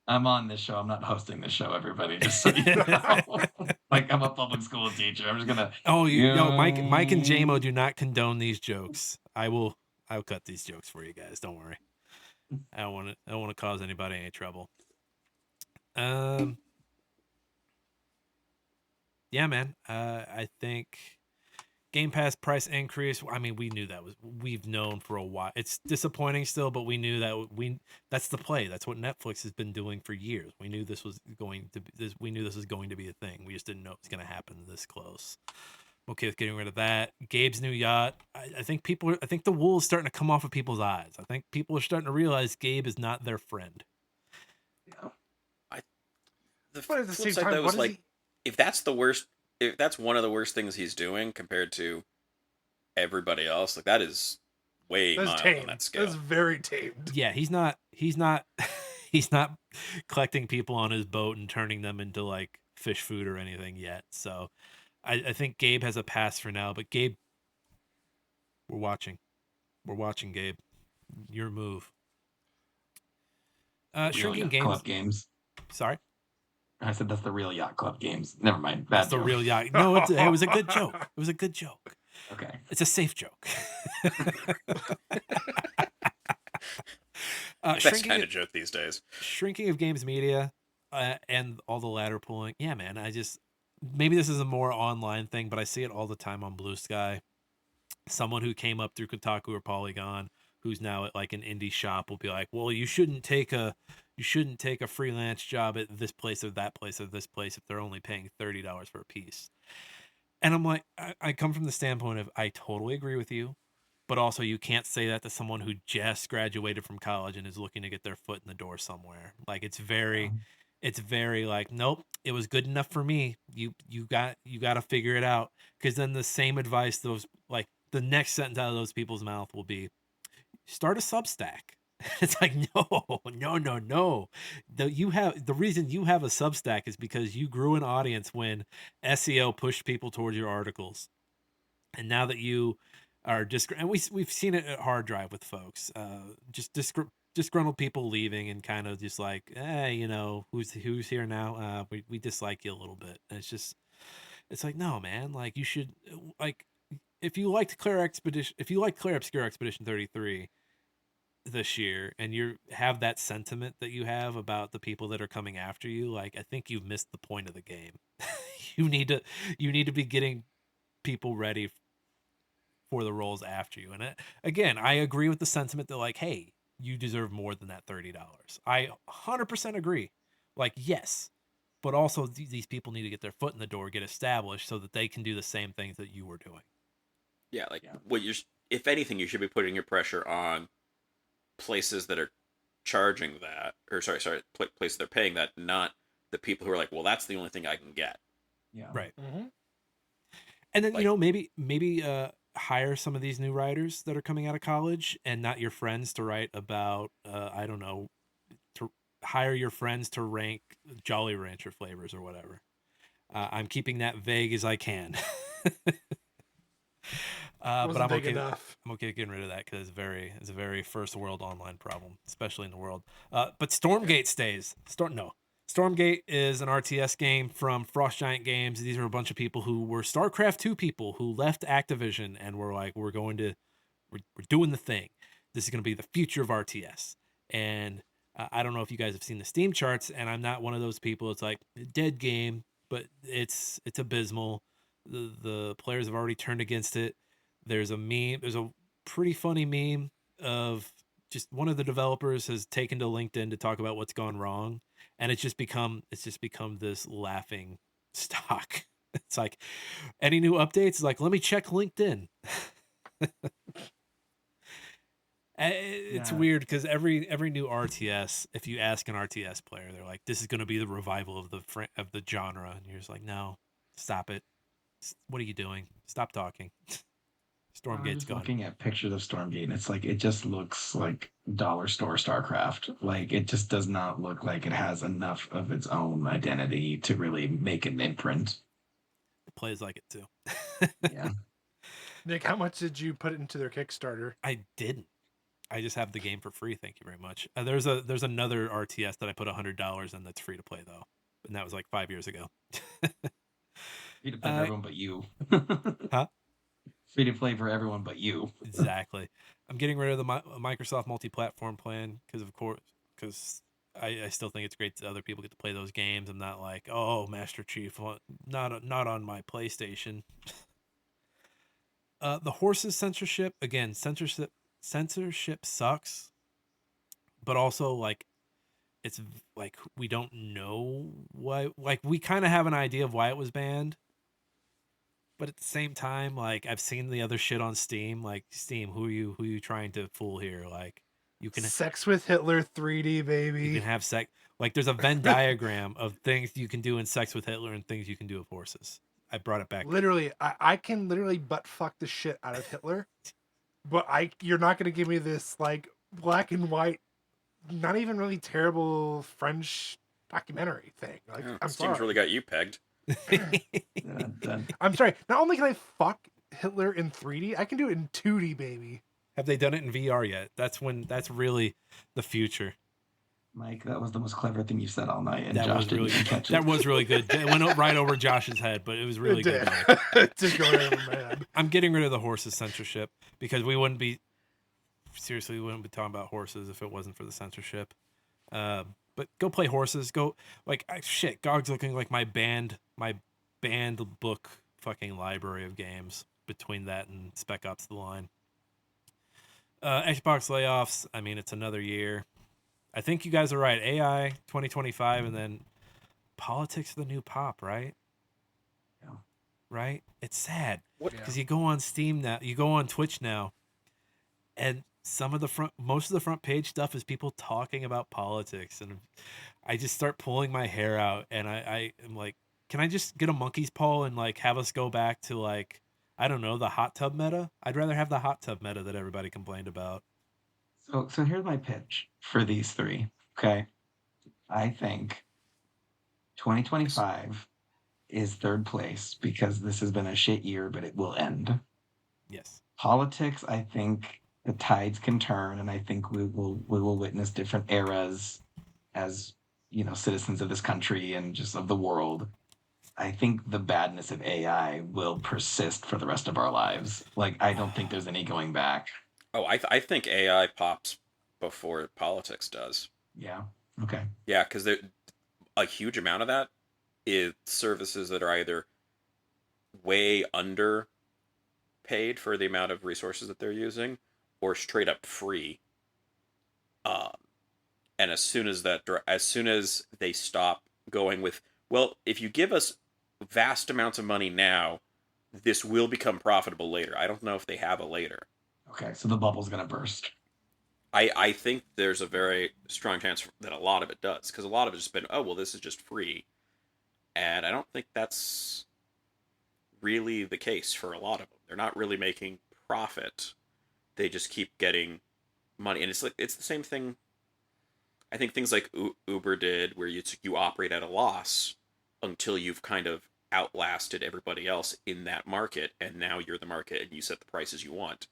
I'm on this show. I'm not hosting this show, everybody. Just so you know. Like I'm a public school teacher. I'm just gonna. Oh, Mike and JMO do not condone these jokes. I'll cut these jokes for you guys. Don't worry. I don't want to cause anybody any trouble. Yeah, man. I think Game Pass price increase. I mean, we've known for a while. It's disappointing still, but we knew that's the play. That's what Netflix has been doing for years. We knew this was going to be we knew this was going to be a thing. We just didn't know it was going to happen this close. Okay with getting rid of that. Gabe's new yacht. I think the wool is starting to come off of people's eyes. I think people are starting to realize Gabe is not their friend. Yeah. The flip side though is like, if that's one of the worst things he's doing compared to everybody else, like that is way mild on that scale. That's very tamed. Yeah, he's not he's not collecting people on his boat and turning them into like fish food or anything yet. So I think Gabe has a pass for now, but Gabe, we're watching, Gabe. Your move. Shrinking games. Club games. Sorry. I said that's the real yacht club games. Never mind. That's the real yacht. No, it was a good joke. It was a good joke. Okay. It's a safe joke. Best kind of joke these days. Shrinking of games media and all the ladder pulling. Yeah, man. Maybe this is a more online thing, but I see it all the time on Blue Sky. Someone who came up through Kotaku or Polygon, who's now at like an indie shop, will be like, "Well, you shouldn't take a freelance job at this place or that place or this place if they're only paying $30 for a piece." And I'm like, I come from the standpoint of I totally agree with you, but also you can't say that to someone who just graduated from college and is looking to get their foot in the door somewhere. Like it's very like, nope, it was good enough for me. You got to figure it out, because then the same advice the next sentence out of those people's mouth will be, start a Substack. It's like, no. The reason you have a Substack is because you grew an audience when SEO pushed people towards your articles, and now that you are and we've seen it at Hard Drive with folks, just disgruntled people leaving and kind of just like, who's here now? We dislike you a little bit. And it's like, no, man, like you should like if you liked Claire Obscure Expedition 33 this year and you have that sentiment that you have about the people that are coming after you, like I think you've missed the point of the game. you need to be getting people ready for the roles after you. And again, I agree with the sentiment that like, hey, you deserve more than that $30. I 100% agree. Like, yes, but also these people need to get their foot in the door, get established so that they can do the same things that you were doing. Yeah, like what you if anything, you should be putting your pressure on places that are charging that, or places that are paying that, not the people who are like, well, that's the only thing I can get. Yeah. Right. Mm-hmm. And then, maybe hire some of these new writers that are coming out of college and not your friends to write about, I don't know, to hire your friends to rank Jolly Rancher flavors or whatever. I'm keeping that vague as I can. But I'm okay. Enough. I'm okay getting rid of that because it's a very first world online problem, especially in the world. But Stormgate stays. Stormgate is an RTS game from Frost Giant Games. These are a bunch of people who were StarCraft 2 people who left Activision and were like, we're doing the thing. This is going to be the future of RTS. And I don't know if you guys have seen the Steam charts, and I'm not one of those people. It's like a dead game, but it's abysmal. The players have already turned against it. There's a meme. There's a pretty funny meme of just one of the developers has taken to LinkedIn to talk about what's gone wrong, and it's just become this laughing stock. It's like any new updates. It's like, let me check LinkedIn. It's weird because every new RTS, if you ask an RTS player, they're like, "This is going to be the revival of the genre," and you're just like, "No, stop it! What are you doing? Stop talking." Stormgate's gone. Looking at pictures of Stormgate, and it's like it just looks like dollar store StarCraft. Like it just does not look like it has enough of its own identity to really make an imprint. It plays like it too. Yeah. Nick, how much did you put into their Kickstarter? I didn't. I just have the game for free. Thank you very much. There's another RTS that I put $100 in that's free to play though, and that was like 5 years ago. Free to play for everyone but you. Huh? Free to play for everyone but you. Exactly. I'm getting rid of the Microsoft multi-platform plan because I still think it's great that other people get to play those games. I'm not like, oh, Master Chief, not on my PlayStation. The horses censorship again. Censorship sucks, but also like it's like we don't know why. Like we kind of have an idea of why it was banned. But at the same time, like I've seen the other shit on Steam. Like Steam, who are you trying to fool here? Like you can Sex with Hitler 3D, baby. You can have sex. Like there's a Venn diagram of things you can do in Sex with Hitler and things you can do with horses. I brought it back. Literally, I can literally butt fuck the shit out of Hitler, but you're not gonna give me this like black and white, not even really terrible French documentary thing. Like I'm Steam's sorry. really got you pegged. I'm sorry. Not only can I fuck Hitler in 3D, I can do it in 2D, baby. Have they done it in VR yet? That's really the future. Mike, that was the most clever thing you said all night, and That Josh was really didn't catch it. that was really good. It went right over Josh's head, but it was really good. It did go right over my head. I'm getting rid of the horses censorship because we wouldn't be talking about horses if it wasn't for the censorship. But go play horses. Go shit. GOG's looking like my banned book fucking library of games between that and Spec Ops: The Line. Xbox layoffs. I mean, it's another year. I think you guys are right. AI 2025, and then politics are the new pop, right? Yeah. Right? It's sad What? because you go on Steam now, you go on Twitch now, and most of the front page stuff is people talking about politics, and I just start pulling my hair out, and I am like, can I just get a monkey's paw and like have us go back to like, I don't know, the hot tub meta? I'd rather have the hot tub meta that everybody complained about. So here's my pitch for these three. Okay. I think 2025 is third place because this has been a shit year, but it will end. Yes. Politics, I think, the tides can turn, and I think we will witness different eras as citizens of this country and just of the world. I think the badness of AI will persist for the rest of our lives. Like, I don't think there's any going back. Oh, I think AI pops before politics does. Yeah. Okay. Yeah, because a huge amount of that is services that are either way under paid for the amount of resources that they're using, or straight up free. Um, and as soon as they stop going with, well, if you give us vast amounts of money now, this will become profitable later. I don't know if they have a later. Okay. So the bubble's gonna burst. I think there's a very strong chance that a lot of it does, because a lot of it's just been, oh well, this is just free, and I don't think that's really the case for a lot of them. They're not really making profit. They just keep getting money, and it's the same thing. I think things like Uber did, where you operate at a loss until you've kind of outlasted everybody else in that market, and now you're the market and you set the prices you want.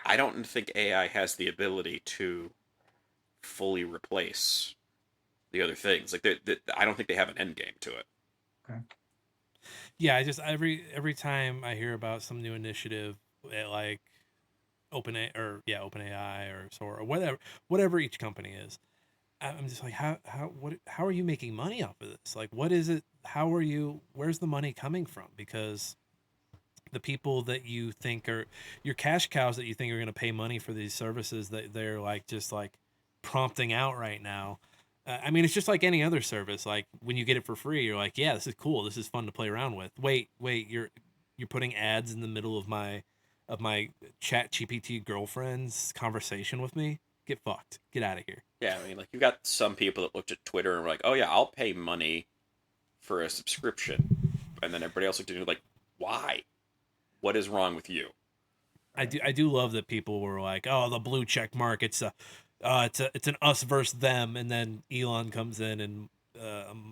I don't think AI has the ability to fully replace the other things. Like, I don't think they have an end game to it. Okay. Yeah, I just every time I hear about some new initiative like OpenAI or Sora or whatever each company is, I'm just like, how are you making money off of this? Like, what is it? How are you? Where's the money coming from? Because the people that you think are your cash cows that you think are going to pay money for these services that they're like just like prompting out right now. I mean, it's just like any other service. Like when you get it for free, you're like, yeah, this is cool. This is fun to play around with. Wait, you're putting ads in the middle of my chat GPT girlfriend's conversation with me. Get fucked. Get out of here. Yeah, I mean, like, you've got some people that looked at Twitter and were like, oh yeah, I'll pay money for a subscription, and then everybody else looked at it like, why? What is wrong with you? I do love that people were like, oh, the blue check mark. It's an us versus them, and then Elon comes in and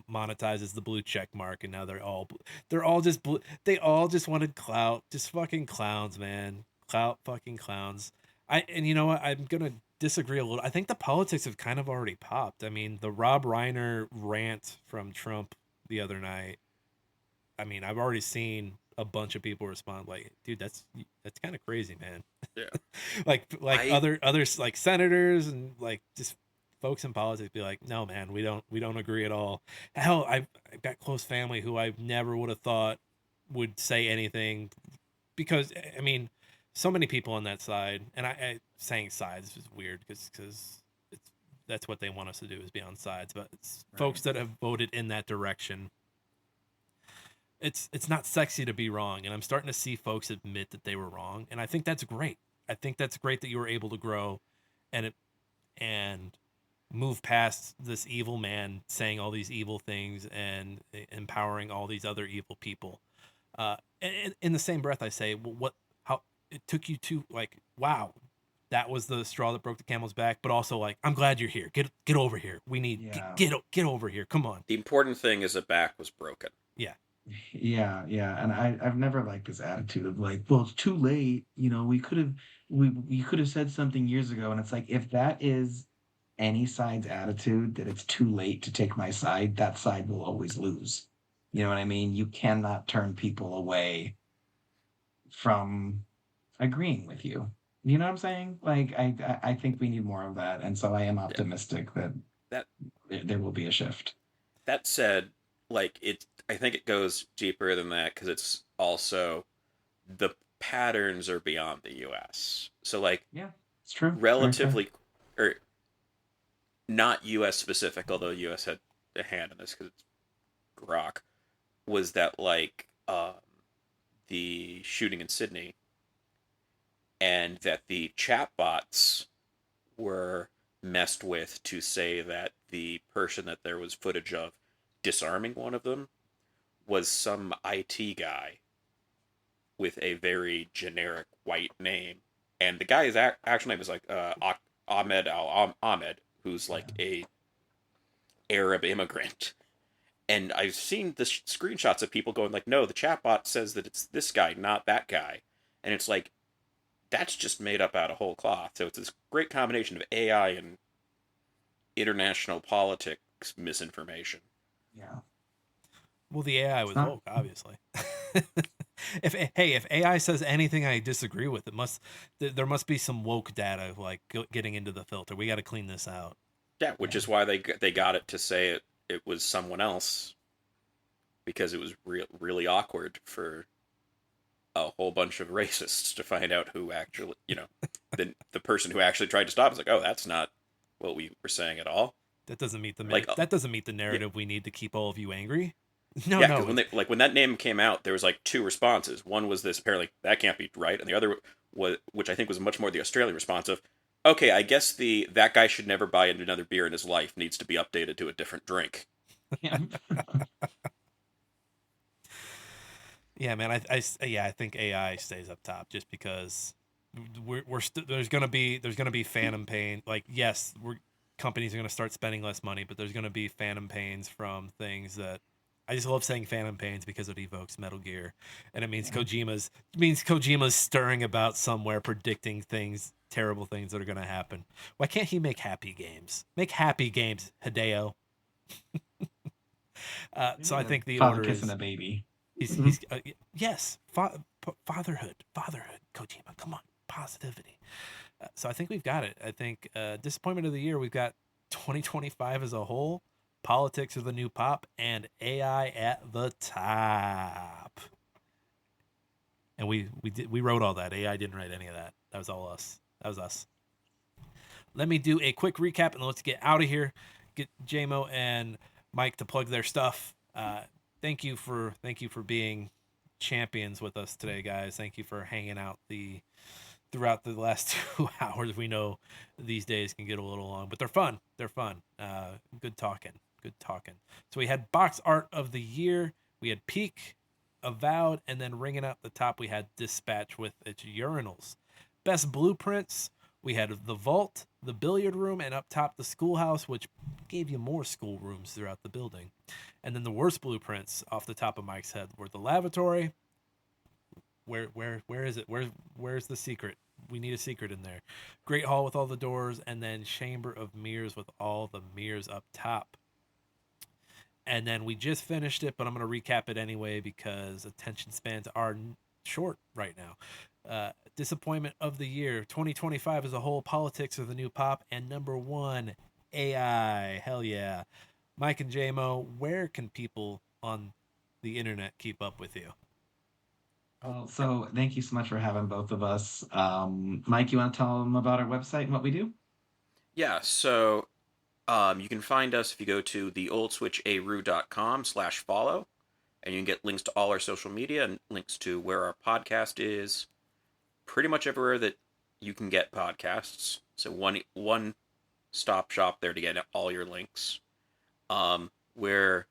monetizes the blue check mark, and now they're all just they all just wanted clout, just fucking clowns, man, clout, fucking clowns. And you know what? I'm gonna disagree a little. I think the politics have kind of already popped. I mean, the Rob Reiner rant from Trump the other night. I mean, I've already seen a bunch of people respond like, "Dude, that's kind of crazy, man." Yeah. like I others like senators and like just folks in politics be like, "No, man, we don't agree at all." Hell, I've got close family who I never would have thought would say anything because I mean, so many people on that side, and I saying sides is weird because it's that's what they want us to do is be on sides, but it's folks Right. that have voted in that direction, it's not sexy to be wrong, and I'm starting to see folks admit that they were wrong, and I think that's great. I think that's great that you were able to grow and move past this evil man saying all these evil things and empowering all these other evil people. And in the same breath, I say, well, what? How it took you to like, wow, that was the straw that broke the camel's back. But also, like, I'm glad you're here. Get over here. We need Yeah. get over here. Come on. The important thing is the back was broken. Yeah, Yeah, yeah, and I've never liked this attitude of like, well, it's too late. We could have said something years ago, and it's like if that is any side's attitude that it's too late to take my side, that side will always lose. You know what I mean? You cannot turn people away from agreeing with you. You know what I'm saying? Like I think we need more of that, and so I am Yeah. optimistic that That there will be a shift. that said, like, I think it goes deeper than that, because it's also the patterns are beyond the U.S. So, like, Yeah, it's true. Very fair. relatively, or not U.S. specific, although U.S. had a hand in this because it's Grok, was that, like, the shooting in Sydney, and that the chatbots were messed with to say that the person that there was footage of disarming one of them was some IT guy with a very generic white name, and the guy's actual name is like Ahmed Al Ahmed, who's like Yeah. a Arab immigrant. And I've seen the screenshots of people going like, "No, the chatbot says that it's this guy, not that guy," and it's like, that's just made up out of whole cloth. So it's this great combination of AI and international politics misinformation. Yeah. Well, the AI It's was not. woke, obviously. If AI says anything I disagree with, there must be some woke data like getting into the filter. We got to clean this out. Yeah, which Yeah. is why they got it to say it was someone else, because it was really awkward for a whole bunch of racists to find out who actually, the person who actually tried to stop is like, oh, that's not what we were saying at all. That doesn't meet Like, that doesn't meet the yeah, narrative we need to keep all of you angry. No, yeah, because no. when that name came out, there was like two responses. One was this, apparently that can't be right, and the other was, which I think was much more the Australian response of, okay, I guess that guy should never buy another beer in his life needs to be updated to a different drink. Yeah. Yeah, man. I think AI stays up top just because there's gonna be phantom pain. Like, yes, companies are gonna start spending less money, but there's gonna be phantom pains from things that I just love saying phantom pains because it evokes Metal Gear, and it means Yeah. Kojima's stirring about somewhere, predicting terrible things that are gonna happen. Why can't he make happy games? Make happy games, Hideo. So I think the Father order kissing is a baby. he's yes, fatherhood, Kojima. Come on, positivity. So I think we've got it. I think disappointment of the year, we've got 2025 as a whole. Politics are the new pop, and AI at the top. And we wrote all that. AI didn't write any of that. That was all us. That was us. Let me do a quick recap and let's get out of here. Get JMO and Mike to plug their stuff. Thank you for being champions with us today, guys. Thank you for hanging out throughout the last 2 hours. We know these days can get a little long, but they're fun. They're fun. Good talking. Good talking. So we had box art of the year. We had Peak, Avowed, and then ringing up the top, we had Dispatch with its urinals. Best blueprints, we had the vault, the billiard room, and up top the schoolhouse, which gave you more schoolrooms throughout the building. And then the worst blueprints off the top of Mike's head were the lavatory. Where is it? Where's the secret? We need a secret in there. Great hall with all the doors, and then chamber of mirrors with all the mirrors up top. And then we just finished it, but I'm going to recap it anyway because attention spans are short right now. Disappointment of the year 2025 as a whole, politics are the new pop, and number one, AI. Hell yeah. Mike and JMO, where can people on the internet keep up with you? Well, so thank you so much for having both of us. Mike, you want to tell them about our website and what we do? Yeah, so you can find us if you go to theoldswitcharoo.com/follow, and you can get links to all our social media and links to where our podcast is, pretty much everywhere that you can get podcasts. So one stop shop there to get all your links. Where,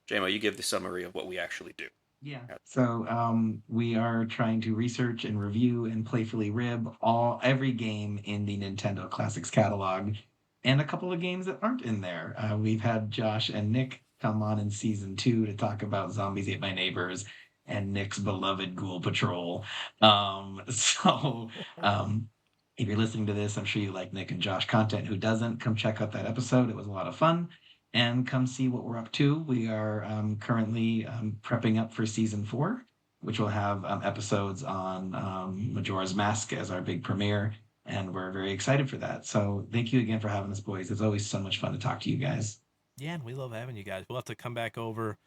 JMO, you give the summary of what we actually do. Yeah. So we are trying to research and review and playfully rib every game in the Nintendo Classics catalog, and a couple of games that aren't in there. We've had Josh and Nick come on in season 2 to talk about Zombies Ate My Neighbors and Nick's beloved Ghoul Patrol. So if you're listening to this, I'm sure you like Nick and Josh content. Who doesn't? Come check out that episode. It was a lot of fun. And come see what we're up to. We are currently prepping up for season 4, which will have episodes on Majora's Mask as our big premiere. And we're very excited for that. So thank you again for having us, boys. It's always so much fun to talk to you guys. Yeah, and we love having you guys. We'll have to come back over.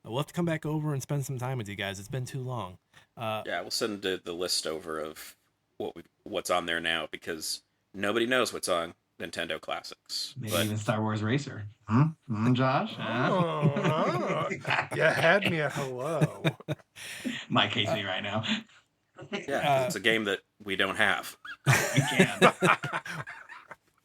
We'll have to come back over and spend some time with you guys. It's been too long. Yeah, we'll send the list over of what's on there now, because nobody knows what's on Nintendo Classics. Maybe But even Star Wars Racer. Josh? You had me at hello. Mike hates me right now. yeah, it's a game that we don't have. We can.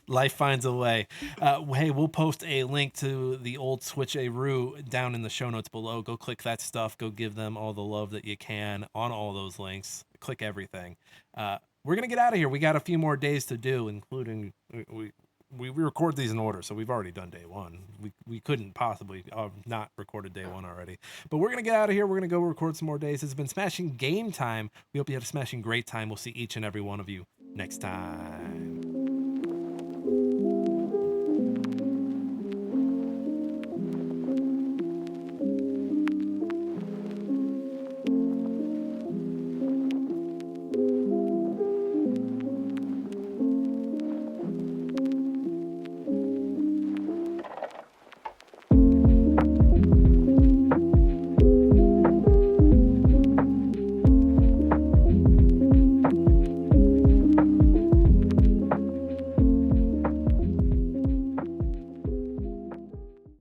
Life finds a way. Hey, we'll post a link to the old switcheroo down in the show notes below. Go click that stuff. Go give them all the love that you can on all those links. Click everything. We're gonna get out of here. We got a few more days to do, including we record these in order, so we've already done day one. We couldn't possibly not recorded day one already. But we're gonna get out of here. We're gonna go record some more days. It's been Smashing Game Time. We hope you had a smashing great time. We'll see each and every one of you next time.